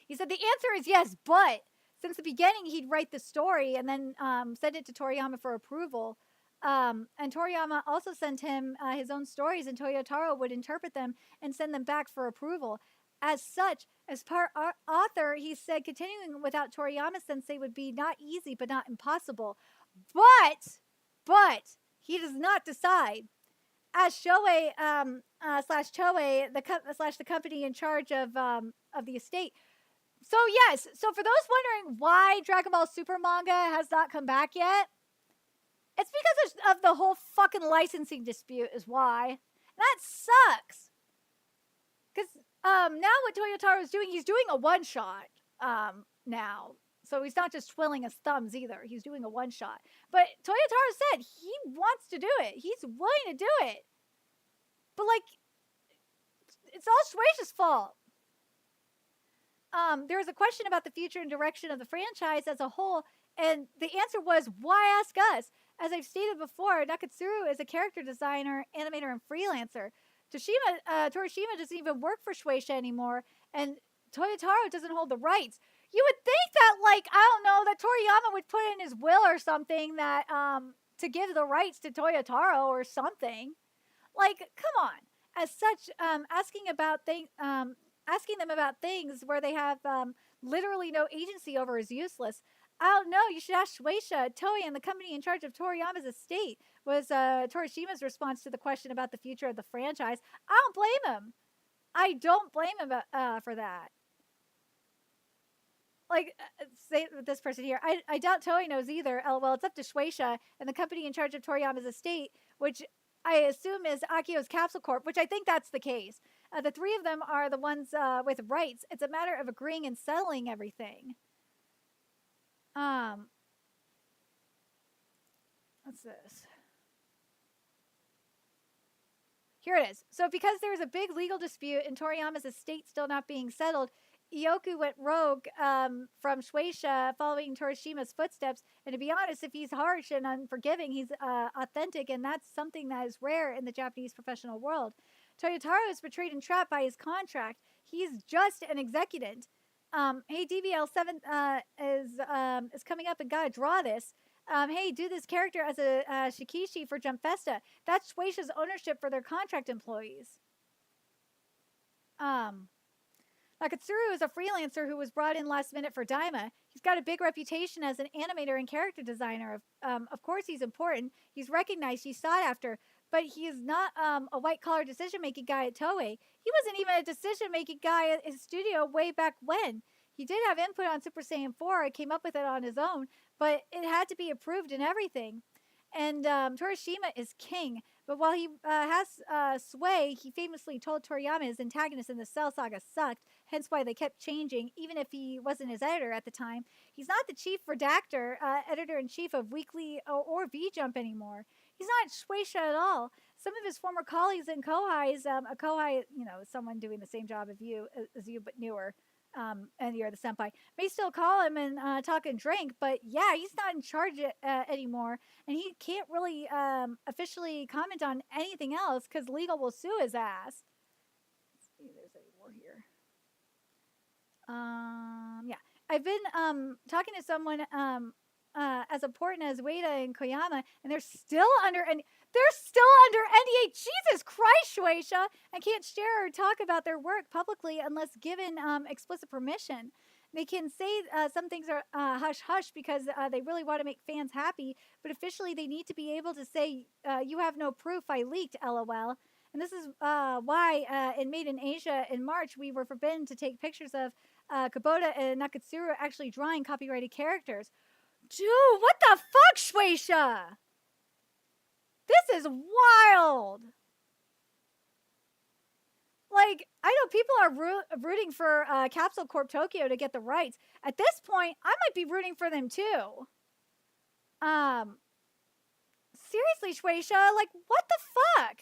He said the answer is yes, but since the beginning he'd write the story and then send it to Toriyama for approval. And Toriyama also sent him his own stories, and Toyotaro would interpret them and send them back for approval. As such, as part author, he said continuing without Toriyama-sensei would be not easy, but not impossible. But he does not decide. As Shoei slash Toei, the company in charge of the estate. So yes, so for those wondering why Dragon Ball Super manga has not come back yet, it's because of the whole fucking licensing dispute is why. And that sucks. Because now what Toyotaro is doing, he's doing a one-shot now. So he's not just twiddling his thumbs either. He's doing a one-shot. But Toyotaro said he wants to do it. He's willing to do it. But, like, it's all Shueisha's fault. There was a question about the future and direction of the franchise as a whole, and the answer was, why ask us? As I've stated before, Nakatsuru is a character designer, animator, and freelancer. Torishima doesn't even work for Shueisha anymore, and Toyotaro doesn't hold the rights. You would think that, like, I don't know, that Toriyama would put in his will or something that, to give the rights to Toyotaro or something. Like, come on. As such, asking them about things where they have literally no agency over is useless. I don't know. You should ask Shueisha, Toei, and the company in charge of Toriyama's estate, was Torishima's response to the question about the future of the franchise. I don't blame him. I don't blame him for that. Like, say this person here, I doubt Toei knows either. LOL, it's up to Shueisha and the company in charge of Toriyama's estate, which I assume is Akio's Capsule Corp, which I think that's the case. The three of them are the ones with rights. It's a matter of agreeing and settling everything. What's this? Here it is. So because there was a big legal dispute and Toriyama's estate still not being settled, Ioku went rogue from Shueisha following Torishima's footsteps. And to be honest, if he's harsh and unforgiving, he's authentic, and that's something that is rare in the Japanese professional world. Toyotaro is betrayed and trapped by his contract. He's just an executant. Hey, DBL7 is coming up and gotta draw this. Hey, do this character as a Shikishi for Jump Festa. That's Shueisha's ownership for their contract employees. Nakatsuru is a freelancer who was brought in last minute for Daima. He's got a big reputation as an animator and character designer. Of course, he's important. He's recognized. He's sought after. But he is not a white-collar decision-making guy at Toei. He wasn't even a decision-making guy at his studio way back when. He did have input on Super Saiyan 4. I came up with it on his own. But it had to be approved and everything. And Torishima is king. But while he has sway, he famously told Toriyama his antagonist in the Cell Saga sucked, hence why they kept changing, even if he wasn't his editor at the time. He's not the chief redactor, editor-in-chief of Weekly or V-Jump anymore. He's not Shueisha at all. Some of his former colleagues and kohais, a kohai, someone doing the same job as you but newer, and you're the senpai, may still call him and talk and drink, but yeah, he's not in charge anymore, and he can't really officially comment on anything else because legal will sue his ass. Let's see if there's any more here. Yeah, I've been talking to someone as important as Ueda and Koyama, and they're still under NDA. Jesus Christ, Shueisha, and can't share or talk about their work publicly unless given explicit permission. They can say some things are hush hush because they really want to make fans happy, but officially they need to be able to say, you have no proof I leaked, lol. And this is why in Made in Asia in March, we were forbidden to take pictures of Kubota and Nakatsuru actually drawing copyrighted characters. Dude, what the fuck, Shueisha? This is wild. Like, I know people are rooting for Capsule Corp Tokyo to get the rights. At this point, I might be rooting for them too. Seriously, Shueisha, like, what the fuck?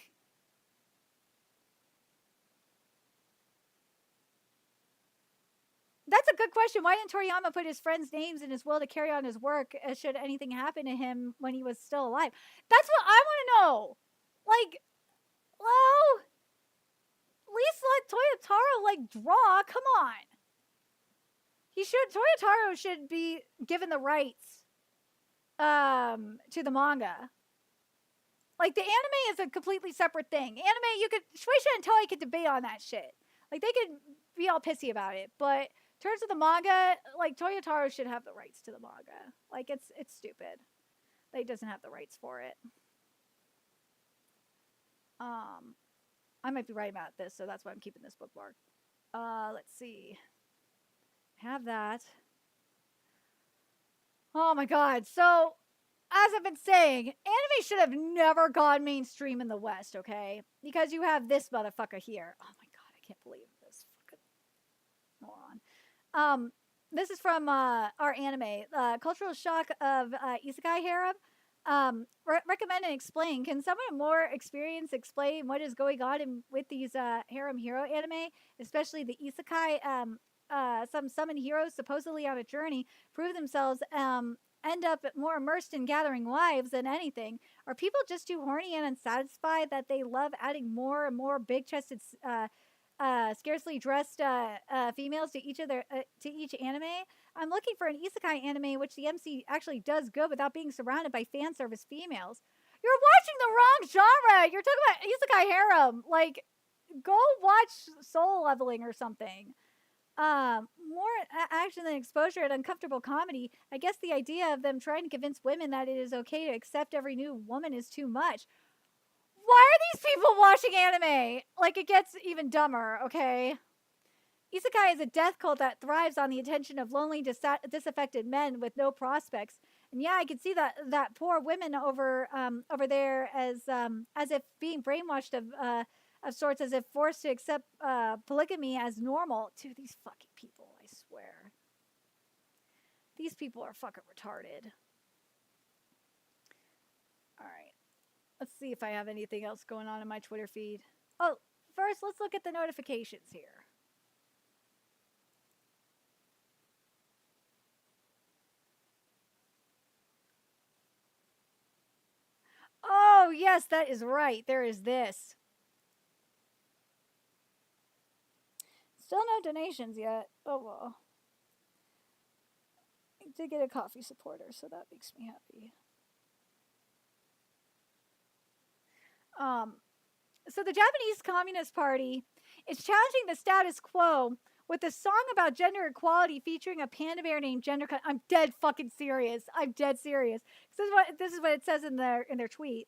That's a good question. Why didn't Toriyama put his friends' names in his will to carry on his work should anything happen to him when he was still alive? That's what I want to know. Like, well, at least let Toyotaro, like, draw. Come on. Toyotaro should be given the rights to the manga. Like, the anime is a completely separate thing. Shueisha and Toei could debate on that shit. Like, they could be all pissy about it, but in terms of the manga, like, Toyotaro should have the rights to the manga. Like, it's stupid. Like, he doesn't have the rights for it. I might be right about this, so that's why I'm keeping this bookmark. Let's see. Have that. Oh my god. So, as I've been saying, anime should have never gone mainstream in the West, okay? Because you have this motherfucker here. Oh my god, I can't believe this fucking moron. This is from our anime, Cultural Shock of Isekai Harem. Recommend and explain. Can someone more experienced explain what is going on with these harem hero anime, especially the Isekai? Some summon heroes supposedly on a journey prove themselves, end up more immersed in gathering wives than anything. Are people just too horny and unsatisfied that they love adding more and more big-chested, scarcely dressed females to each anime? I'm looking for an isekai anime which the MC actually does good without being surrounded by fan service females. You're watching the wrong genre. You're talking about isekai harem. Like, go watch Soul Leveling or something. More action than exposure and uncomfortable comedy. I guess the idea of them trying to convince women that it is okay to accept every new woman is too much. Why are these people watching anime? Like, it gets even dumber, okay? Isekai is a death cult that thrives on the attention of lonely, disaffected men with no prospects. And yeah, I can see that poor women over there as if being brainwashed of sorts, as if forced to accept polygamy as normal. To these fucking people, I swear. These people are fucking retarded. Alright. Let's see if I have anything else going on in my Twitter feed. Oh, first, let's look at the notifications here. Oh, yes, that is right. There is this. Still no donations yet. Oh, well. I did get a coffee supporter, so that makes me happy. So the Japanese Communist Party is challenging the status quo with a song about gender equality featuring a panda bear named Gender. I'm dead fucking serious. I'm dead serious. This is what it says in their tweet.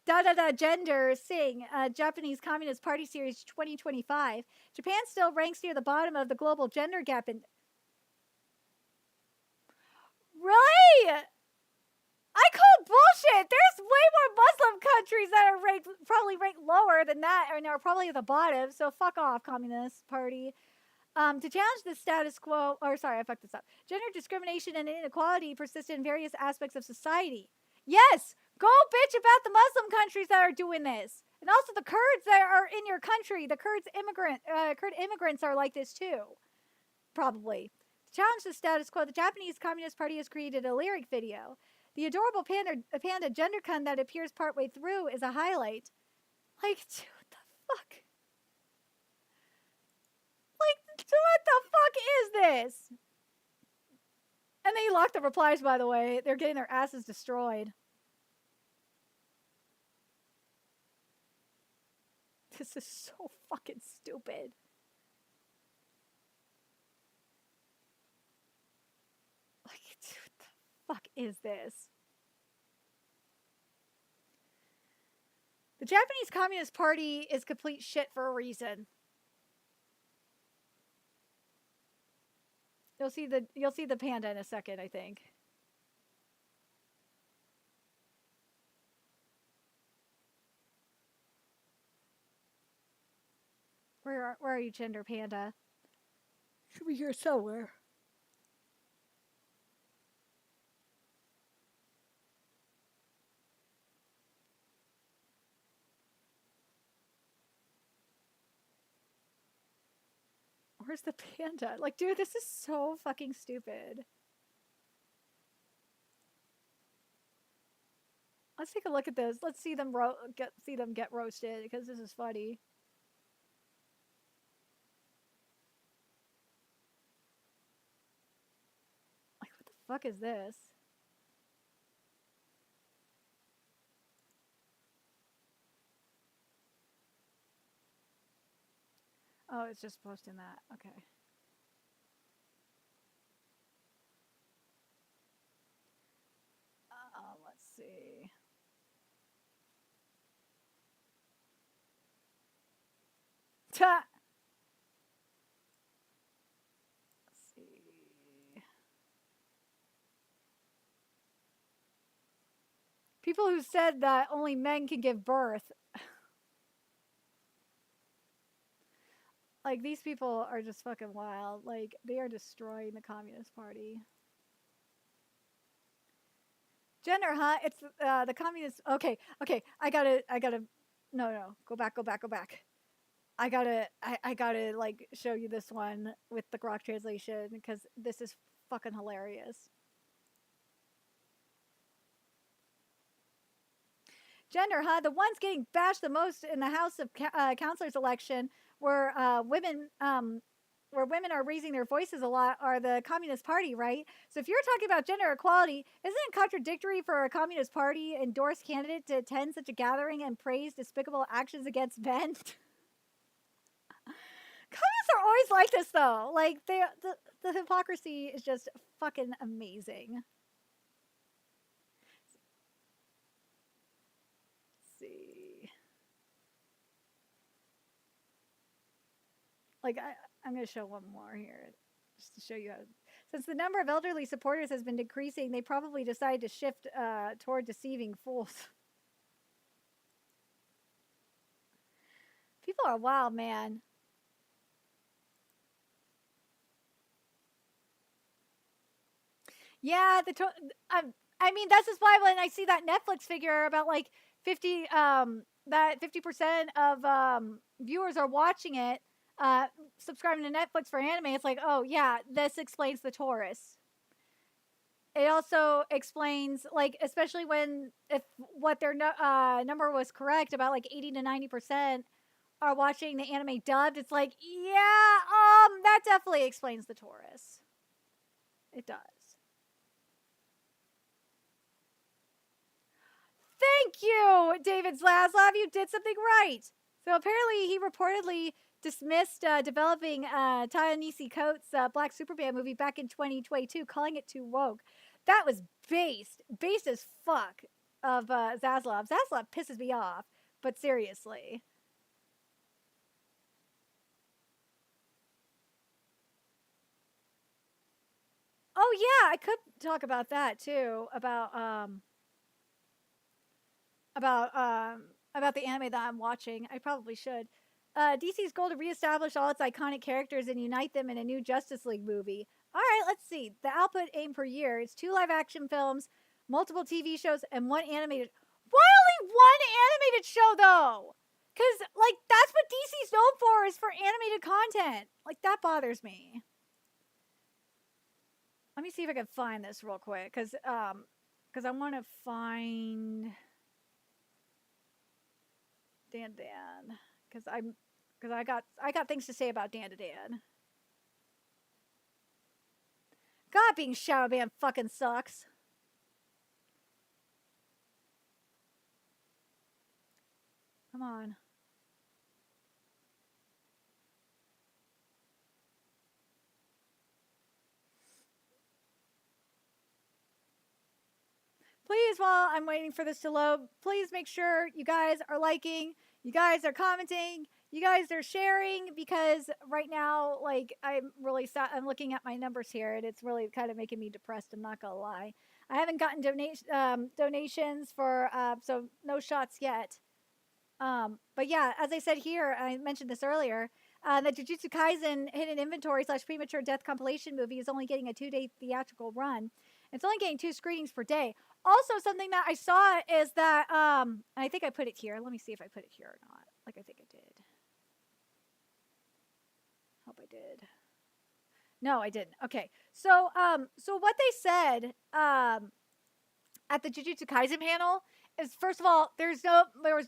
Gender Sing, Japanese Communist Party Series 2025. Japan still ranks near the bottom of the global gender gap. Really? I call bullshit. There's way more Muslim countries that are probably ranked lower than that, and are probably at the bottom. So fuck off, Communist Party. To challenge the status quo, or sorry, I fucked this up. Gender discrimination and inequality persist in various aspects of society. Yes, go bitch about the Muslim countries that are doing this, and also the Kurds that are in your country. The Kurd immigrants are like this too, probably. To challenge the status quo, the Japanese Communist Party has created a lyric video. The adorable panda gender cun that appears partway through is a highlight. Like, dude, what the fuck? Like, what the fuck is this? And they locked the replies, by the way. They're getting their asses destroyed. This is so fucking stupid. Like, dude, what the fuck is this? The Japanese Communist Party is complete shit for a reason. You'll see the panda in a second, I think. Where are you, Gender Panda? Should be here somewhere. Where's the panda? Like, dude, this is so fucking stupid. Let's take a look at this. Let's see them get roasted because this is funny. Like, what the fuck is this? Oh, it's just posting that. Okay. Let's see. Ta. Let's see. People who said that only men can give birth. Like, these people are just fucking wild. Like, they are destroying the Communist Party. Gender, huh? It's the Communist. Okay. I gotta. No. Go back. I gotta like show you this one with the Grok translation because this is fucking hilarious. Gender, huh? The ones getting bashed the most in the House of Counselors election where women are raising their voices a lot are the Communist Party, right? So if you're talking about gender equality, isn't it contradictory for a Communist Party endorsed candidate to attend such a gathering and praise despicable actions against men? Communists are always like this, though. Like, the hypocrisy is just fucking amazing. Let's see. Like, I'm going to show one more here just to show you how. Since the number of elderly supporters has been decreasing, they probably decided to shift toward deceiving fools. People are wild, man. Yeah, I mean, that's just why when I see that Netflix figure about like 50, that 50% of viewers are watching it, subscribing to Netflix for anime, it's like, oh yeah, this explains the Taurus. It also explains, like, especially if what their number was correct, about like 80 to 90% are watching the anime dubbed. It's like, yeah, that definitely explains the Taurus. It does. Thank you, David Zaslav. You did something right. So apparently, he reportedly dismissed developing Ta-Nehisi Coates' Black Superman movie back in 2022, calling it too woke. That was based as fuck of Zaslav. Zaslav pisses me off, but seriously. Oh yeah, I could talk about that too. About the anime that I'm watching. I probably should. DC's goal to reestablish all its iconic characters and unite them in a new Justice League movie. All right, let's see. The output aim per year is 2 live-action films, multiple TV shows, and 1 animated. Why only 1 animated show though? Because like that's what DC's known for is for animated content. Like that bothers me. Let me see if I can find this real quick, because I want to find Dan, because I got things to say about Dan. God, being shadow banned fucking sucks. Come on. Please, while I'm waiting for this to load, please make sure you guys are liking, you guys are commenting, you guys are sharing, because right now, like, I'm really sad. I'm looking at my numbers here, and it's really kind of making me depressed. I'm not gonna lie. I haven't gotten donations for, so no shots yet. But yeah, as I said here, I mentioned this earlier. The Jujutsu Kaisen Hidden Inventory / Premature Death compilation movie is only getting a 2-day theatrical run. It's only getting 2 screenings per day. Also, something that I saw is that, and I think I put it here. Let me see if I put it here or not. Like, I think I did. Hope I did. No, I didn't. Okay. So what they said, at the Jujutsu Kaisen panel is, first of all, there was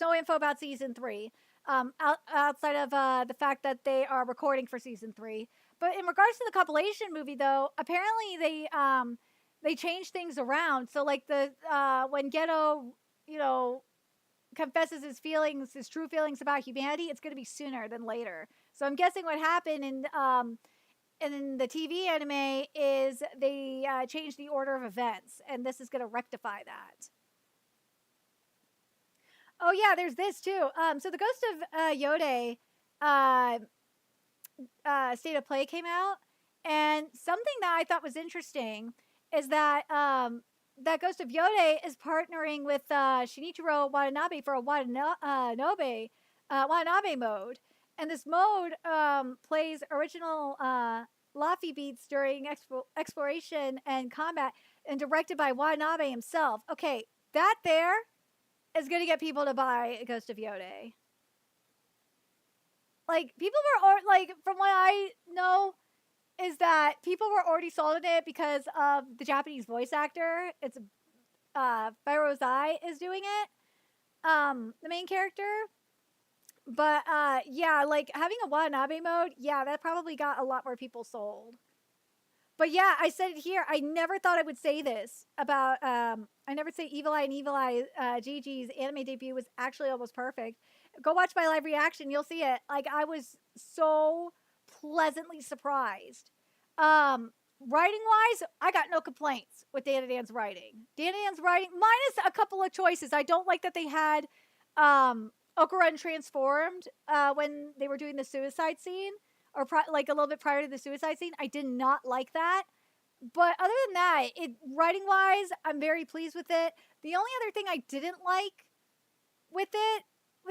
no info about season 3, outside of the fact that they are recording for season 3. But in regards to the compilation movie, though, apparently they changed things around. So like when Geto, confesses his true feelings about humanity, it's going to be sooner than later. So I'm guessing what happened in the TV anime is they changed the order of events, and this is going to rectify that. Oh yeah, there's this too. So the Ghost of Yode State of Play came out, and something that I thought was interesting is that that Ghost of Yode is partnering with Shinichiro Watanabe for a Watanabe mode, and this mode plays original Laffy beats during exploration and combat, and directed by Watanabe himself. Okay, that there is going to get people to buy Ghost of Yode. Like, people were, like, from what I know, is that people were already sold on it because of the Japanese voice actor. It's Pharaoh's Eye is doing it, the main character. But yeah, like, having a Watanabe mode, yeah, that probably got a lot more people sold. But yeah, I said it here. I never thought I would say this about, I never say Evil Eye and Evil Eye Gigi's anime debut was actually almost perfect. Go watch my live reaction. You'll see it. Like, I was so pleasantly surprised. Writing wise, I got no complaints with Dan's writing. Dan's writing, minus a couple of choices. I don't like that they had Okuran transformed when they were doing the suicide scene, or like a little bit prior to the suicide scene. I did not like that. But other than that, writing wise, I'm very pleased with it. The only other thing I didn't like with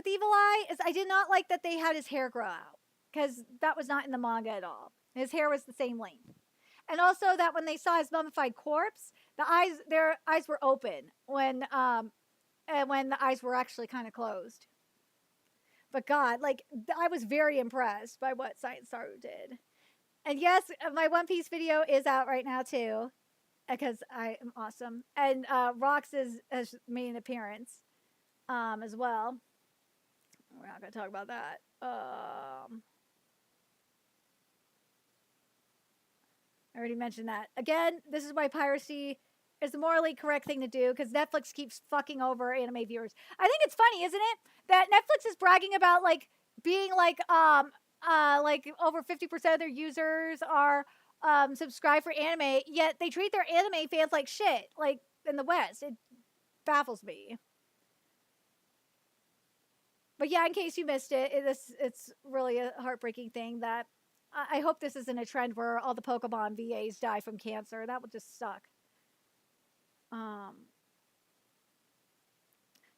Evil Eye is I did not like that they had his hair grow out, because that was not in the manga at all. His hair was the same length. And also that when they saw his mummified corpse, their eyes were open when the eyes were actually kind of closed. But God, like, I was very impressed by what Science Saru did. And yes, my One Piece video is out right now too, because I am awesome. And Rox has made an appearance as well. We're not going to talk about that. I already mentioned that. Again, this is why piracy is the morally correct thing to do, because Netflix keeps fucking over anime viewers. I think it's funny, isn't it, that Netflix is bragging about, like, being like over 50% of their users are subscribed for anime, yet they treat their anime fans like shit, like, in the West. It baffles me. But yeah, in case you missed it, it's really a heartbreaking thing that I hope this isn't a trend where all the Pokemon VAs die from cancer. That would just suck. So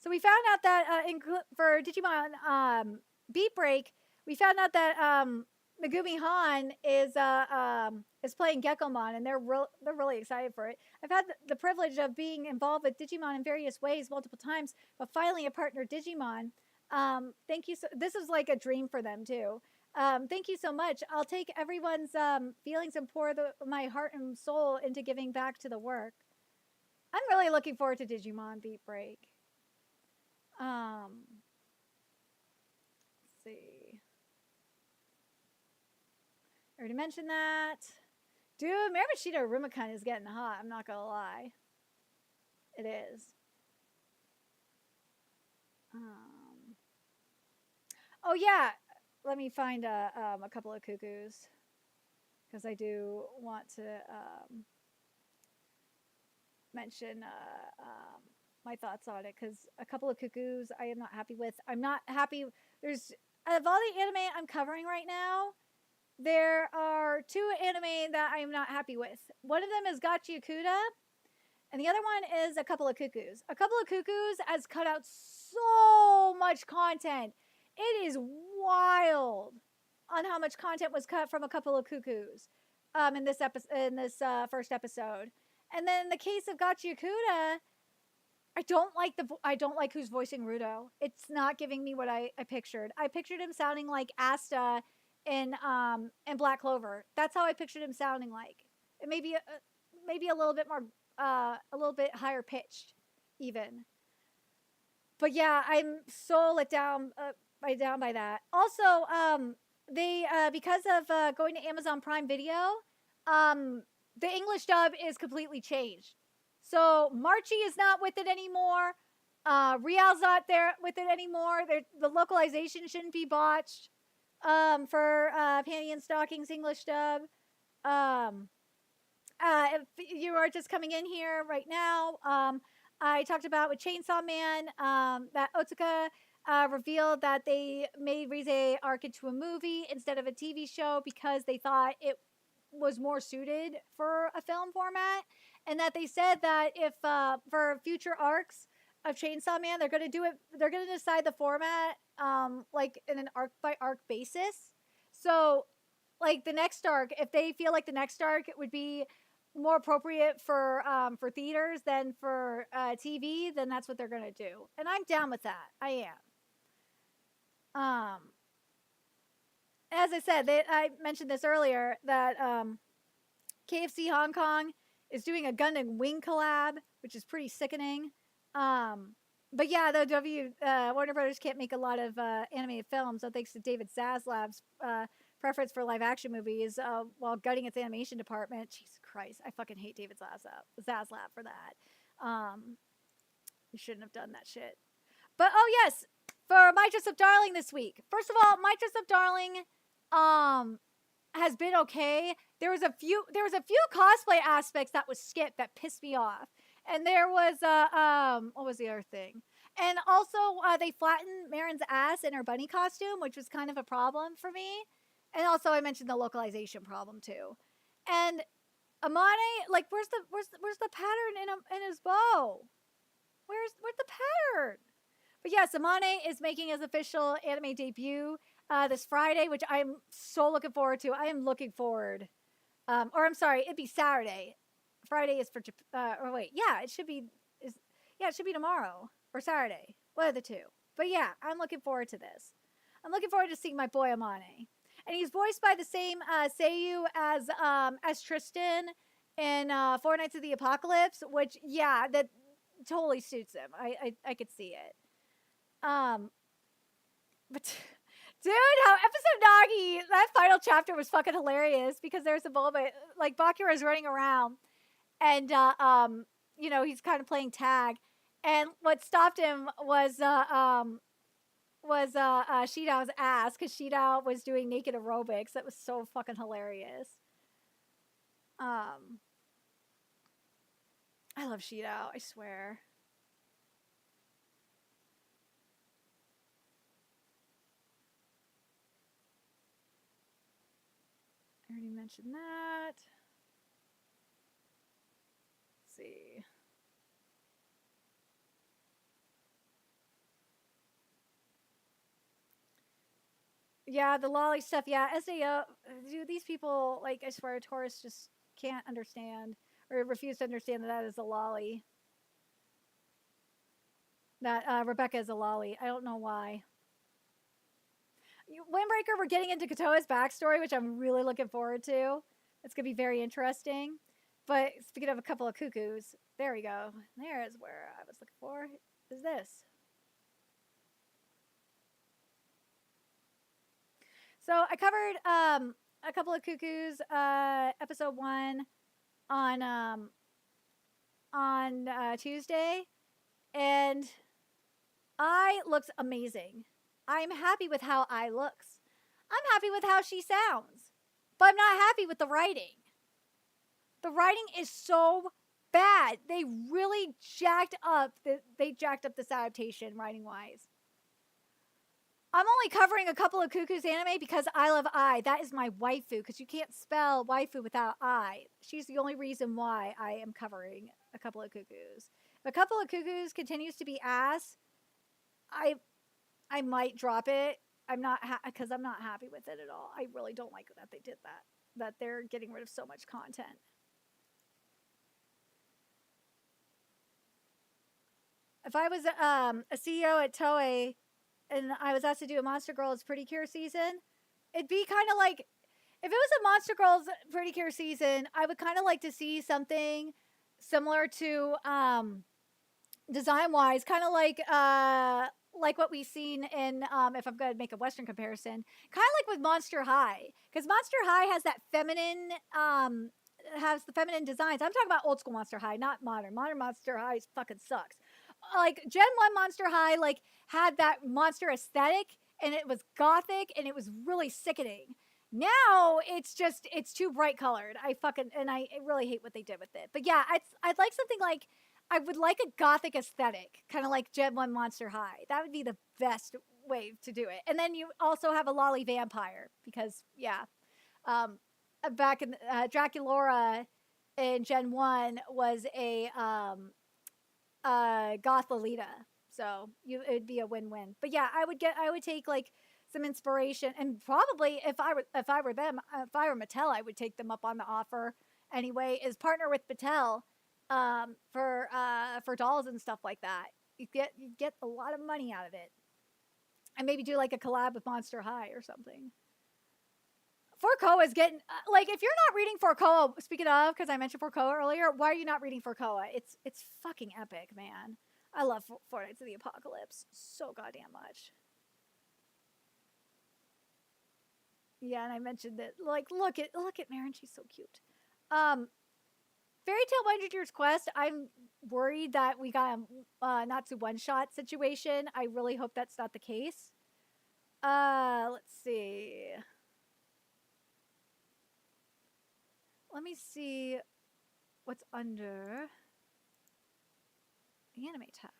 we found out that for Digimon Beat Break, we found out that Megumi Han is playing Gekomon, and they're really excited for it. I've had the privilege of being involved with Digimon in various ways multiple times, but finally a partner Digimon. Thank you. This is like a dream for them too. Thank you so much. I'll take everyone's feelings and pour my heart and soul into giving back to the work. I'm really looking forward to Digimon Beat Break. Let's see. I already mentioned that. Dude, Marabushita Rumicon is getting hot. I'm not gonna lie. It is. Oh yeah, let me find a couple of cuckoos because I do want to mention my thoughts on it because a couple of cuckoos I am not happy with. I'm not happy. There's of all the anime I'm covering right now, there are two anime that I am not happy with. One of them is Gachi Akuda, and the other one is A Couple of Cuckoos. A Couple of Cuckoos has cut out so much content. It is wild on how much content was cut from A Couple of Cuckoos in this first episode. And then in the case of Gachi Akuda, I don't like who's voicing Rudo. It's not giving me what I pictured. I pictured him sounding like Asta in Black Clover. That's how I pictured him sounding like. It maybe a little bit more a little bit higher pitched even. But yeah, I'm so let down by that. Also, they because of going to Amazon Prime Video, the English dub is completely changed. So Marchie is not with it anymore. Rial's not there with it anymore. The localization shouldn't be botched for Panty and Stockings English dub. If you are just coming in here right now, I talked about with Chainsaw Man that Otsuka revealed that they made Rize arc into a movie instead of a TV show because they thought it was more suited for a film format, and that they said that if for future arcs of Chainsaw Man, they're going to decide the format like in an arc by arc basis. So like the next arc, if they feel like the next arc would be more appropriate for theaters than for TV, then that's what they're gonna do, and I'm down with that. I am. As I said, I mentioned this earlier that KFC Hong Kong is doing a Gundam Wing collab, which is pretty sickening. But yeah, the Warner Brothers can't make a lot of animated films, so thanks to David Zaslav's preference for live action movies while gutting its animation department. Jesus Christ, I fucking hate David Zaslav for that. You shouldn't have done that shit. But oh yes, for My Dress Up Darling this week. First of all, My Dress Up Darling has been okay. There was a few cosplay aspects that was skipped that pissed me off. And there was what was the other thing? And also they flattened Marin's ass in her bunny costume, which was kind of a problem for me. And also I mentioned the localization problem too. And Amane, like where's the pattern in his bow? Where's the pattern? But yes, Amane is making his official anime debut this Friday, which I'm so looking forward to. I am looking forward. Or I'm sorry, it'd be Saturday. Friday is for or wait, yeah, it should be tomorrow or Saturday. One of the two. But yeah, I'm looking forward to this. I'm looking forward to seeing my boy Amane. And he's voiced by the same Seiyu as Tristan in Four Nights of the Apocalypse, which yeah, that totally suits him. I could see it. But dude, how episode Nagi, that final chapter was fucking hilarious because there's a moment like Bakura is running around and you know, he's kind of playing tag, and what stopped him was Shidao's ass, because Shidao was doing naked aerobics. That was so fucking hilarious. I love Shidao, I swear. I already mentioned that. Let's see. Yeah, the lolly stuff. Yeah, SAO. Dude, these people, like, I swear, Taurus just can't understand or refuse to understand that is a lolly. That Rebecca is a lolly. I don't know why. Windbreaker, we're getting into Katoa's backstory, which I'm really looking forward to. It's going to be very interesting. But speaking of a couple of cuckoos, there we go. There is where I was looking for. Is this. So I covered a couple of cuckoos episode 1 on Tuesday, and I looks amazing. I'm happy with how I looks. I'm happy with how she sounds, but I'm not happy with the writing. The writing is so bad. They really jacked up. They jacked up this adaptation writing wise. I'm only covering a couple of Cuckoo's anime because I love I. That is my waifu, because you can't spell waifu without I. She's the only reason why I am covering a couple of Cuckoos. If a couple of Cuckoos continues to be ass, I might drop it. I'm not because I'm not happy with it at all. I really don't like that they did that. That they're getting rid of so much content. If I was a CEO at Toei and I was asked to do a Monster Girls Pretty Cure season, it'd be kind of like, if it was a Monster Girls Pretty Cure season, I would kind of like to see something similar to design wise, kind of like what we've seen in if I'm going to make a Western comparison, kind of like with Monster High, because Monster High has that feminine has the feminine designs. I'm talking about old school Monster High, not modern. Modern Monster High fucking sucks. Like Gen 1 Monster High like had that monster aesthetic, and it was gothic, and it was really sickening. Now it's too bright colored. I really hate what they did with it. But yeah, I'd like something like, I would like a gothic aesthetic, kind of like Gen 1 Monster High. That would be the best way to do it. And then you also have a lolly vampire, because yeah, back in Draculaura in Gen 1 was a goth Lolita, so it'd be a win-win. But yeah, I would take like some inspiration, and probably if I were Mattel, I would take them up on the offer anyway, is partner with Mattel for dolls and stuff like that. You get a lot of money out of it, and maybe do like a collab with Monster High or something. Forkoa is getting like, if you're not reading Forkoa, speaking of, because I mentioned Forkoa earlier, why are you not reading Forkoa? It's fucking epic, man. I love Four Nights of the Apocalypse so goddamn much. Yeah, and I mentioned that, like, look at Marin, she's so cute. Fairy Tail 100 Years Quest, I'm worried that we got a Natsu one-shot situation. I really hope that's not the case. Let's see. Let me see what's under the anime tab.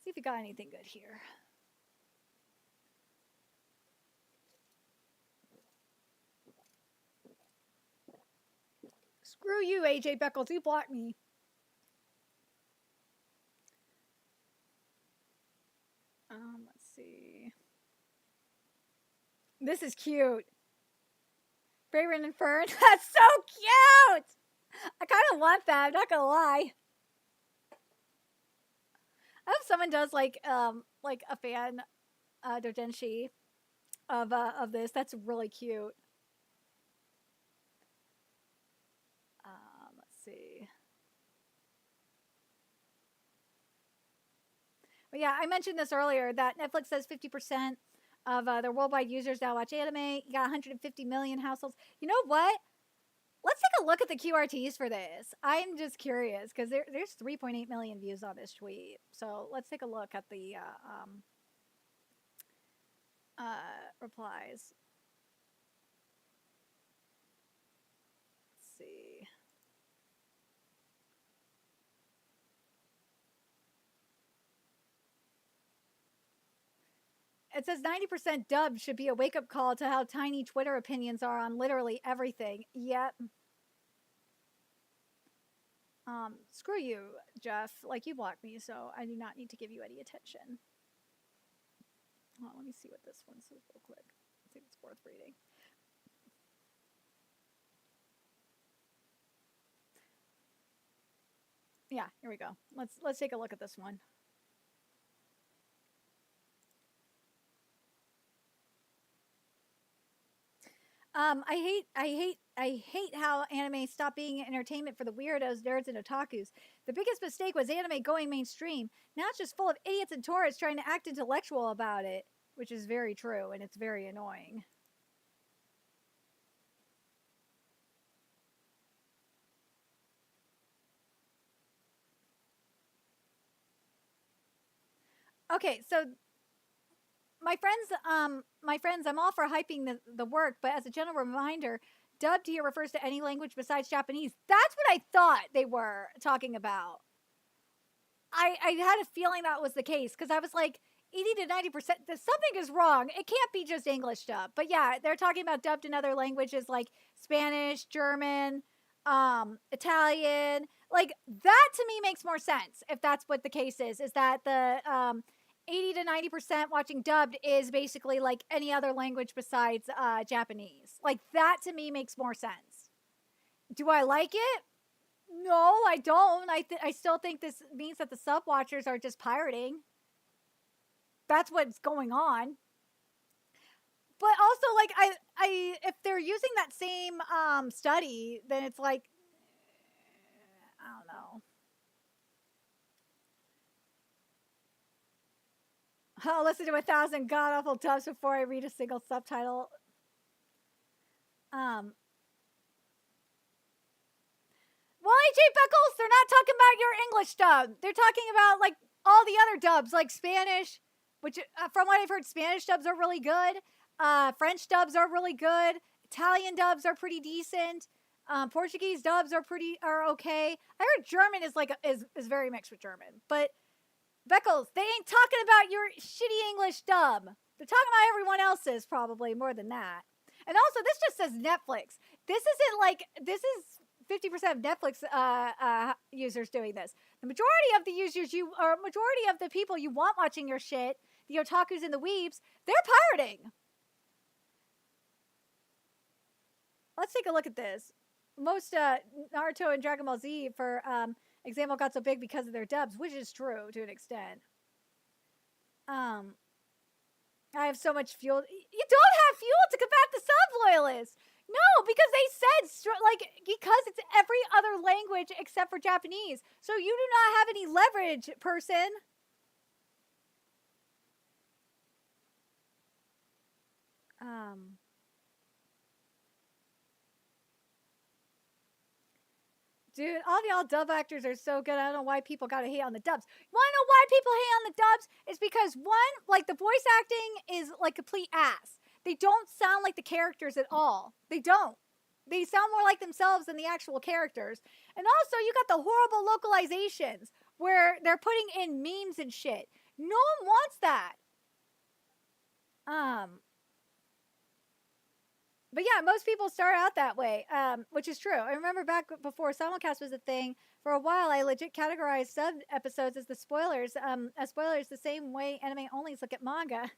See if we got anything good here. Screw you, AJ Beckles. You blocked me. Let's see. This is cute. Brayden and Fern. That's so cute! I kind of want that. I'm not gonna lie. I hope someone does like a fan doujinshi of this. That's really cute. Let's see. But yeah, I mentioned this earlier that Netflix says 50% of their worldwide users now watch anime. You got 150 million households. You know what? Let's take a look at the QRTs for this. I'm just curious, because there's 3.8 million views on this tweet. So let's take a look at the replies. Let's see. It says 90% dubbed should be a wake-up call to how tiny Twitter opinions are on literally everything. Yep. Screw you, Jeff. Like, you blocked me, so I do not need to give you any attention. Well, let me see what this one says real quick. I think it's worth reading. Yeah, here we go. Let's take a look at this one. I hate how anime stopped being entertainment for the weirdos, nerds, and otakus. The biggest mistake was anime going mainstream. Now it's just full of idiots and tourists trying to act intellectual about it. which is very true, and it's very annoying. Okay, so my friends, I'm all for hyping the work, but as a general reminder, dubbed here refers to any language besides Japanese. That's what I thought they were talking about. I had a feeling that was the case because I was like, 80 to 90%, something is wrong. It can't be just English dub. But yeah, they're talking about dubbed in other languages like Spanish, German, Italian. Like that to me makes more sense if that's what the case is that the 80 to 90% watching dubbed is basically like any other language besides Japanese. Like that to me makes more sense. Do I like it? No, I don't. I still think this means that the sub watchers are just pirating. That's what's going on. But also, like, I if they're using that same study, then it's like, I don't know. I'll listen to 1,000 god awful dubs before I read a single subtitle. Well, AJ Beckles, they're not talking about your English dub. They're talking about like all the other dubs, like Spanish, which from what I've heard, Spanish dubs are really good. French dubs are really good. Italian dubs are pretty decent. Portuguese dubs are okay. I heard German is like is very mixed with German, but Beckles, they ain't talking about your shitty English dub. They're talking about everyone else's probably more than that. And also, this just says Netflix. This isn't like this is 50% of Netflix users doing this. The majority of the users majority of the people you want watching your shit, the otakus and the weebs, they're pirating. Let's take a look at this. Most Naruto and Dragon Ball Z, for example, got so big because of their dubs, which is true to an extent. I have so much fuel. You don't have fuel to combat the sub-loyalists. No, because they said, like, because it's every other language except for Japanese. So you do not have any leverage, person. Dude, all y'all dub actors are so good. I don't know why people gotta hate on the dubs. You wanna know why people hate on the dubs? It's because one, like the voice acting is like complete ass. They don't sound like the characters at all. They don't. They sound more like themselves than the actual characters. And also, you got the horrible localizations where they're putting in memes and shit. No one wants that. But yeah, most people start out that way, which is true. I remember back before simulcast was a thing, for a while I legit categorized sub episodes as spoilers the same way anime onlys look at manga.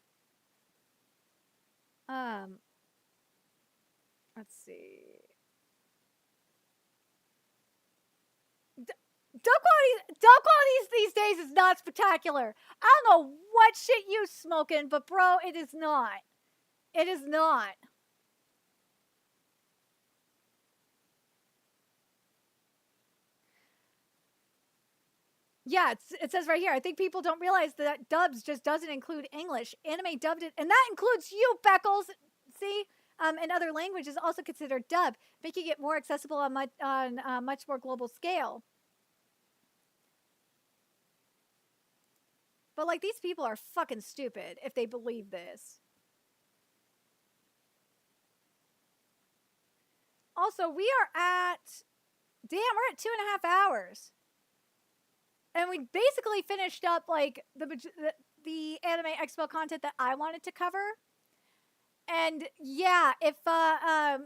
Let's see. Dub quality these days is not spectacular. I don't know what shit you smoking, but bro, it is not. It is not. Yeah, it says right here. I think people don't realize that dubs just doesn't include English. Anime dubbed it, and that includes you, Beckles. See, in other languages, also considered dub, making it more accessible on much more global scale. But like these people are fucking stupid if they believe this. Also, we are at we're at 2.5 hours. And we basically finished up like the Anime Expo content that I wanted to cover. And yeah, if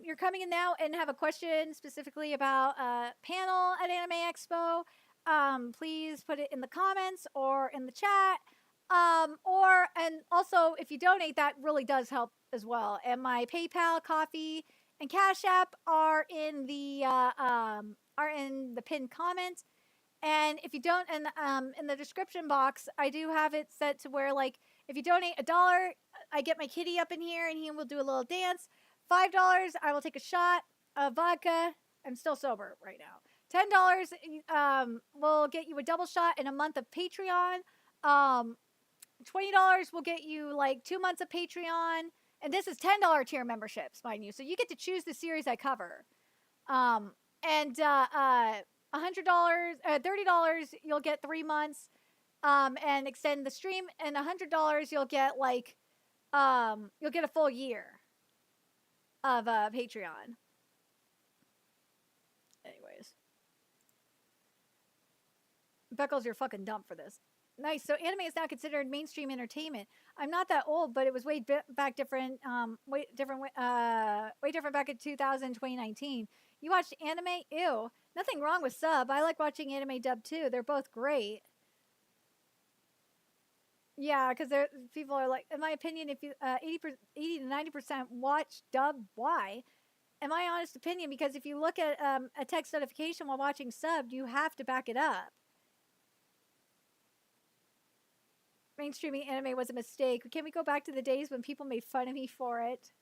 you're coming in now and have a question specifically about a panel at Anime Expo, please put it in the comments or in the chat. And also if you donate, that really does help as well. And my PayPal, Coffee, and Cash App are in the pinned comment. And if you don't, and in the description box, I do have it set to where, like, if you donate $1, I get my kitty up in here and he will do a little dance. $5, I will take a shot of vodka. I'm still sober right now. $10 will get you a double shot and a month of Patreon. $20 will get you like 2 months of Patreon, and this is $10 tier memberships, mind you. So you get to choose the series I cover. And $100, $30, you'll get 3 months, and extend the stream, and $100 you'll get like, you'll get a full year of Patreon. Anyways, Beckles, you're fucking dumb for this. Nice. So anime is now considered mainstream entertainment. I'm not that old, but it was way back different. Way different back in 2019. You watched anime? Ew. Nothing wrong with sub. I like watching anime dub too. They're both great. Yeah, because people are like, in my opinion, if you 80 to 90% watch dub, why? In my honest opinion, because if you look at a text notification while watching subbed, you have to back it up. Mainstreaming anime was a mistake. Can we go back to the days when people made fun of me for it?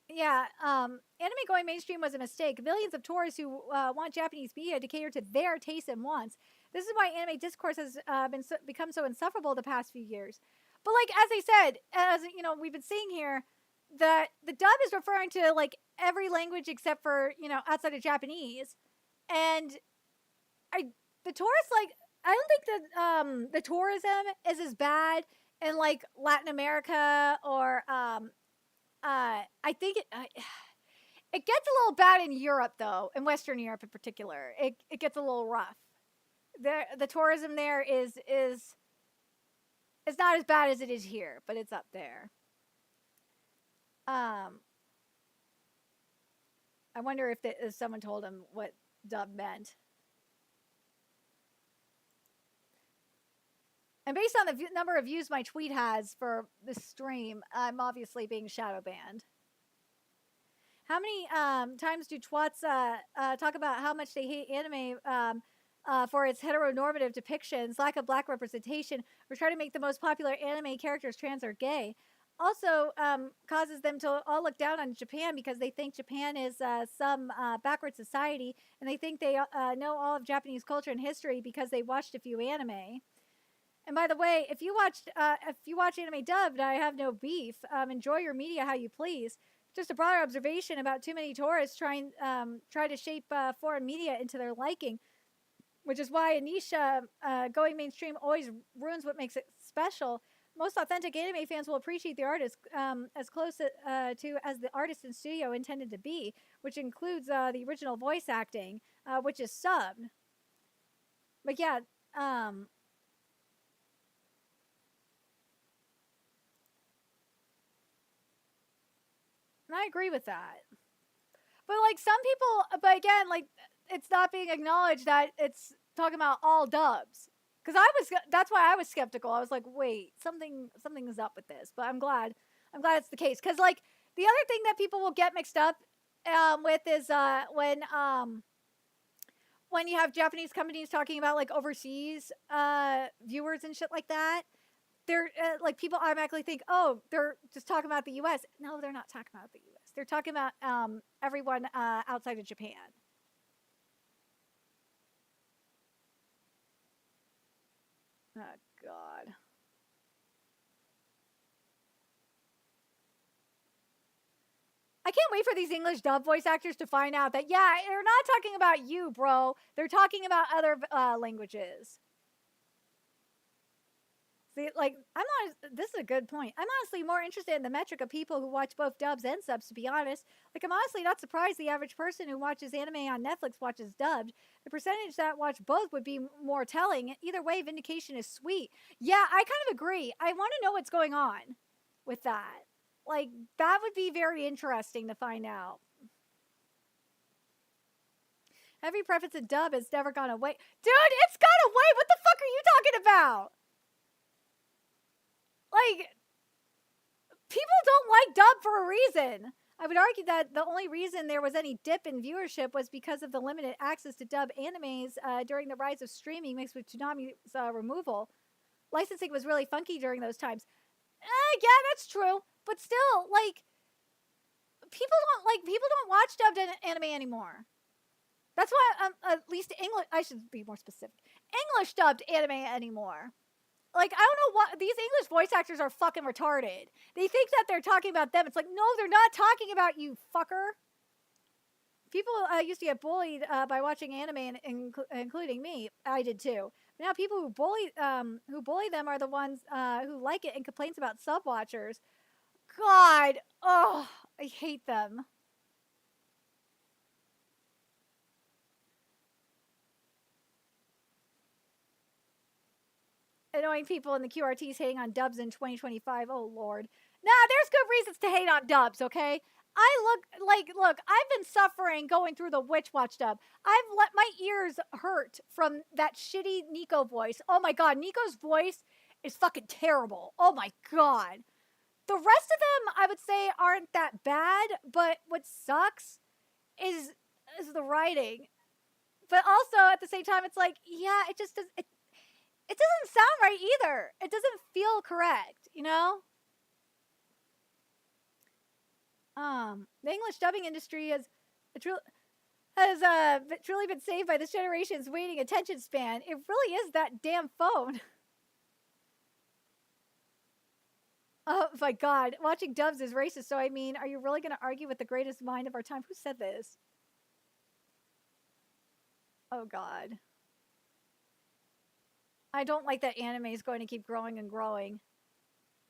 Yeah, anime going mainstream was a mistake. Millions of tourists who want Japanese media to cater to their tastes and wants. This is why anime discourse has become so insufferable the past few years. But like as I said, as you know, we've been seeing here that the dub is referring to like every language except for, you know, outside of Japanese, and the tourists, like, I don't think that the tourism is as bad in like Latin America or I think it gets a little bad in Europe though, in Western Europe in particular. It gets a little rough. The tourism there is not as bad as it is here, but it's up there. I wonder if someone told him what dub meant. And based on the number of views my tweet has for this stream, I'm obviously being shadow banned. How many times do twats talk about how much they hate anime for its heteronormative depictions, lack of black representation, or try to make the most popular anime characters trans or gay? Also causes them to all look down on Japan because they think Japan is some backward society, and they think they know all of Japanese culture and history because they watched a few anime. And by the way, if you watch anime dubbed, I have no beef. Enjoy your media how you please. Just a broader observation about too many tourists try to shape foreign media into their liking, which is why a niche going mainstream always ruins what makes it special. Most authentic anime fans will appreciate the artist as close to as the artist and studio intended to be, which includes the original voice acting, which is subbed. But yeah, I agree with that. But like some people, but again, like it's not being acknowledged that it's talking about all dubs. Because that's why I was skeptical. I was like, wait, something is up with this. But I'm glad it's the case. Because like the other thing that people will get mixed up with is when you have Japanese companies talking about like overseas viewers and shit like that. They're like people automatically think, oh, they're just talking about the U.S. No, they're not talking about the U.S. They're talking about everyone outside of Japan. Oh God. I can't wait for these English dub voice actors to find out that, yeah, they're not talking about you, bro. They're talking about other languages. See, like, this is a good point. I'm honestly more interested in the metric of people who watch both dubs and subs, to be honest. Like, I'm honestly not surprised the average person who watches anime on Netflix watches dubbed. The percentage that watch both would be more telling. Either way, vindication is sweet. Yeah, I kind of agree. I want to know what's going on with that. Like, that would be very interesting to find out. Heavy preference in dub has never gone away. Dude, it's gone away! What the fuck are you talking about? Like, people don't like dub for a reason. I would argue that the only reason there was any dip in viewership was because of the limited access to dub animes during the rise of streaming mixed with Toonami's removal. Licensing was really funky during those times. Yeah, that's true. But still, like, people don't watch dubbed anime anymore. That's why at least English, I should be more specific. English dubbed anime anymore. Like, I don't know what these English voice actors are fucking retarded. They think that they're talking about them. It's like, no, they're not talking about you, fucker. People used to get bullied by watching anime, including me. I did too. But now people who bully them are the ones who like it and complains about sub watchers. God, oh, I hate them. Annoying people in the QRTs hating on dubs in 2025. Oh Lord. Nah, there's good reasons to hate on dubs. Okay. Look, I've been suffering going through the Witch Watch dub. I've let my ears hurt from that shitty Nico voice. Oh my God, Nico's voice is fucking terrible. Oh my God. The rest of them, I would say, aren't that bad, but what sucks is the writing. But also at the same time, it's like, yeah, it just does. It doesn't sound right either. It doesn't feel correct, you know? The English dubbing industry has truly been saved by this generation's waiting attention span. It really is that damn phone. Oh my God, watching dubs is racist. So I mean, are you really going to argue with the greatest mind of our time? Who said this? Oh God. I don't like that anime is going to keep growing and growing.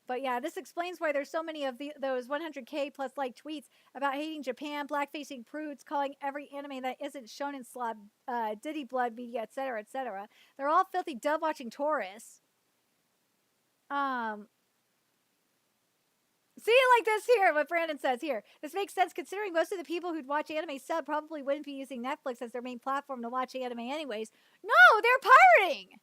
But yeah, this explains why there's so many of those 100K plus like tweets about hating Japan, blackfacing prudes, calling every anime that isn't shonen slob, Diddy blood media, etc., etc. They're all filthy dub watching tourists. See it like this here, what Brandon says here. This makes sense considering most of the people who'd watch anime sub probably wouldn't be using Netflix as their main platform to watch anime anyways. No, they're pirating!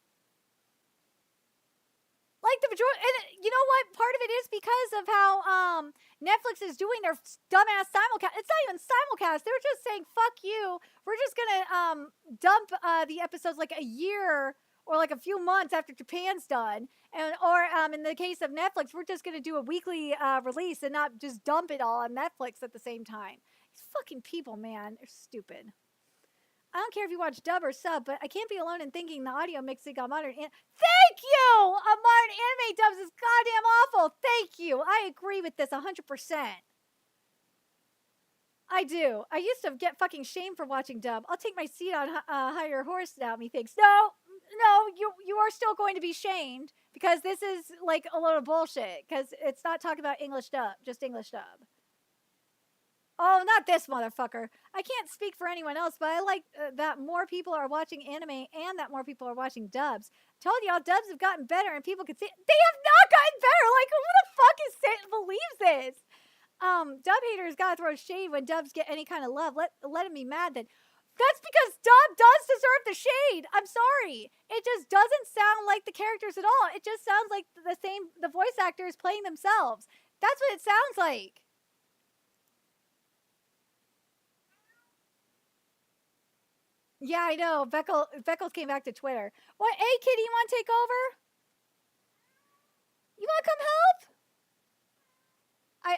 Like the majority, and you know what? Part of it is because of how Netflix is doing their dumbass simulcast. It's not even simulcast. They're just saying, "Fuck you." We're just gonna dump the episodes like a year or like a few months after Japan's done, or in the case of Netflix, we're just gonna do a weekly release and not just dump it all on Netflix at the same time. These fucking people, man, they're stupid. I don't care if you watch dub or sub, but I can't be alone in thinking the audio mixing on modern. Thank you! Modern anime dubs is goddamn awful. Thank you. I agree with this 100%. I do. I used to get fucking shamed for watching dub. I'll take my seat on higher horse now. Methinks no, you are still going to be shamed because this is like a load of bullshit. Because it's not talking about English dub, just English dub. Oh, not this motherfucker. I can't speak for anyone else, but I like that more people are watching anime and that more people are watching dubs. Told y'all dubs have gotten better and people can see they have not gotten better. Like, who the fuck believes this? Dub haters gotta throw shade when dubs get any kind of love. Let him be mad then. That's because dub does deserve the shade. I'm sorry. It just doesn't sound like the characters at all. It just sounds like the voice actors playing themselves. That's what it sounds like. Yeah, I know. Beckles came back to Twitter. What? Hey, Kitty, you want to take over? You want to come help?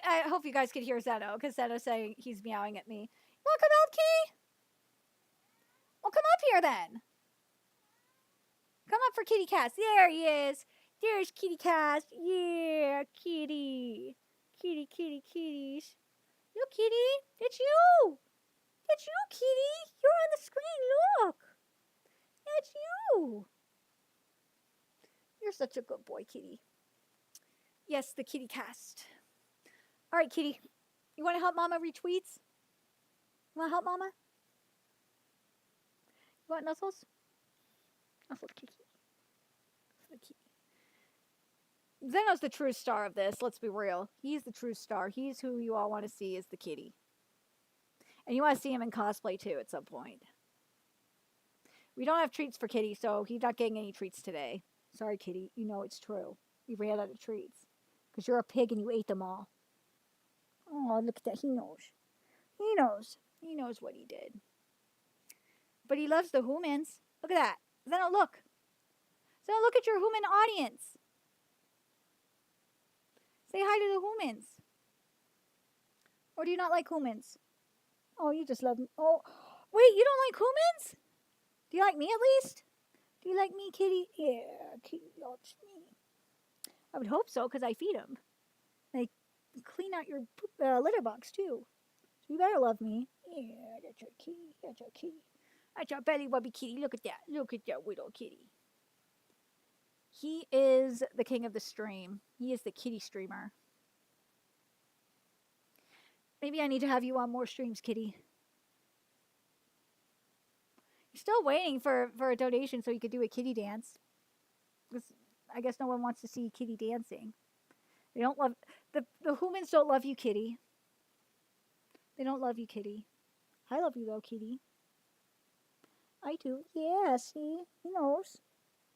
I hope you guys could hear Zeno, because Zeno's saying he's meowing at me. You want to come help, Kitty? Well, come up here then. Come up for Kitty Cast. There he is. There's Kitty Cast. Yeah, Kitty. Kitties. Look, Kitty. It's you. It's you, Kitty. You're on the screen. Look. It's you. You're such a good boy, Kitty. Yes, the Kitty Cast. All right, Kitty. You want to help Mama retweets? You want to help Mama? You want Nuzzles? Nuzzles, Kitty. Zeno's the true star of this. Let's be real. He's the true star. He's who you all want to see as the Kitty. And you want to see him in cosplay too at some point. We don't have treats for Kitty, so he's not getting any treats today. Sorry, Kitty. You know it's true. You ran out of treats. Because you're a pig and you ate them all. Oh, look at that. He knows. He knows. He knows what he did. But he loves the humans. Look at that. Zeno, look. Zeno, look at your human audience. Say hi to the humans. Or do you not like humans? Oh, you just love them. Oh, wait, you don't like humans? Do you like me at least? Do you like me, kitty? Yeah, kitty loves me. I would hope so, because I feed him. I clean out your litter box, too. So you better love me. Yeah, that's your kitty. That's your kitty. That's your belly rubby kitty. Look at that. Look at that little kitty. He is the king of the stream. He is the kitty streamer. Maybe I need to have you on more streams, kitty. You're still waiting for a donation so you could do a kitty dance. I guess no one wants to see kitty dancing. They don't love... The humans don't love you, kitty. They don't love you, kitty. I love you, though, kitty. I do. Yeah, see? He knows.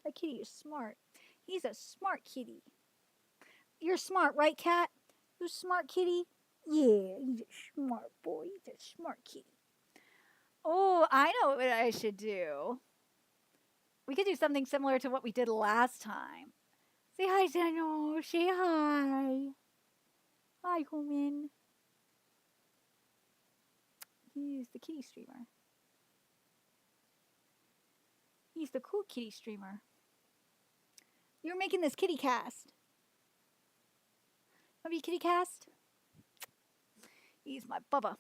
That kitty is smart. He's a smart kitty. You're smart, right, cat? You smart kitty? Yeah, he's a smart boy. He's a smart kitty. Oh, I know what I should do. We could do something similar to what we did last time. Say hi, Daniel. Say hi. Hi, human. He's the kitty streamer. He's the cool kitty streamer. You're making this kitty cast. Want to be kitty cast? He's my Bubba.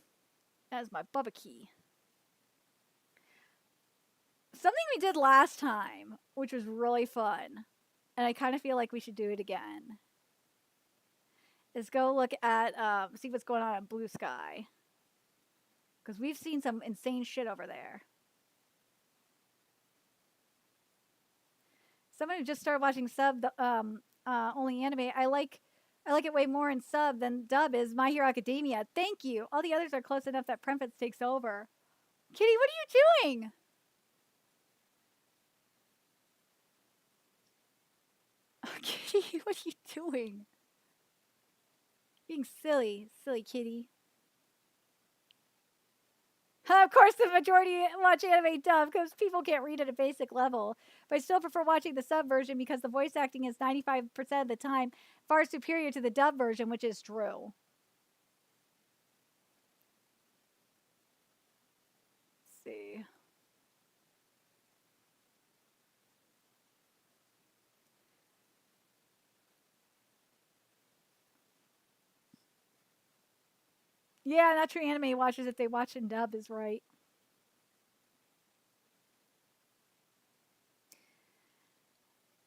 That's my Bubba key. Something we did last time, which was really fun, and I kind of feel like we should do it again, is go look at, see what's going on Blue Sky. Because we've seen some insane shit over there. Someone who just started watching sub only anime, I like it way more in sub than dub is My Hero Academia. Thank you. All the others are close enough that Preference takes over. Kitty, what are you doing? Kitty, what are you doing? Being silly. Silly kitty. Of course, the majority watch anime dub because people can't read at a basic level. But I still prefer watching the sub version because the voice acting is 95% of the time far superior to the dub version, which is true. Let's see. Yeah, not true anime watchers if they watch in dub is right.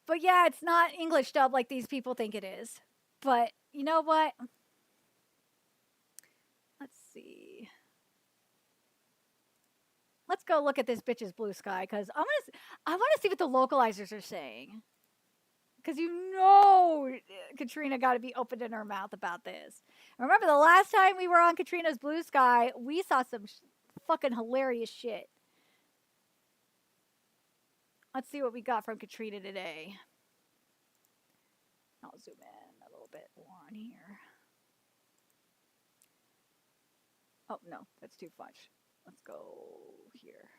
But yeah, it's not English dub like these people think it is. But you know what? Let's see. Let's go look at this bitch's Blue Sky because I want to see what the localizers are saying. Because you know Katrina got to be opening her mouth about this. Remember the last time we were on Katrina's Blue Sky, we saw some fucking hilarious shit. Let's see what we got from Katrina today. I'll zoom in a little bit more on here. Oh, no, that's too much. Let's go here.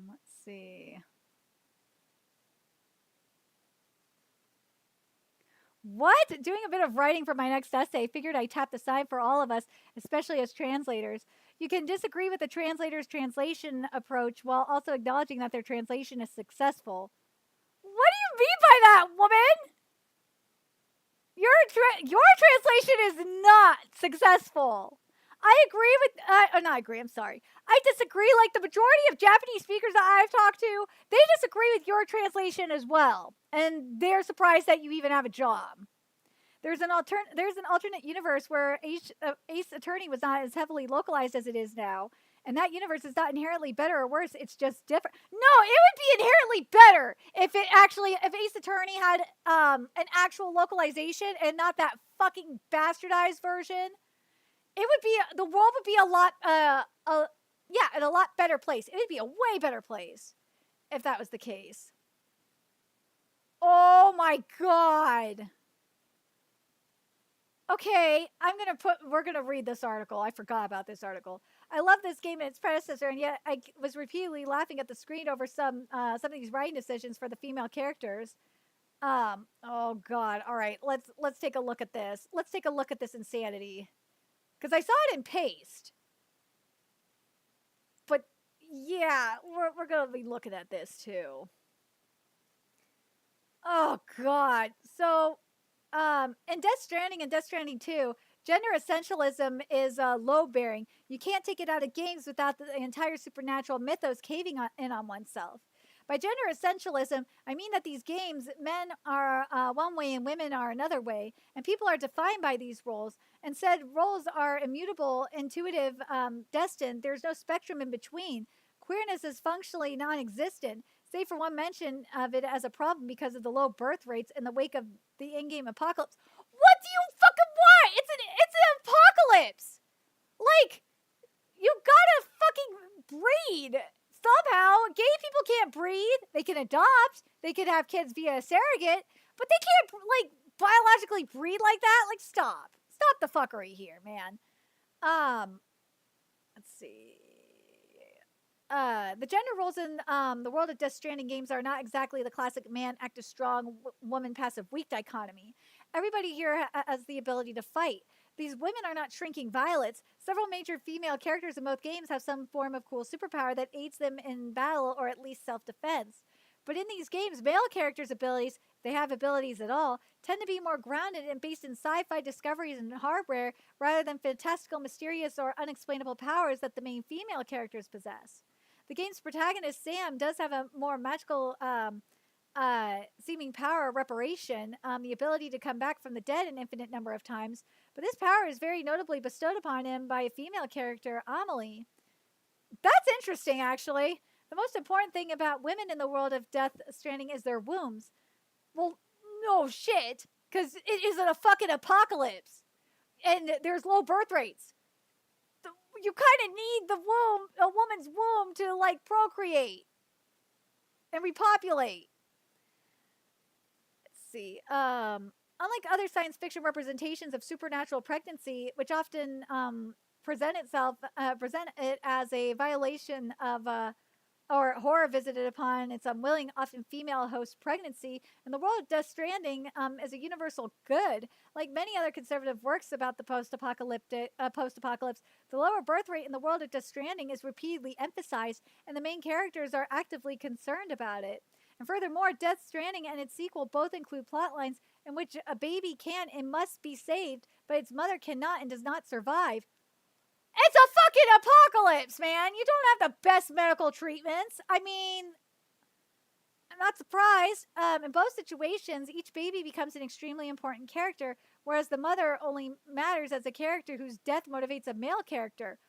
Let's see. What? Doing a bit of writing for my next essay. Figured I'd tap the side for all of us, especially as translators. You can disagree with the translator's translation approach while also acknowledging that their translation is successful. What do you mean by that, woman? Your translation is not successful. I agree with, not agree, I'm sorry. I disagree. Like the majority of Japanese speakers that I've talked to, they disagree with your translation as well. And they're surprised that you even have a job. There's an alternate universe where Ace Attorney was not as heavily localized as it is now. And that universe is not inherently better or worse. It's just different. No, it would be inherently better if Ace Attorney had an actual localization and not that fucking bastardized version. It would be, the world would be a lot better place. It would be a way better place if that was the case. Oh my God. Okay, we're gonna read this article. I forgot about this article. I love this game and its predecessor, and yet I was repeatedly laughing at the screen over some of these writing decisions for the female characters. Oh God. All right, let's take a look at this. Let's take a look at this insanity. Because I saw it in Paste. But yeah, we're gonna be looking at this too. Oh God. So, in Death Stranding and Death Stranding 2, gender essentialism is load bearing. You can't take it out of games without the entire supernatural mythos caving in on oneself. By gender essentialism, I mean that these games, men are one way and women are another way, and people are defined by these roles. And said roles are immutable, intuitive, destined. There's no spectrum in between. Queerness is functionally non existent, save for one mention of it as a problem because of the low birth rates in the wake of the in-game apocalypse. What do you fucking want? It's an apocalypse. Like, you gotta fucking breed somehow. Gay people can't breed. They can adopt. They can have kids via a surrogate, but they can't like biologically breed like that. Like, stop the fuckery here, man. Let's see. The gender roles in the world of Death Stranding games are not exactly the classic man active strong, woman passive weak dichotomy. Everybody here has the ability to fight. These women are not shrinking violets. Several major female characters in both games have some form of cool superpower that aids them in battle or at least self-defense. But in these games, male characters' abilities, if they have abilities at all, tend to be more grounded and based in sci-fi discoveries and hardware rather than fantastical, mysterious, or unexplainable powers that the main female characters possess. The game's protagonist, Sam, does have a more magical seeming power of reparation, the ability to come back from the dead an infinite number of times, but this power is very notably bestowed upon him by a female character, Amelie. That's interesting, actually. The most important thing about women in the world of Death Stranding is their wombs. Well, no shit, because it isn't a fucking apocalypse, and there's low birth rates. You kind of need the womb, a woman's womb, to like procreate and repopulate. Let's see. Unlike other science fiction representations of supernatural pregnancy, which often present it as a violation of or horror visited upon its unwilling, often female host pregnancy, and the world of Death Stranding is a universal good. Like many other conservative works about the post-apocalypse, the lower birth rate in the world of Death Stranding is repeatedly emphasized, and the main characters are actively concerned about it. And furthermore, Death Stranding and its sequel both include plotlines in which a baby can and must be saved, but its mother cannot and does not survive. It's a fucking apocalypse, man. You don't have the best medical treatments. I mean, I'm not surprised. In both situations, each baby becomes an extremely important character, whereas the mother only matters as a character whose death motivates a male character.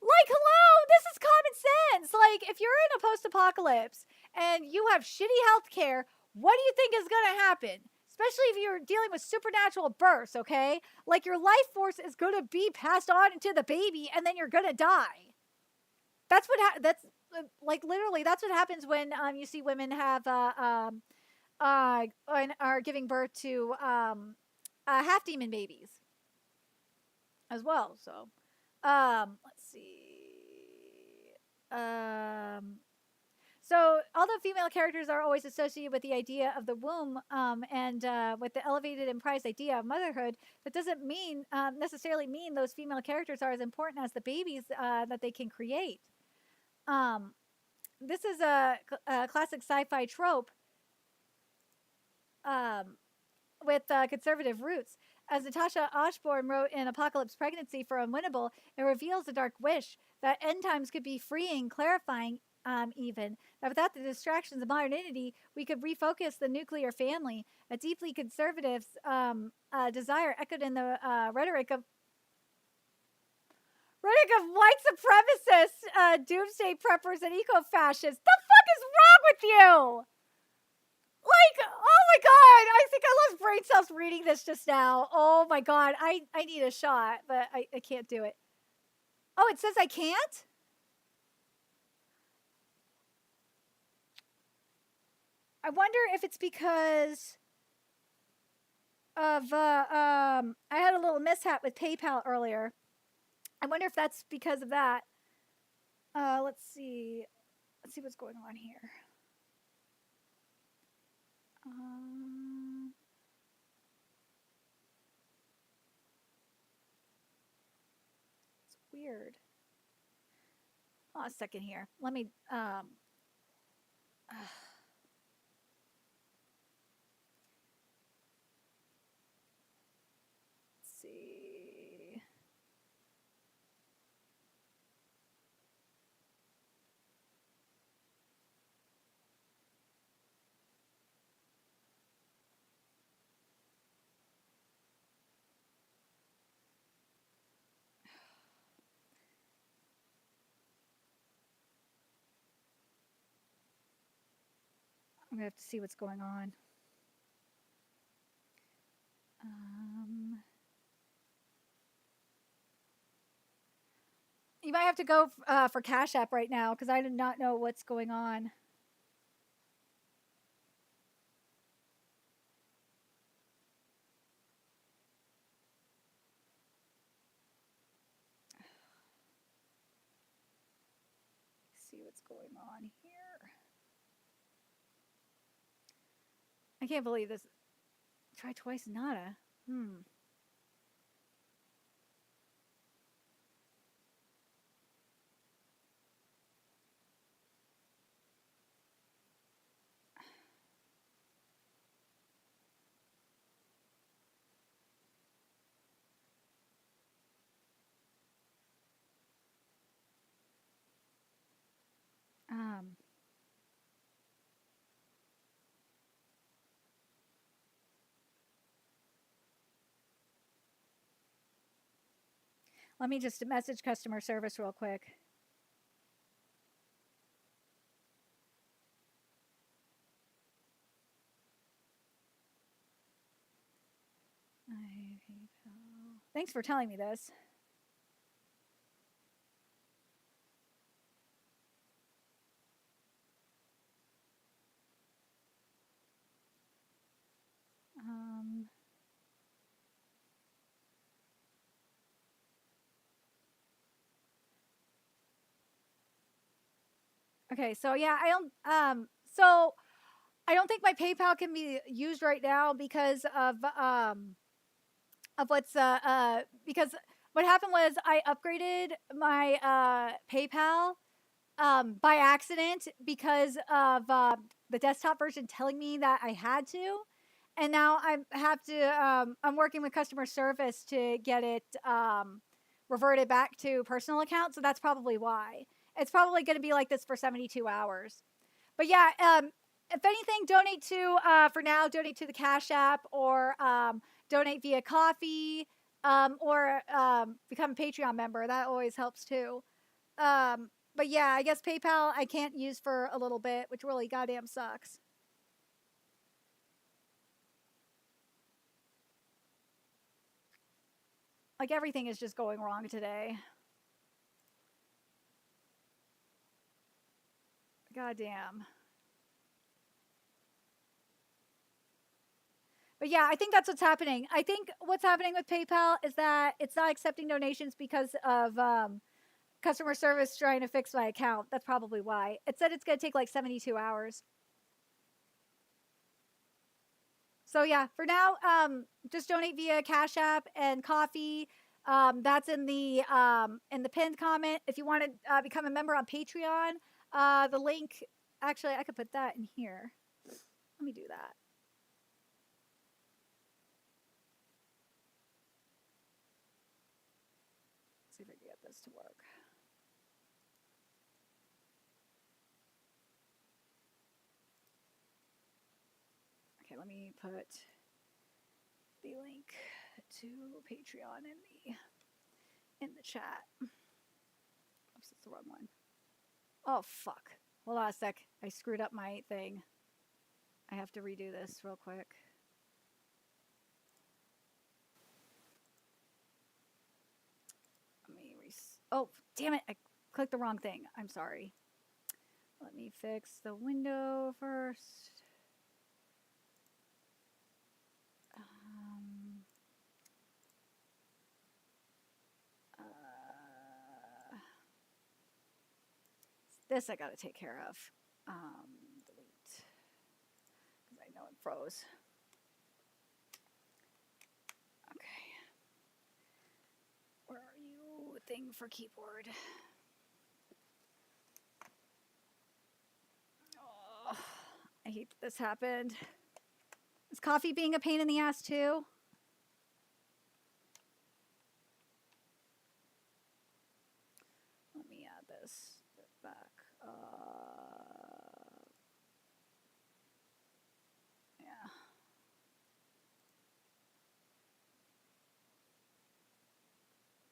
Like, hello, this is common sense. Like, if you're in a post-apocalypse and you have shitty health care, what do you think is going to happen? Especially if you're dealing with supernatural births, okay? Like, your life force is going to be passed on into the baby, and then you're going to die. That's what like, literally, that's what happens when you see women have are giving birth to half demon babies as well. So, let's see. So, although female characters are always associated with the idea of the womb and with the elevated and prized idea of motherhood, that doesn't mean necessarily mean those female characters are as important as the babies that they can create. This is a classic sci-fi trope with conservative roots. As Natasha Osborne wrote in Apocalypse Pregnancy for Unwinnable, it reveals a dark wish that end times could be freeing, clarifying, even that without the distractions of modernity, we could refocus the nuclear family, a deeply conservative desire echoed in the rhetoric of white supremacists, doomsday preppers, and eco-fascists. The fuck is wrong with you? Like, oh my god, I think I lost brain cells reading this just now. Oh my god, I need a shot, but I can't do it. Oh, it says I can't? I wonder if it's because of I had a little mishap with PayPal earlier. I wonder if that's because of that. Let's see. Let's see what's going on here. It's weird. a second here. Let me let's see. I'm gonna have to see what's going on. You might have to go for Cash App right now because I do not know what's going on. See what's going on here. I can't believe this. Try twice, nada. Let me just message customer service real quick. Thanks for telling me this. Okay, so yeah, I don't think my PayPal can be used right now because of what's because what happened was I upgraded my PayPal by accident because of the desktop version telling me that I had to, and now I have to. I'm working with customer service to get it reverted back to personal account, so that's probably why. It's probably going to be like this for 72 hours. But yeah, if anything, donate to for now. Donate to the Cash App or donate via coffee or become a Patreon member. That always helps too. But yeah, I guess PayPal I can't use for a little bit, which really goddamn sucks. Like everything is just going wrong today. Goddamn. But yeah, I think that's what's happening. I think what's happening with PayPal is that it's not accepting donations because of customer service trying to fix my account. That's probably why. It said it's going to take like 72 hours. So yeah, for now, just donate via Cash App and coffee. That's in the pinned comment. If you want to become a member on Patreon, the link. Actually, I could put that in here. Let me do that. See if I can get this to work. Okay, let me put the link to Patreon in the chat. Oops, it's the wrong one. Oh fuck. Hold on a sec. I screwed up my thing. I have to redo this real quick. Let me oh, damn it. I clicked the wrong thing. I'm sorry. Let me fix the window first. This I gotta take care of. Delete. Because I know it froze. Okay. Where are you? Thing for keyboard. hate that this happened. Is coffee being a pain in the ass too? Let me add this back. Yeah.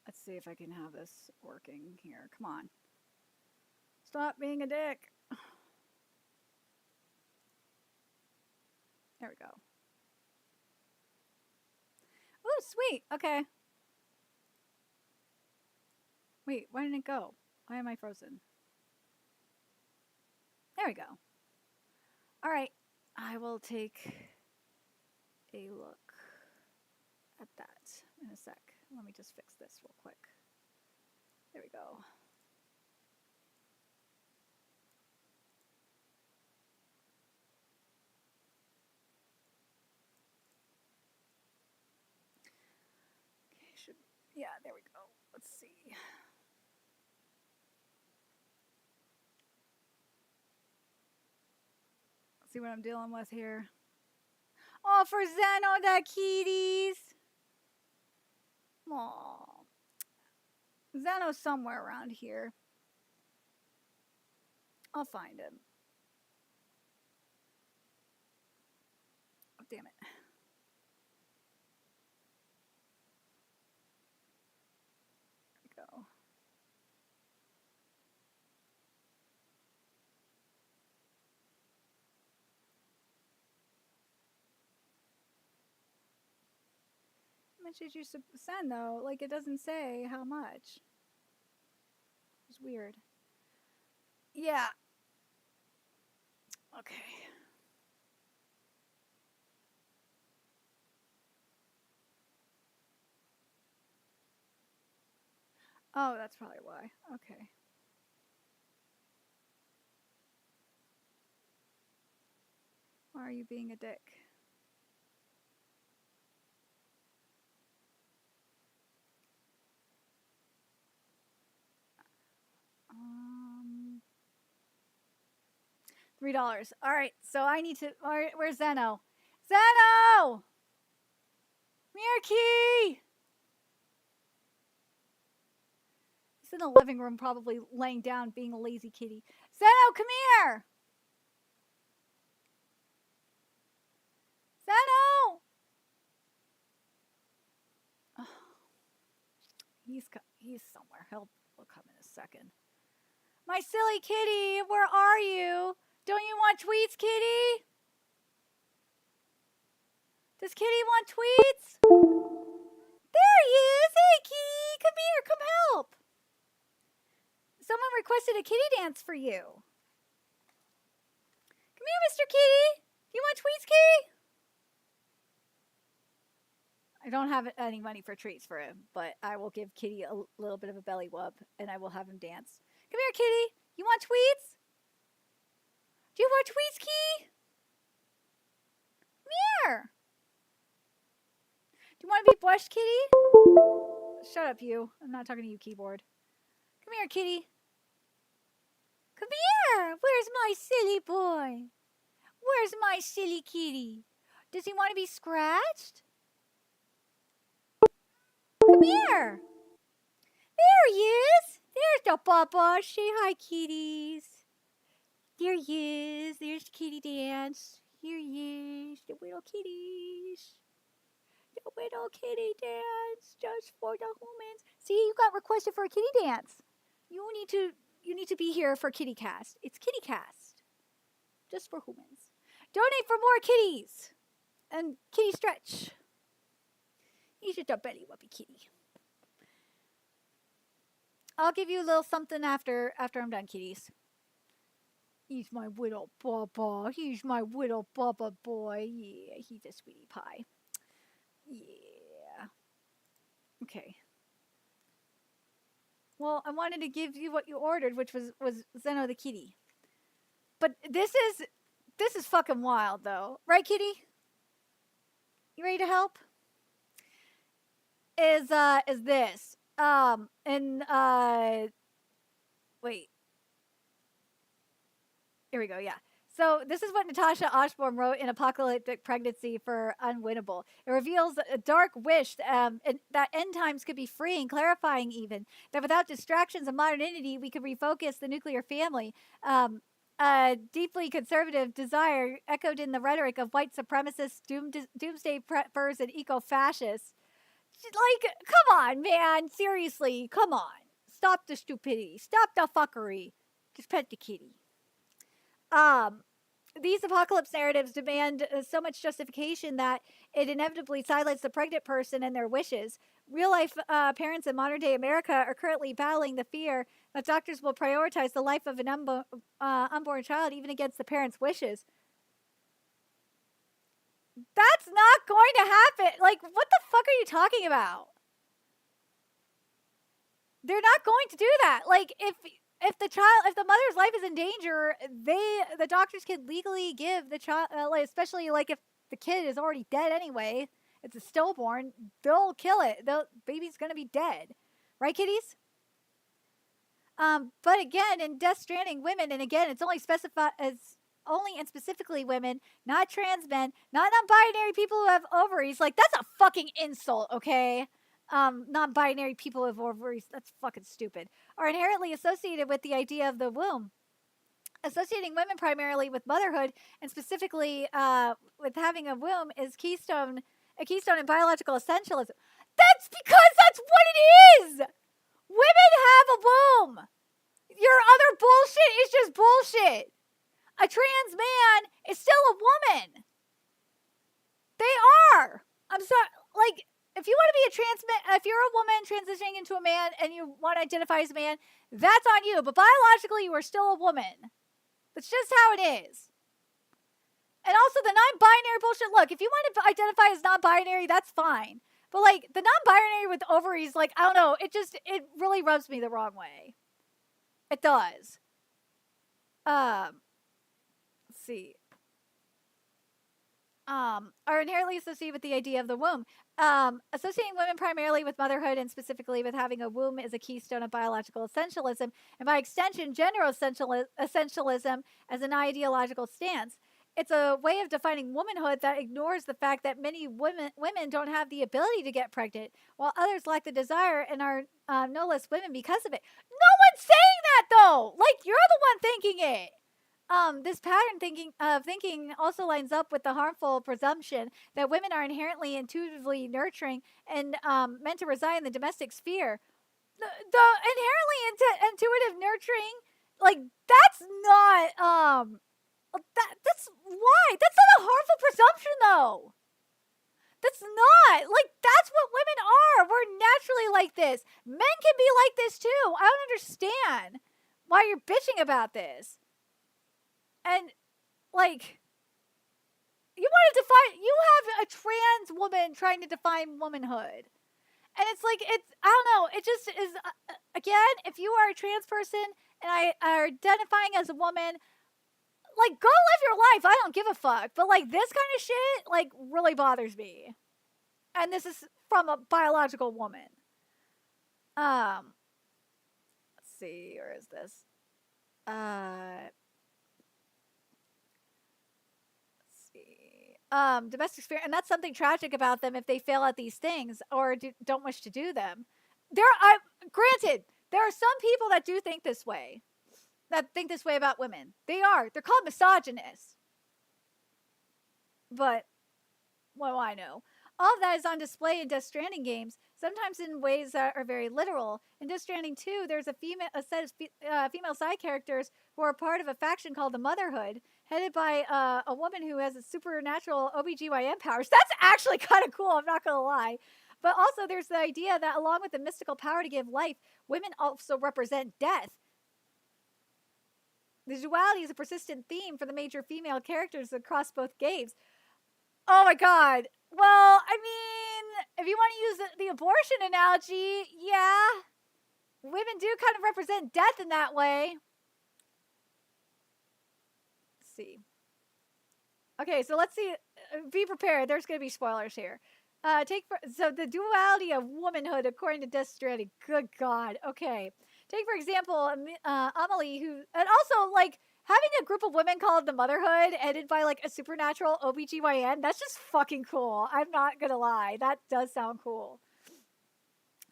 Let's see if I can have this working here. Come on. Stop being a dick. There we go. Oh, sweet. Okay. Wait, why didn't it go? Why am I frozen? There we go. All right. I will take a look at that in a sec. Let me just fix this real quick. There we go. Okay, yeah, there we go. Let's see. Let's see what I'm dealing with here. Oh, for Zeno, the kitties. Aw. Zeno's somewhere around here. I'll find him. Oh, damn it. There we go. How much did you send, though? Like, it doesn't say how much. It's weird. Yeah. Okay. Oh, that's probably why. Okay. Why are you being a dick? $3. All right, so I need to. Where's Zeno? Zeno! Mirror key! He's in the living room, probably laying down, being a lazy kitty. Zeno, come here! Zeno! Oh, he's somewhere. He'll come in a second. My silly kitty, where are you? Don't you want tweets, kitty? Does kitty want tweets? There he is! Hey, kitty! Come here, come help! Someone requested a kitty dance for you. Come here, Mr. Kitty! Do you want tweets, kitty? I don't have any money for treats for him, but I will give Kitty a little bit of a belly rub, and I will have him dance. Come here, Kitty! You want tweets? Do you want tweets, Kitty? Come here! Do you want to be brushed, Kitty? Shut up, you. I'm not talking to you, keyboard. Come here, Kitty. Come here! Where's my silly boy? Where's my silly kitty? Does he want to be scratched? Come here! There he is! There's the papa. Say hi, kitties. There he is. There's the kitty dance. Here he is. The little kitties. The little kitty dance just for the humans. See, you got requested for a kitty dance. You need to be here for Kitty Cast. It's Kitty Cast. Just for humans. Donate for more kitties. And kitty stretch. He's just a belly wuppy kitty. I'll give you a little something after I'm done, kitties. He's my little baba. He's my little baba boy. Yeah, he's a sweetie pie. Yeah. Okay. Well, I wanted to give you what you ordered, which was Zeno the kitty. But this is fucking wild, though, right, kitty? You ready to help? Is this wait. Here we go. Yeah. So this is what Natasha Osborne wrote in Apocalyptic Pregnancy for Unwinnable. It reveals a dark wish that end times could be freeing, clarifying even, that without distractions of modernity, we could refocus the nuclear family. A deeply conservative desire echoed in the rhetoric of white supremacists, doomsday preppers, and eco-fascists. Like, come on, man. Seriously, come on. Stop the stupidity. Stop the fuckery. Just pet the kitty. These apocalypse narratives demand so much justification that it inevitably sidelines the pregnant person and their wishes. Real life parents in modern day America are currently battling the fear that doctors will prioritize the life of an unborn child even against the parents' wishes. That's not going to happen. Like, what the fuck are you talking about? They're not going to do that. Like, if the mother's life is in danger, the doctors can legally give the child, like, especially like if the kid is already dead anyway, it's a stillborn, they'll kill it. The baby's gonna be dead, right, kiddies? But again, in Death Stranding, women, and again, it's only specified as only and specifically women, not trans men, not non-binary people who have ovaries. Like, that's a fucking insult, okay? Non-binary people with ovaries, that's fucking stupid, are inherently associated with the idea of the womb. Associating women primarily with motherhood and specifically with having a womb is a keystone in biological essentialism. That's because that's what it is! Women have a womb! Your other bullshit is just bullshit! A trans man is still a woman! They are! I'm sorry, like, if you want to be a if you're a woman transitioning into a man and you want to identify as a man, that's on you. But biologically, you are still a woman. That's just how it is. And also the non-binary bullshit. Look, if you want to identify as non-binary, that's fine. But like the non-binary with ovaries, like, I don't know, it really rubs me the wrong way. It does. Let's see. Are inherently associated with the idea of the womb. Associating women primarily with motherhood and specifically with having a womb is a keystone of biological essentialism, and by extension, gender essentialism as an ideological stance. It's a way of defining womanhood that ignores the fact that many women don't have the ability to get pregnant, while others lack the desire and are no less women because of it. No one's saying that though. Like, you're the one thinking it. This pattern thinking also lines up with the harmful presumption that women are inherently intuitively nurturing and meant to reside in the domestic sphere. The inherently intuitive nurturing, like, that's not that's why that's not a harmful presumption though. That's not like that's what women are. We're naturally like this. Men can be like this too. I don't understand why you're bitching about this. And, like, you have a trans woman trying to define womanhood. And it's like, I don't know, it just is, again, if you are a trans person and I are identifying as a woman, like, go live your life. I don't give a fuck. But, like, this kind of shit, like, really bothers me. And this is from a biological woman. Let's see, where is this? Domestic sphere, and that's something tragic about them if they fail at these things or don't wish to do them. Granted, there are some people that do think this way, about women. They're called misogynists. But what do I know? All of that is on display in Death Stranding games, sometimes in ways that are very literal. In Death Stranding 2, there's a set of female side characters who are part of a faction called the Motherhood, headed by a woman who has a supernatural OBGYN powers. That's actually kind of cool, I'm not going to lie. But also there's the idea that along with the mystical power to give life, women also represent death. The duality is a persistent theme for the major female characters across both games. Oh my god. Well, I mean, if you want to use the abortion analogy, yeah. Women do kind of represent death in that way. Let's see. Okay, so let's see. Be prepared. There's going to be spoilers here. So the duality of womanhood according to Death Stranding. Good God. Okay. Take, for example, Amelie, who... And also, like, having a group of women called the Motherhood headed by like a supernatural OBGYN, that's just fucking cool. I'm not gonna lie. That does sound cool.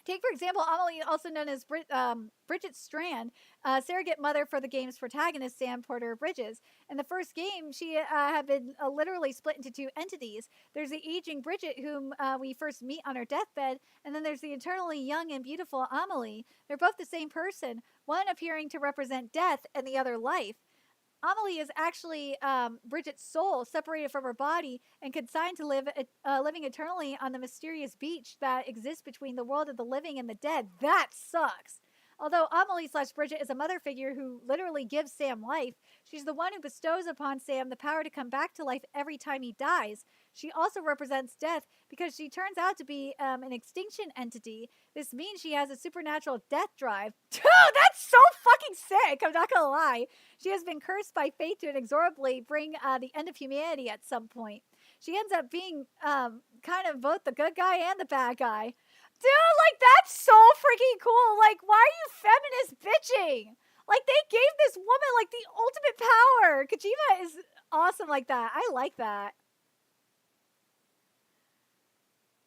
Take, for example, Amelie, also known as Bridget Strand, surrogate mother for the game's protagonist, Sam Porter Bridges. In the first game, she had been literally split into two entities. There's the aging Bridget, whom we first meet on her deathbed, and then there's the eternally young and beautiful Amelie. They're both the same person, one appearing to represent death and the other life. Amelie is actually Bridget's soul, separated from her body and consigned to living eternally on the mysterious beach that exists between the world of the living and the dead. That sucks. Although Amelie/Bridget is a mother figure who literally gives Sam life, she's the one who bestows upon Sam the power to come back to life every time he dies. She also represents death because she turns out to be an extinction entity. This means she has a supernatural death drive. Dude, that's so fucking sick. I'm not gonna lie. She has been cursed by fate to inexorably bring the end of humanity at some point. She ends up being kind of both the good guy and the bad guy. Dude, like, that's so freaking cool. Like, why are you feminist bitching? Like, they gave this woman, like, the ultimate power. Kojima is awesome like that. I like that.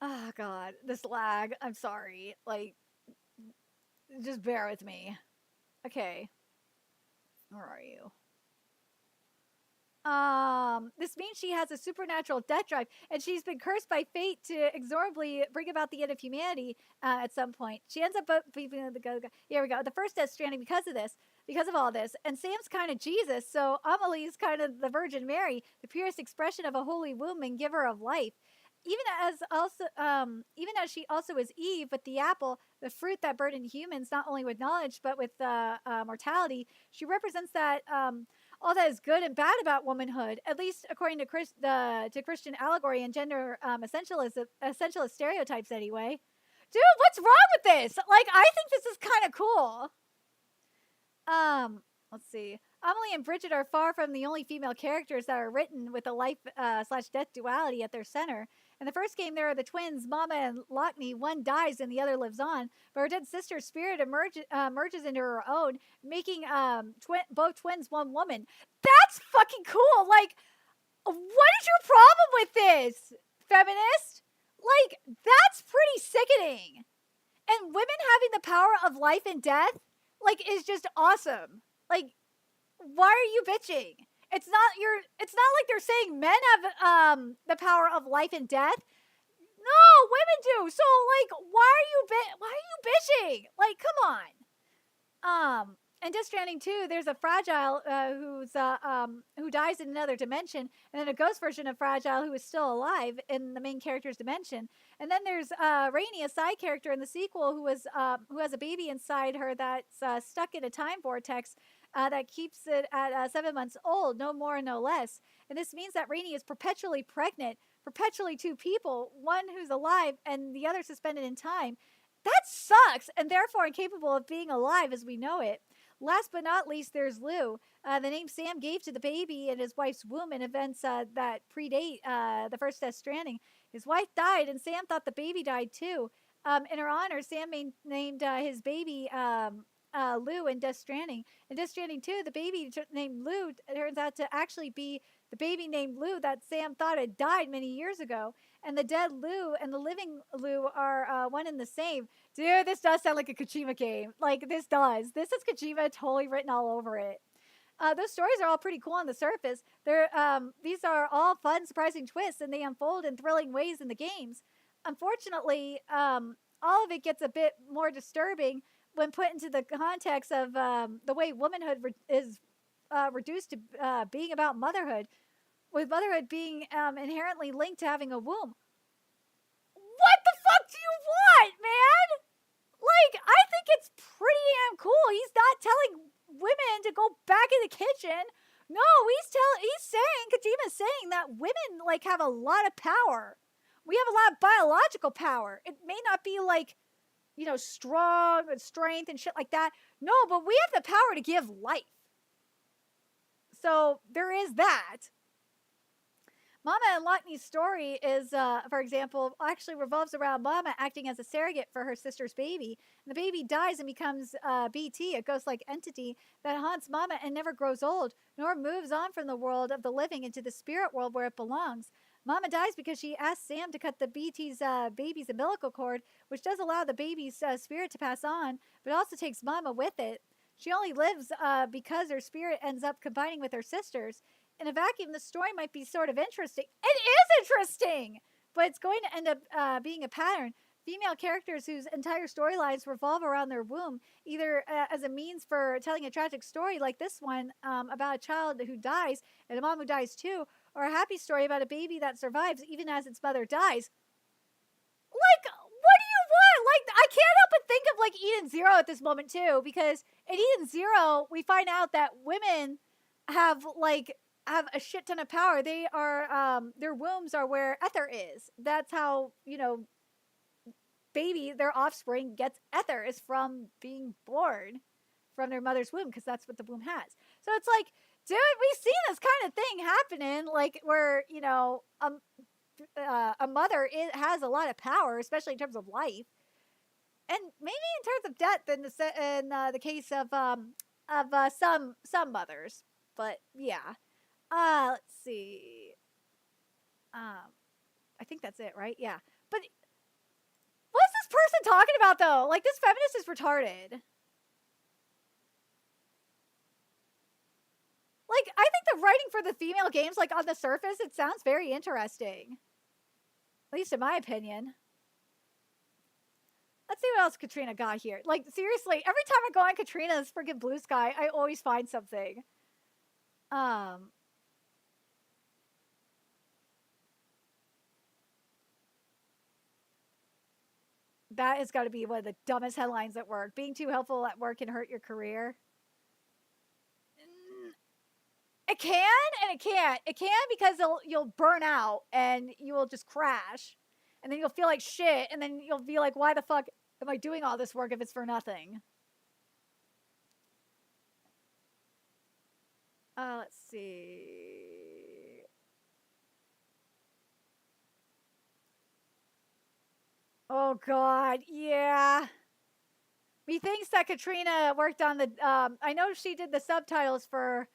Oh, God. This lag. I'm sorry. Like, just bear with me. Okay. Where are you? This means she has a supernatural death drive, and she's been cursed by fate to inexorably bring about the end of humanity at some point. She ends up being the go. Here we go. The first Death Stranding because of all this. And Sam's kind of Jesus, so Amelie's kind of the Virgin Mary, the purest expression of a holy womb and giver of life. Even as she also is Eve with the apple, the fruit that burdened humans not only with knowledge but with mortality. She represents that all that is good and bad about womanhood, at least according to Christian allegory and gender essentialist stereotypes. Anyway, dude, what's wrong with this? Like, I think this is kind of cool. Let's see. Amelie and Bridget are far from the only female characters that are written with a life/death duality at their center. In the first game, there are the twins, Mama and Lockney. One dies and the other lives on, but her dead sister's spirit merges into her own, making both twins one woman. That's fucking cool. Like, what is your problem with this, feminist? Like, that's pretty sickening. And women having the power of life and death, like, is just awesome. Like, why are you bitching? It's not like they're saying men have the power of life and death. No, women do. So, like, why are you bitching? Like, come on. In Death Stranding 2, there's a Fragile who dies in another dimension, and then a ghost version of Fragile who is still alive in the main character's dimension. And then there's Rainey, a side character in the sequel, who has a baby inside her that's stuck in a time vortex that keeps it at 7 months old, no more, no less. And this means that Rainey is perpetually pregnant, perpetually two people, one who's alive and the other suspended in time. That sucks, and therefore incapable of being alive as we know it. Last but not least, there's Lou, the name Sam gave to the baby in his wife's womb in events that predate the first Death Stranding. His wife died, and Sam thought the baby died too. In her honor, Sam named his baby Lou in Death Stranding. In Death Stranding 2, the baby named Lou turns out to actually be the baby named Lou that Sam thought had died many years ago. And the dead Lou and the living Lou are one and the same. Dude, this does sound like a Kojima game. Like, this does. This is Kojima totally written all over it. Those stories are all pretty cool on the surface. These are all fun, surprising twists, and they unfold in thrilling ways in the games. Unfortunately, all of it gets a bit more disturbing when put into the context of the way womanhood is reduced to being about motherhood, with motherhood being inherently linked to having a womb. What the fuck do you want, man? Like, I think it's pretty damn cool. He's not telling women to go back in the kitchen. No, Kojima's saying that women, like, have a lot of power. We have a lot of biological power. It may not be, like, you know, strong and strength and shit like that. No, but we have the power to give life. So there is that. Mama and Lockney's story is, for example, actually revolves around Mama acting as a surrogate for her sister's baby. And the baby dies and becomes BT, a ghost-like entity that haunts Mama and never grows old, nor moves on from the world of the living into the spirit world where it belongs. Mama dies because she asks Sam to cut the BT's baby's umbilical cord, which does allow the baby's spirit to pass on, but also takes Mama with it. She only lives because her spirit ends up combining with her sister's. In a vacuum, the story might be sort of interesting. It is interesting, but it's going to end up being a pattern. Female characters whose entire storylines revolve around their womb, either as a means for telling a tragic story like this one about a child who dies and a mom who dies too, or a happy story about a baby that survives even as its mother dies. Like, what do you want? Like, I can't help but think of like Eden Zero at this moment too, because in Eden Zero, we find out that women have a shit ton of power. They are their wombs are where ether is. That's how, their offspring gets ether, is from being born from their mother's womb, because that's what the womb has. So it's like, dude, we've seen this kind of thing happening, like where a mother has a lot of power, especially in terms of life, and maybe in terms of death in the case of some mothers. But yeah. Let's see. I think that's it, right? Yeah. But what's this person talking about, though? Like, this feminist is retarded. Like, I think the writing for the female games, like, on the surface, it sounds very interesting. At least in my opinion. Let's see what else Katrina got here. Like, seriously, every time I go on Katrina's freaking Blue Sky, I always find something. That has got to be one of the dumbest headlines at work. Being too helpful at work can hurt your career. It can and it can't. It can because you'll burn out and you will just crash. And then you'll feel like shit. And then you'll be like, why the fuck am I doing all this work if it's for nothing? Let's see. Oh, God. Yeah. Methinks that Katrina worked on the... I know she did the subtitles for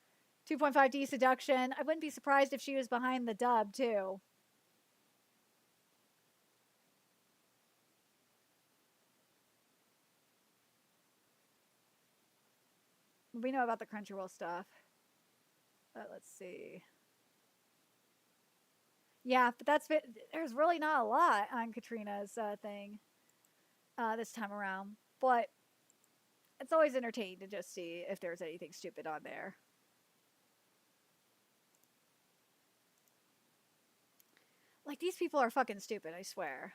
2.5D Seduction. I wouldn't be surprised if she was behind the dub, too. We know about the Crunchyroll stuff. Let's see. Yeah, but there's really not a lot on Katrina's thing this time around. But it's always entertaining to just see if there's anything stupid on there. Like, these people are fucking stupid, I swear.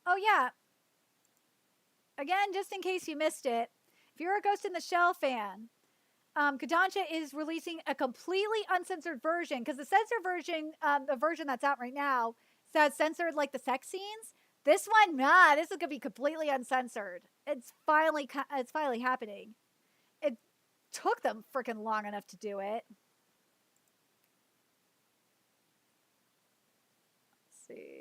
Oh, yeah. Again, just in case you missed it, if you're a Ghost in the Shell fan, Kodansha is releasing a completely uncensored version, because the censored version, the version that's out right now, says censored like the sex scenes. This one, nah, this is gonna be completely uncensored. It's finally happening. It took them freaking long enough to do it. Let's see.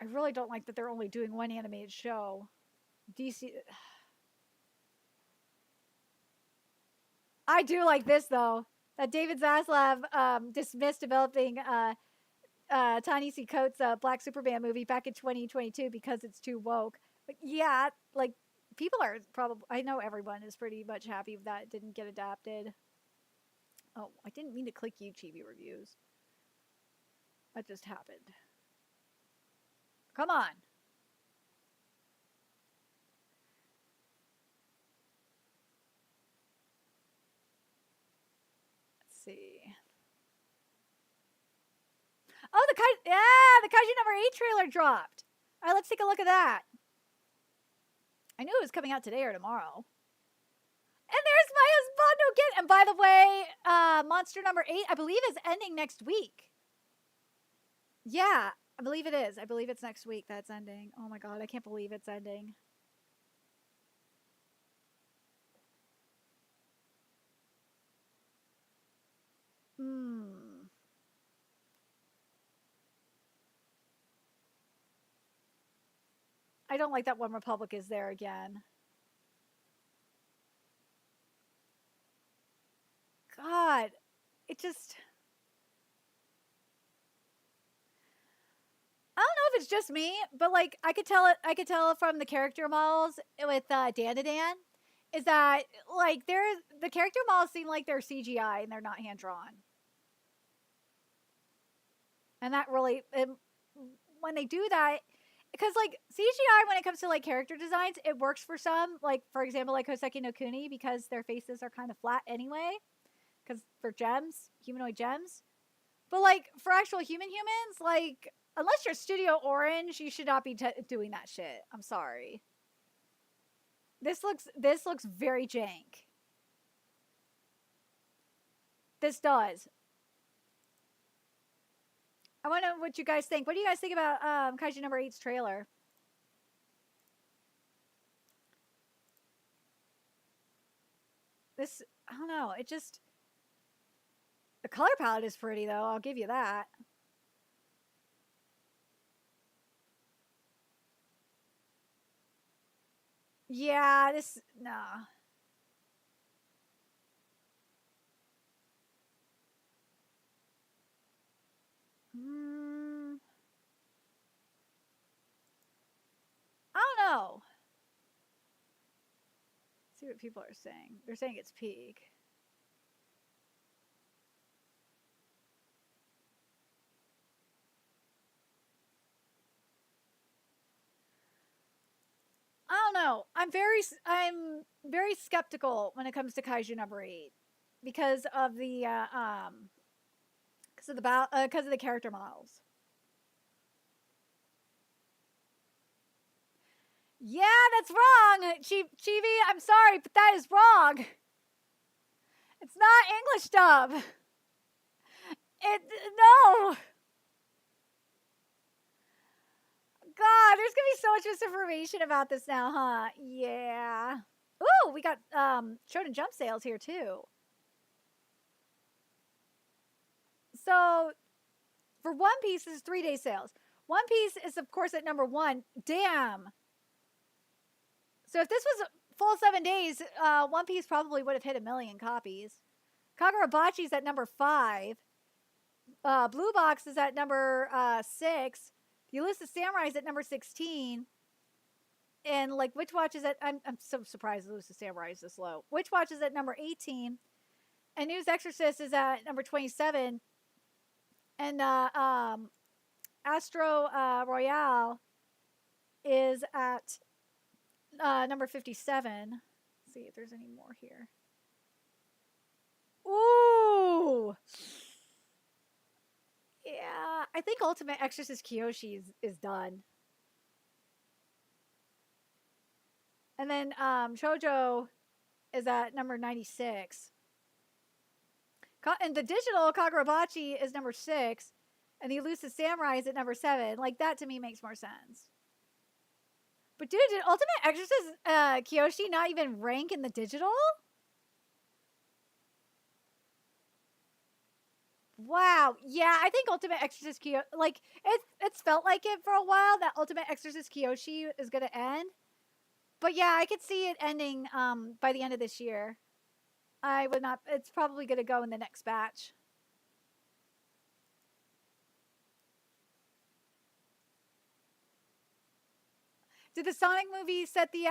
I really don't like that they're only doing one animated show. DC. I do like this, though. That David Zaslav dismissed developing Ta-Nehisi Coates' Black Superman movie back in 2022 because it's too woke. But yeah, like, people are probably... I know everyone is pretty much happy that didn't get adapted. Oh, I didn't mean to click YouTube reviews. That just happened. Come on. Let's see. Oh, the Kaiju number 8 trailer dropped. All right, let's take a look at that. I knew it was coming out today or tomorrow. And there's my husbando And by the way, monster number 8, I believe, is ending next week. Yeah, I believe it is. I believe it's next week that's ending. Oh my god, I can't believe it's ending. I don't like that One Republic is there again. God, it just... I don't know if it's just me, but like I could tell from the character models with Dan, is that like the character models seem like they're CGI and they're not hand drawn. And that really, when they do that, because like CGI when it comes to like character designs, it works for some, like for example like Hoseki no Kuni, because their faces are kind of flat anyway, because for gems, humanoid gems. But like for actual humans, like unless you're Studio Orange, you should not be doing that shit. I'm sorry. This looks very jank. This does. I want to know what you guys think. What do you guys think about Kaiju number 8's trailer? This, I don't know. It just, the color palette is pretty though. I'll give you that. Yeah, this, nah. I don't know. Let's see what people are saying. They're saying it's peak. I don't know. I'm very skeptical when it comes to Kaiju number 8 because of the because of the character models. Yeah, that's wrong. Chibi, I'm sorry, but that is wrong. It's not English dub. No. God, there's gonna be so much misinformation about this now, huh? Yeah. Ooh, we got Shonen Jump sales here too. So for One Piece, this is 3-day sales. One Piece is of course at number 1. Damn. So if this was full 7 days, One Piece probably would have hit 1 million copies. Kagurabachi's at number 5. Blue Box is at number 6. The Elusive Samurai is at number 16. And like Witch Watch is at, I'm so surprised Elusive Samurai is this low. Witch Watch is at number 18. And News Exorcist is at number 27. And Astro Royale is at number 57. Let's see if there's any more here. Ooh! Yeah, I think Ultimate Exorcist Kyoshi is done. And then Shoujo is at number 96. And the digital Kagurabachi is number 6. And the Elusive Samurai is at number 7. Like, that to me makes more sense. But dude, did Ultimate Exorcist Kyoshi not even rank in the digital? Wow. Yeah, I think Ultimate Exorcist Kyoshi, like, it's felt like it for a while that Ultimate Exorcist Kyoshi is going to end. But yeah, I could see it ending by the end of this year. I would not, it's probably going to go in the next batch. Did the Sonic movie set the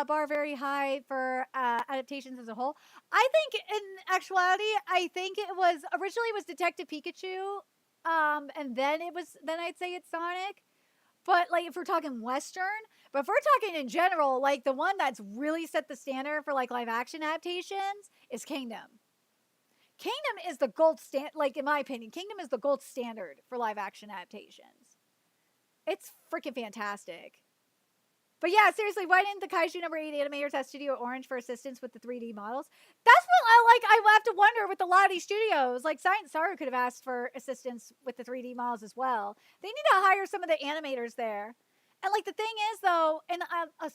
bar very high for adaptations as a whole? I think, in actuality, I think it was originally it was Detective Pikachu, and then I'd say it's Sonic. But like if we're talking Western, but if we're talking in general, like the one that's really set the standard for like live action adaptations is Kingdom. Kingdom is the gold standard. Like in my opinion, Kingdom is the gold standard for live action adaptations. It's freaking fantastic. But yeah, seriously, why didn't the Kaiju number 8 animators have Studio Orange for assistance with the 3D models? That's what I have to wonder with a lot of these studios. Like Science Saru could have asked for assistance with the 3D models as well. They need to hire some of the animators there. And like the thing is though, and I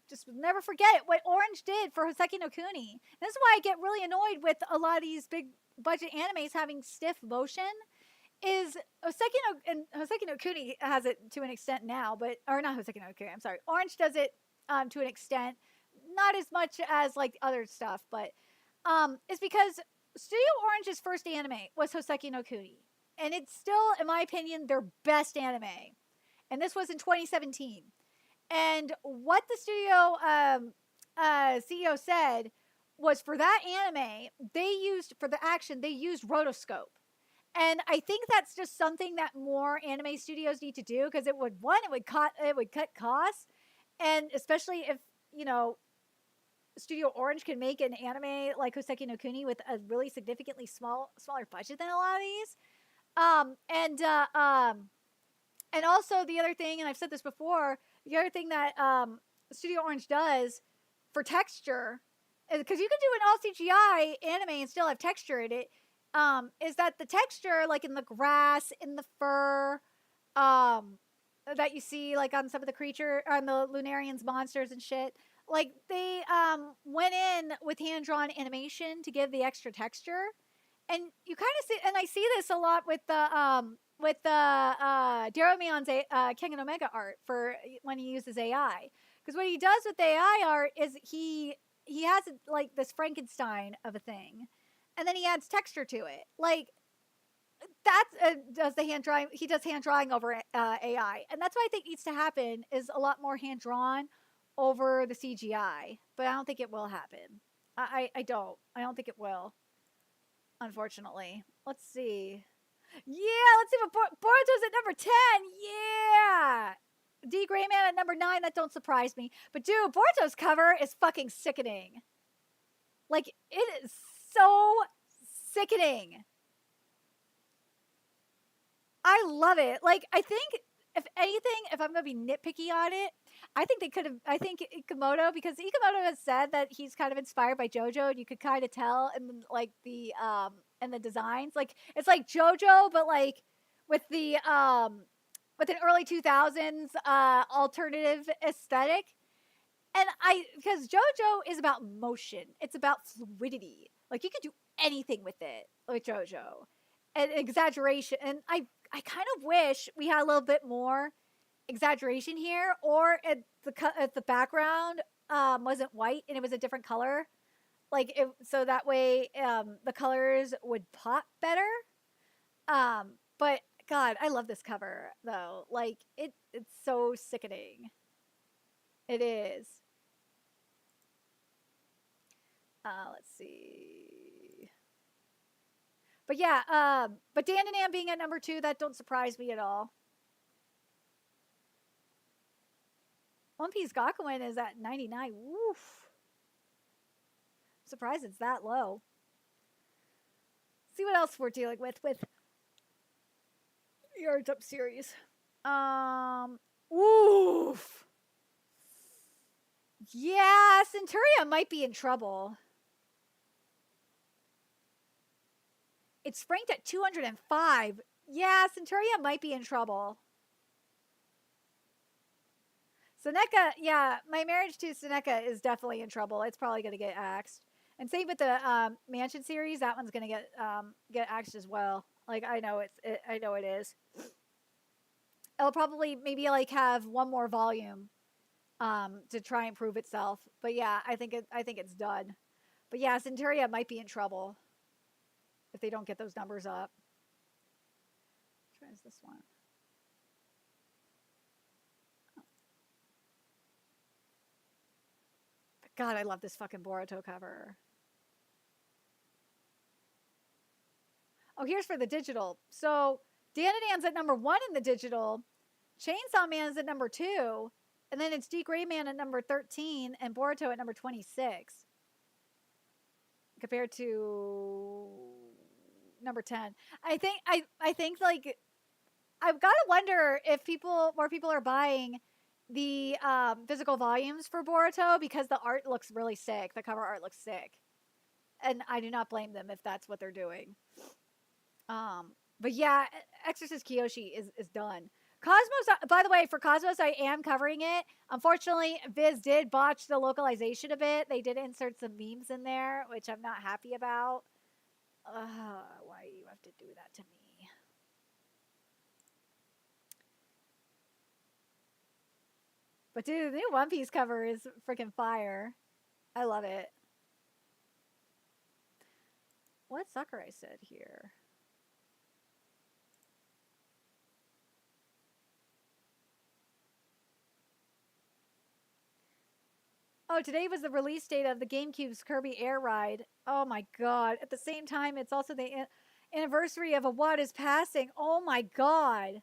just never forget what Orange did for Hoseki no Kuni. This is why I get really annoyed with a lot of these big budget animes having stiff motion. Is Hoseki no Kuni has it to an extent now, but or not Hoseki no Kuni. I'm sorry, Orange does it to an extent, not as much as like other stuff, but it's because Studio Orange's first anime was Hoseki no Kuni, and it's still, in my opinion, their best anime. And this was in 2017. And what the studio CEO said was for that anime, they used for the action, they used rotoscope. And I think that's just something that more anime studios need to do because it would cut costs, and especially if Studio Orange can make an anime like Hoseki no Kuni with a really significantly smaller budget than a lot of these. And also the other thing, and I've said this before, the other thing that Studio Orange does for texture, because you can do an all CGI anime and still have texture in it. Is that the texture, like in the grass, in the fur, that you see, like on some of the on the Lunarians monsters and shit, like they went in with hand drawn animation to give the extra texture, and you kind of see, and I see this a lot with the Daromion's Kengan Omega art for when he uses AI, because what he does with AI art is he has like this Frankenstein of a thing. And then he adds texture to it. Like, that does the hand drawing. He does hand drawing over AI. And that's what I think needs to happen, is a lot more hand drawn over the CGI. But I don't think it will happen. I don't. I don't think it will. Unfortunately. Let's see. Yeah, let's see what Boruto's at number 10. Yeah. D Grayman at number 9. That don't surprise me. But dude, Boruto's cover is fucking sickening. Like, it is so sickening. I love it. Like, I think, if anything, if I'm going to be nitpicky on it, I think Ikemoto, because Ikemoto has said that he's kind of inspired by JoJo, and you could kind of tell in like the designs. Like, it's like JoJo, but like with an early 2000s alternative aesthetic. And because JoJo is about motion, it's about fluidity. Like, you could do anything with it, with JoJo, and exaggeration. And I kind of wish we had a little bit more exaggeration here, or if the background wasn't white and it was a different color, like so that way the colors would pop better. But God, I love this cover though. Like it's so sickening. It is. Let's see. But yeah, but Dan and Ann being at number 2, that don't surprise me at all. One Piece Gakuen is at 99. Woof. I'm surprised it's that low. Let's see what else we're dealing with the Yards Up series. Oof. Yeah, Centuria might be in trouble. It's ranked at 205. Yeah, Centuria might be in trouble. Seneca, yeah, My Marriage to Seneca is definitely in trouble. It's probably going to get axed. And same with the Mansion series. That one's going to get axed as well. Like, I know it is. It'll probably maybe like have one more volume to try and prove itself. But yeah, I think it's done. But yeah, Centuria might be in trouble if they don't get those numbers up. Which one is this one? God, I love this fucking Boruto cover. Oh, here's for the digital. So Dan and Ann's at number 1 in the digital. Chainsaw Man's at number 2. And then it's D Gray Man at number 13 and Boruto at number 26. Compared to number 10. I think like I've got to wonder if more people are buying the physical volumes for Boruto because the art looks really sick. The cover art looks sick. And I do not blame them if that's what they're doing. But yeah, Exorcist Kiyoshi is done. Cosmos, by the way, for Cosmos, I am covering it. Unfortunately, Viz did botch the localization a bit. They did insert some memes in there, which I'm not happy about. Why do you have to do that to me? But dude, the new One Piece cover is freaking fire. I love it. What Sakurai said here? Oh, today was the release date of the GameCube's Kirby Air Ride. Oh my god. At the same time, it's also the anniversary of Iwata's passing. Oh my god.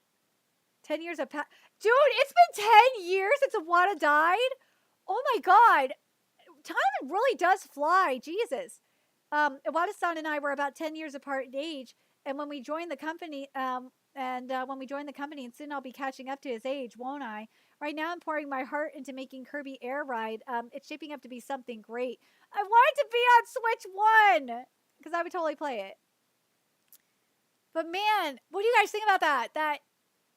10 years of Dude, it's been 10 years since Iwata died? Oh my god. Time really does fly. Jesus. Iwata-san and I were about 10 years apart in age, and when we joined the company, and soon I'll be catching up to his age, won't I? Right now, I'm pouring my heart into making Kirby Air Ride. It's shaping up to be something great. I want it to be on Switch 1, because I would totally play it. But man, what do you guys think about that? That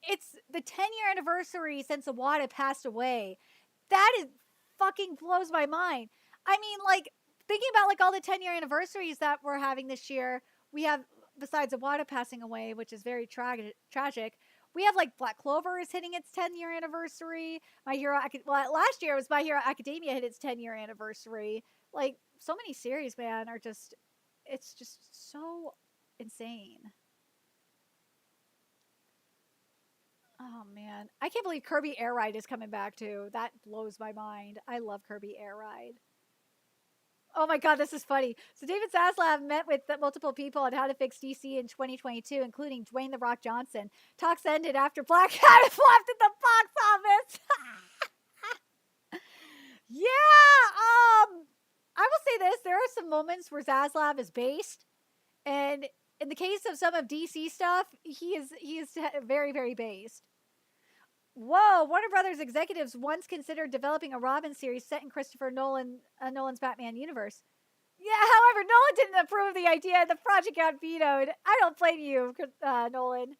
it's the 10-year anniversary since Iwata passed away. That is fucking blows my mind. I mean, like, thinking about like all the 10-year anniversaries that we're having this year, we have, besides Iwata passing away, which is very tragic, we have like Black Clover is hitting its 10-year anniversary. Last year it was My Hero Academia hit its 10-year anniversary. Like, so many series, man, are just, it's just so insane. Oh man, I can't believe Kirby Air Ride is coming back too. That blows my mind. I love Kirby Air Ride. Oh my god, this is funny. So David Zaslav met with multiple people on how to fix DC in 2022, including Dwayne "The Rock" Johnson. Talks ended after Black Adam flopped at the box office. Yeah, I will say this: there are some moments where Zaslav is based, and in the case of some of DC stuff, he is very, very based. Whoa, Warner Brothers executives once considered developing a Robin series set in Christopher Nolan's Batman universe. Yeah, however, Nolan didn't approve the idea and the project got vetoed. I don't blame you, Nolan.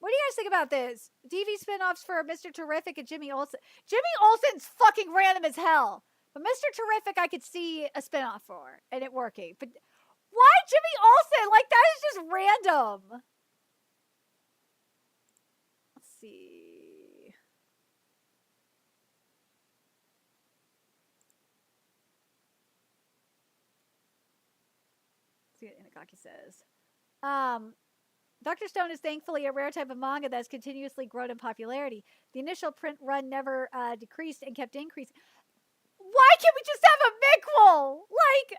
What do you guys think about this? TV spinoffs for Mr. Terrific and Jimmy Olsen. Jimmy Olsen's fucking random as hell. But Mr. Terrific I could see a spinoff for and it working. But why Jimmy Olsen? Like, that is just random. See. Let's see what Inagaki says. Dr. Stone is thankfully a rare type of manga that has continuously grown in popularity. The initial print run never decreased and kept increasing. Why can't we just have a midquel? Like,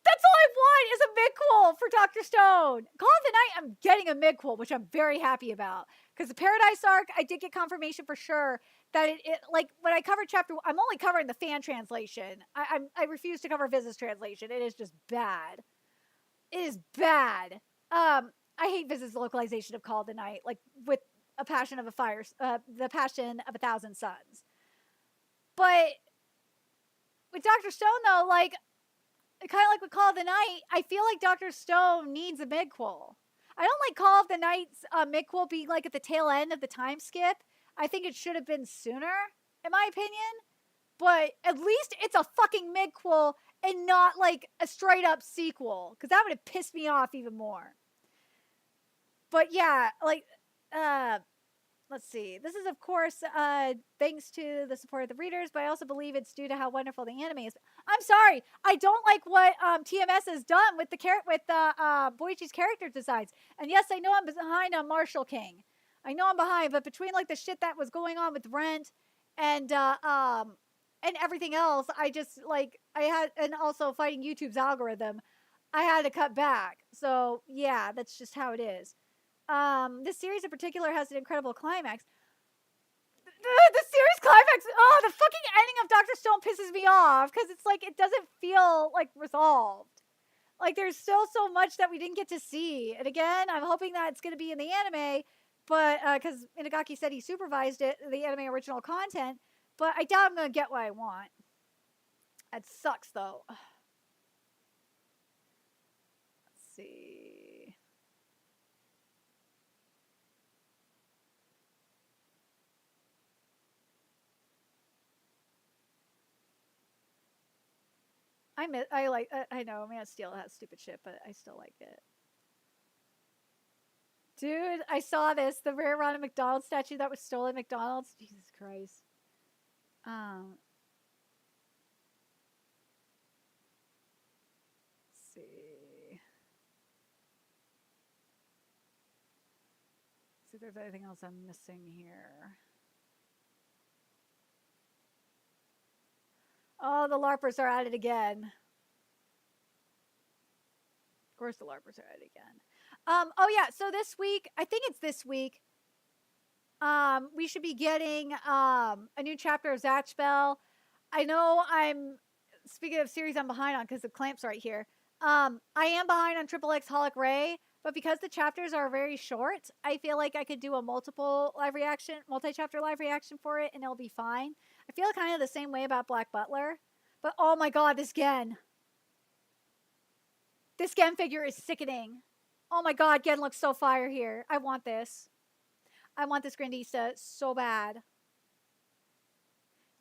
that's all I want is a midquel for Dr. Stone. Call of the Night, I'm getting a midquel, which I'm very happy about. Because the Paradise arc, I did get confirmation for sure that it like, when I covered chapter, I'm only covering the fan translation. I refuse to cover Viz's translation. It is just bad. It is bad. I hate Viz's localization of Call of the Night, like, with a passion of a fire, the passion of 1,000 suns. But with Dr. Stone, though, like, kind of like with Call of the Night, I feel like Dr. Stone needs a midquel. I don't like Call of the Night's midquel being like at the tail end of the time skip. I think it should have been sooner, in my opinion. But at least it's a fucking midquel and not like a straight up sequel, because that would have pissed me off even more. But yeah, like, let's see. This is, of course, thanks to the support of the readers, but I also believe it's due to how wonderful the anime is. I'm sorry, I don't like what TMS has done with Boichi's character designs. And yes, I know I'm behind on Marshall King. I know I'm behind, but between like the shit that was going on with Rent and everything else, I just like and also fighting YouTube's algorithm, I had to cut back. So yeah, that's just how it is. This series in particular has an incredible climax. The series climax, oh, the fucking ending of Dr. Stone pisses me off because it's like it doesn't feel like resolved. Like there's still so much that we didn't get to see. And again, I'm hoping that it's going to be in the anime, but because Inagaki said he supervised it, the anime original content, but I doubt I'm gonna get what I want. That sucks though. Let's see. I know Man of Steel has stupid shit, but I still like it. Dude, I saw this. The rare Ronald McDonald statue that was stolen at McDonald's. Jesus Christ. Let's see. See if there's anything else I'm missing here. Oh, the LARPers are at it again. Of course the LARPers are at it again. Oh yeah, so this week, I think it's this week, we should be getting a new chapter of Zatch Bell. I know speaking of series I'm behind on because the clamp's right here. I am behind on Triple X Holic Ray, but because the chapters are very short, I feel like I could do a multi-chapter live reaction for it and it'll be fine. I feel kind of the same way about Black Butler, but oh my god, this Gen figure is sickening. Oh my god, Gen looks so fire here. I want this. I want this Grandista so bad.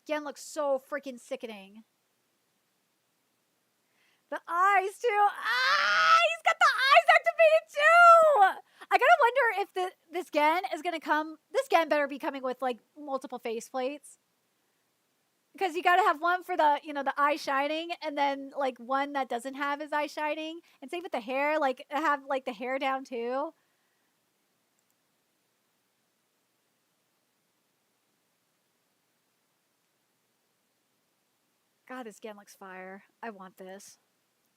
Gen looks so freaking sickening. The eyes too. He's got the eyes activated too. I gotta wonder if this Gen is gonna come. This Gen better be coming with like multiple face plates, because you gotta have one for the the eye shining, and then like one that doesn't have his eye shining, and same with the hair. Like have like the hair down too. God, this Gen looks fire. I want this.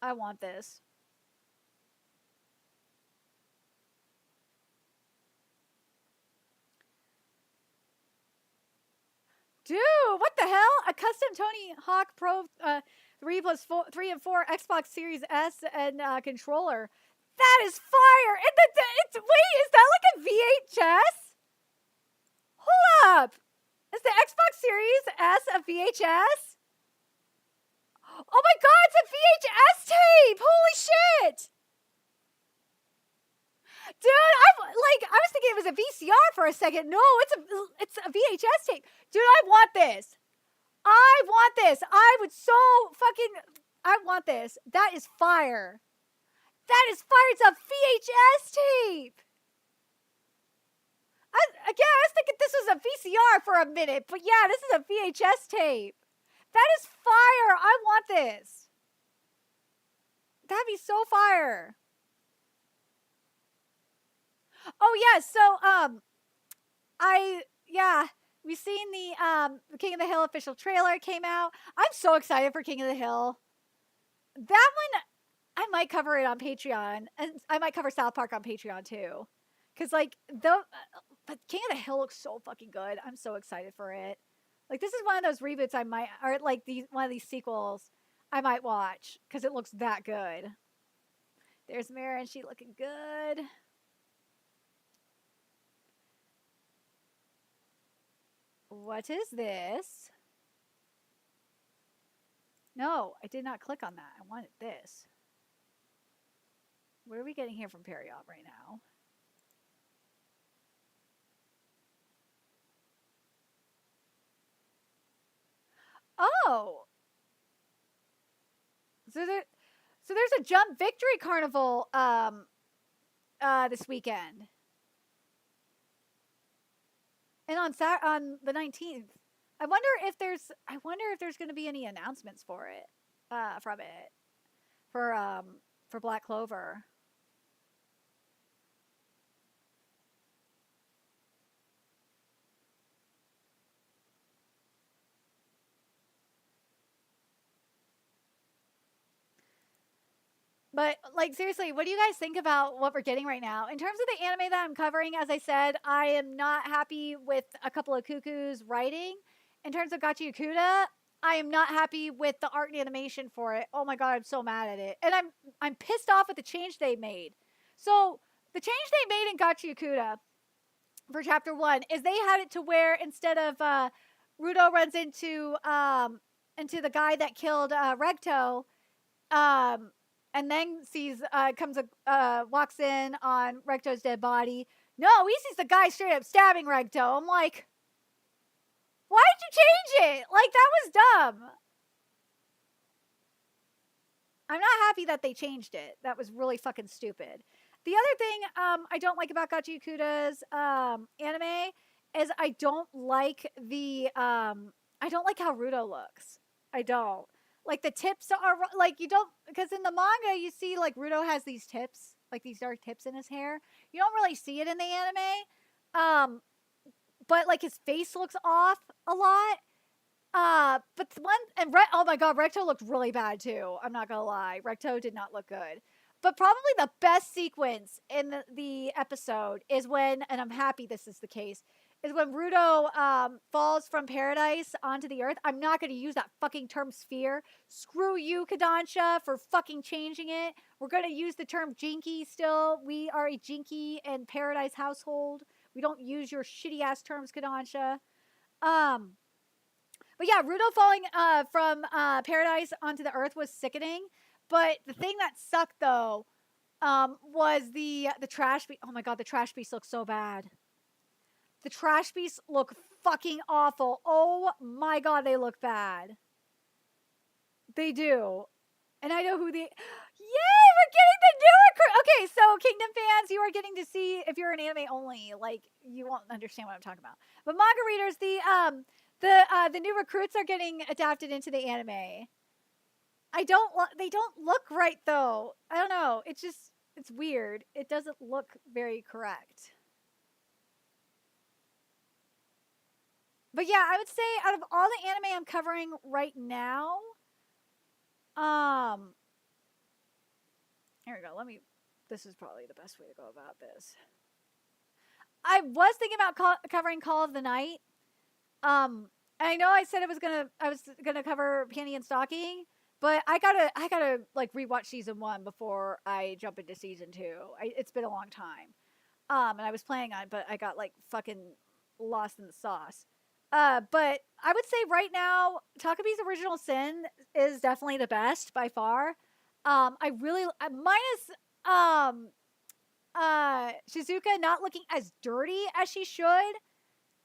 I want this. Dude, what the hell? A custom Tony Hawk Pro 3 and 4 Xbox Series S and controller. That is fire! Wait, is that like a VHS? Hold up! Is the Xbox Series S a VHS? Oh my god, it's a VHS tape! Holy shit! Dude, I was thinking it was a VCR for a second. No, it's a VHS tape. Dude, I want this. I want this. I want this. That is fire. That is fire. It's a VHS tape. I was thinking this was a VCR for a minute, but yeah, this is a VHS tape. That is fire. I want this. That'd be so fire. Oh yeah, so we've seen the King of the Hill official trailer came out. I'm so excited for King of the Hill. That one I might cover it on Patreon, and I might cover South Park on Patreon too. Cause like but King of the Hill looks so fucking good. I'm so excited for it. Like this is one of those reboots or like one of these sequels I might watch because it looks that good. There's Mara and she looking good. What is this? No, I did not click on that. I wanted this. What are we getting here from Periop right now? Oh! So there's a Jump Victory Carnival this weekend. And on the 19th. I wonder if there's going to be any announcements for it from it for Black Clover. But like seriously, what do you guys think about what we're getting right now? In terms of the anime that I'm covering, as I said, I am not happy with a couple of Cuckoo's writing. In terms of Gachi Yakuda, I am not happy with the art and animation for it. Oh my god, I'm so mad at it. And I'm pissed off with the change they made. So the change they made in Gachi Yakuda for chapter 1 is they had it to where instead of Rudo runs into the guy that killed Recto, um, and then sees walks in on Recto's dead body. No, he sees the guy straight up stabbing Recto. I'm like, why did you change it? Like, that was dumb. I'm not happy that they changed it. That was really fucking stupid. The other thing I don't like about Gachi Yakuda's anime is I don't like how Rudo looks. I don't. Like, the tips are like, you don't, because in the manga you see like Rudo has these tips, like these dark tips in his hair. You don't really see it in the anime. But like his face looks off a lot. But oh my god, Recto looked really bad too. I'm not gonna lie, Recto did not look good. But probably the best sequence in the episode is when, and I'm happy this is the case, is when Rudo falls from paradise onto the earth. I'm not gonna use that fucking term sphere. Screw you, Kodansha, for fucking changing it. We're gonna use the term jinky still. We are a jinky and paradise household. We don't use your shitty ass terms, Kodansha. But yeah, Rudo falling from paradise onto the earth was sickening. But the thing that sucked though was the trash beast. Oh my god, the trash beasts look so bad. The trash beasts look fucking awful. Oh my god, they look bad. They do. And I know who Yay, we're getting the new Okay, so Kingdom fans, you are getting to see, if you're an anime only, like, you won't understand what I'm talking about. But manga readers, the new recruits are getting adapted into the anime. They don't look right though. I don't know. It's weird. It doesn't look very correct. But yeah, I would say out of all the anime I'm covering right now, here we go. This is probably the best way to go about this. I was thinking about covering Call of the Night. I know I said I was gonna cover Panty and Stocking, but I gotta like rewatch season 1 before I jump into season 2. It's been a long time. And I was planning on it, but I got like fucking lost in the sauce. But I would say right now, Takabi's Original Sin is definitely the best by far. I really minus Shizuka not looking as dirty as she should.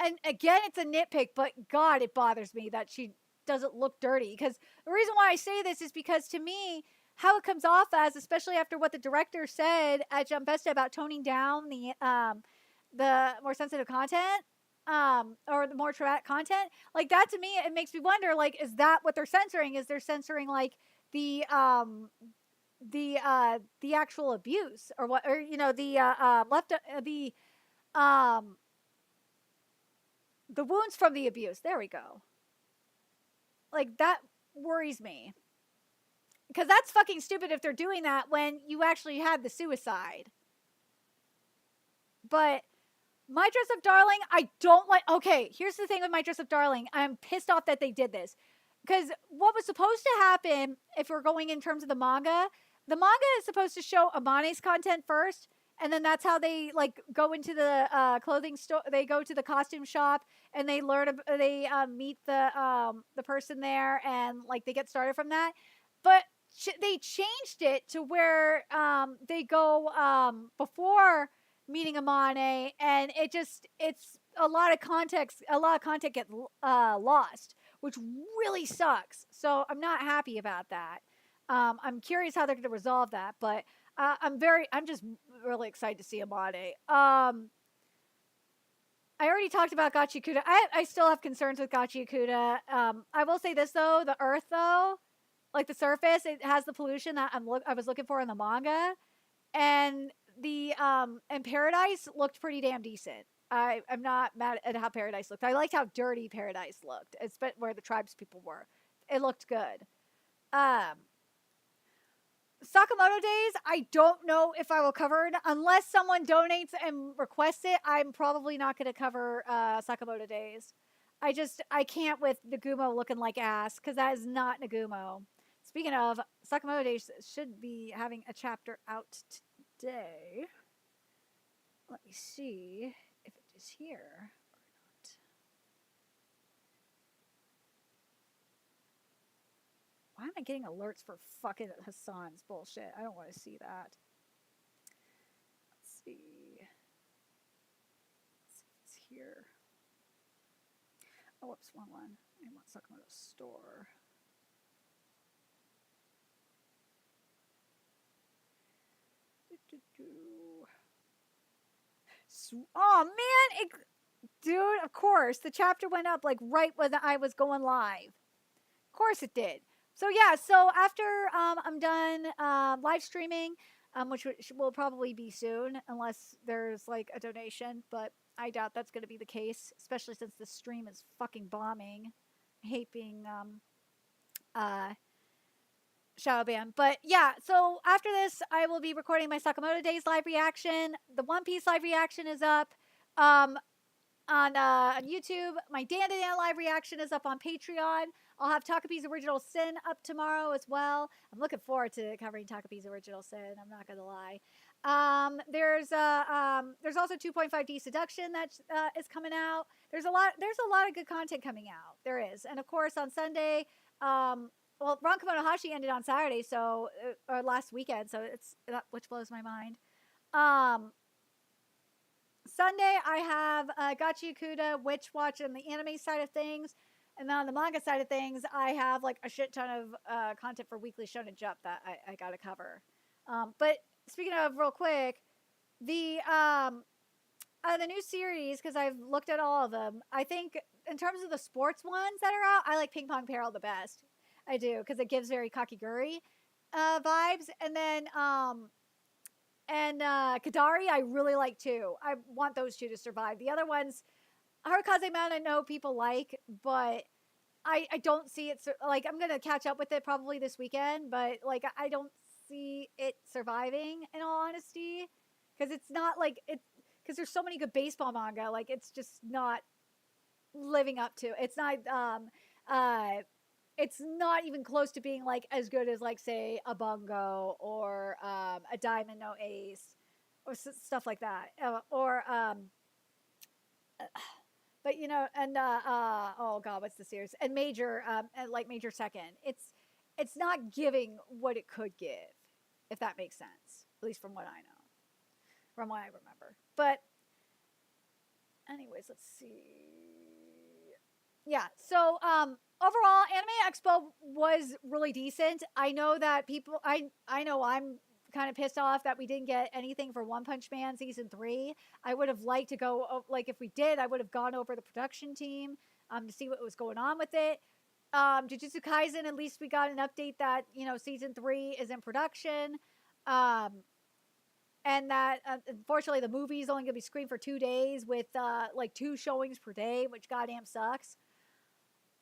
And again, it's a nitpick, but God, it bothers me that she doesn't look dirty. Because the reason why I say this is because to me, how it comes off as, especially after what the director said at Jump Festa about toning down the more sensitive content, or the more traumatic content, like that to me, it makes me wonder, like, is that what they're censoring? Is they're censoring like the actual abuse or what, or the wounds from the abuse. There we go. Like, that worries me. Because that's fucking stupid if they're doing that when you actually had the suicide. But My Dress Up Darling, I don't like. Okay, here's the thing with My Dress Up Darling. I'm pissed off that they did this. Because what was supposed to happen, if we're going in terms of the manga is supposed to show Amane's content first. And then that's how they like go into the clothing store. They go to the costume shop and they meet the person there, and like they get started from that. But they changed it to where they go before meeting Amane, and it's a lot of content gets lost, which really sucks. So I'm not happy about that. I'm curious how they're going to resolve that, but I'm just really excited to see Amane. I already talked about Gachi Yakuda. I still have concerns with Gachi Yakuda. I will say this though, the earth though, like the surface, it has the pollution that I was looking for in the manga, and and Paradise looked pretty damn decent. I'm not mad at how Paradise looked. I liked how dirty Paradise looked. It's where the tribes people were. It looked good. Sakamoto Days, I don't know if I will cover it unless someone donates and requests it. I'm probably not going to cover Sakamoto Days. I can't with Nagumo looking like ass, because that is not Nagumo. Speaking of, Sakamoto Days should be having a chapter out today. Let me see if it is here or not. Why am I getting alerts for fucking Hassan's bullshit? I don't want to see that. Let's see. Let's see if it's here. Oh, whoops, one. I want Sakamoto store. Oh man, dude, of course the chapter went up like right when I was going live. Of course it did. So yeah, so after I'm done live streaming, which will probably be soon unless there's like a donation, but I doubt that's going to be the case, especially since the stream is fucking bombing. I hate being shadow ban. But yeah, so after this, I will be recording my Sakamoto Days live reaction. The One Piece live reaction is up on YouTube. My Dan live reaction is up on Patreon. I'll have Takapi's Original Sin up tomorrow as well. I'm looking forward to covering Takapi's Original Sin. I'm not gonna lie. There's also 2.5D Seduction that is coming out. There's a lot of good content coming out. There is, and of course on Sunday. Well, Ron Komonohashi ended on Saturday, so or last weekend, so which blows my mind. Sunday I have Gachi Yakuda, Witch Watch, and the anime side of things, and then on the manga side of things, I have like a shit ton of content for Weekly Shonen Jump that I gotta cover. But speaking of real quick, the new series, because I've looked at all of them, I think in terms of the sports ones that are out, I like Ping Pong Peril the best. I do, because it gives very Kakiguri vibes. And then Kadari I really like too. I want those two to survive. The other ones, Harukaze Mountain I know people like, but I don't see it, like I'm going to catch up with it probably this weekend, but like I don't see it surviving in all honesty, because it's not like it, because there's so many good baseball manga, like it's just not living up to, it's not even close to being like as good as like say a Bungo or a Diamond No Ace or stuff like that, but you know, and oh god, what's the series, and Major and like Major Second, it's not giving what it could give, if that makes sense, at least from what I know, from what I remember. But anyways, let's see. Yeah, so overall, Anime Expo was really decent. I know that people, I know I'm kind of pissed off that we didn't get anything for One Punch Man season 3. I would have liked to go, like if we did, I would have gone over the production team to see what was going on with it. Jujutsu Kaisen, at least we got an update that, you know, season 3 is in production. And that, unfortunately, the movie is only going to be screened for 2 days with like 2 showings per day, which goddamn sucks.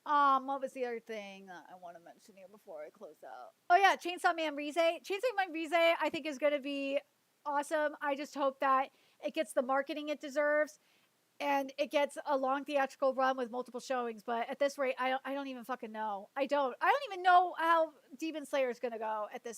What was the other thing that I want to mention here before I close out? Oh yeah, Chainsaw Man Rize. Chainsaw Man Rize, I think is going to be awesome. I just hope that it gets the marketing it deserves, and it gets a long theatrical run with multiple showings. But at this rate, I don't even fucking know. I don't even know how Demon Slayer is going to go at this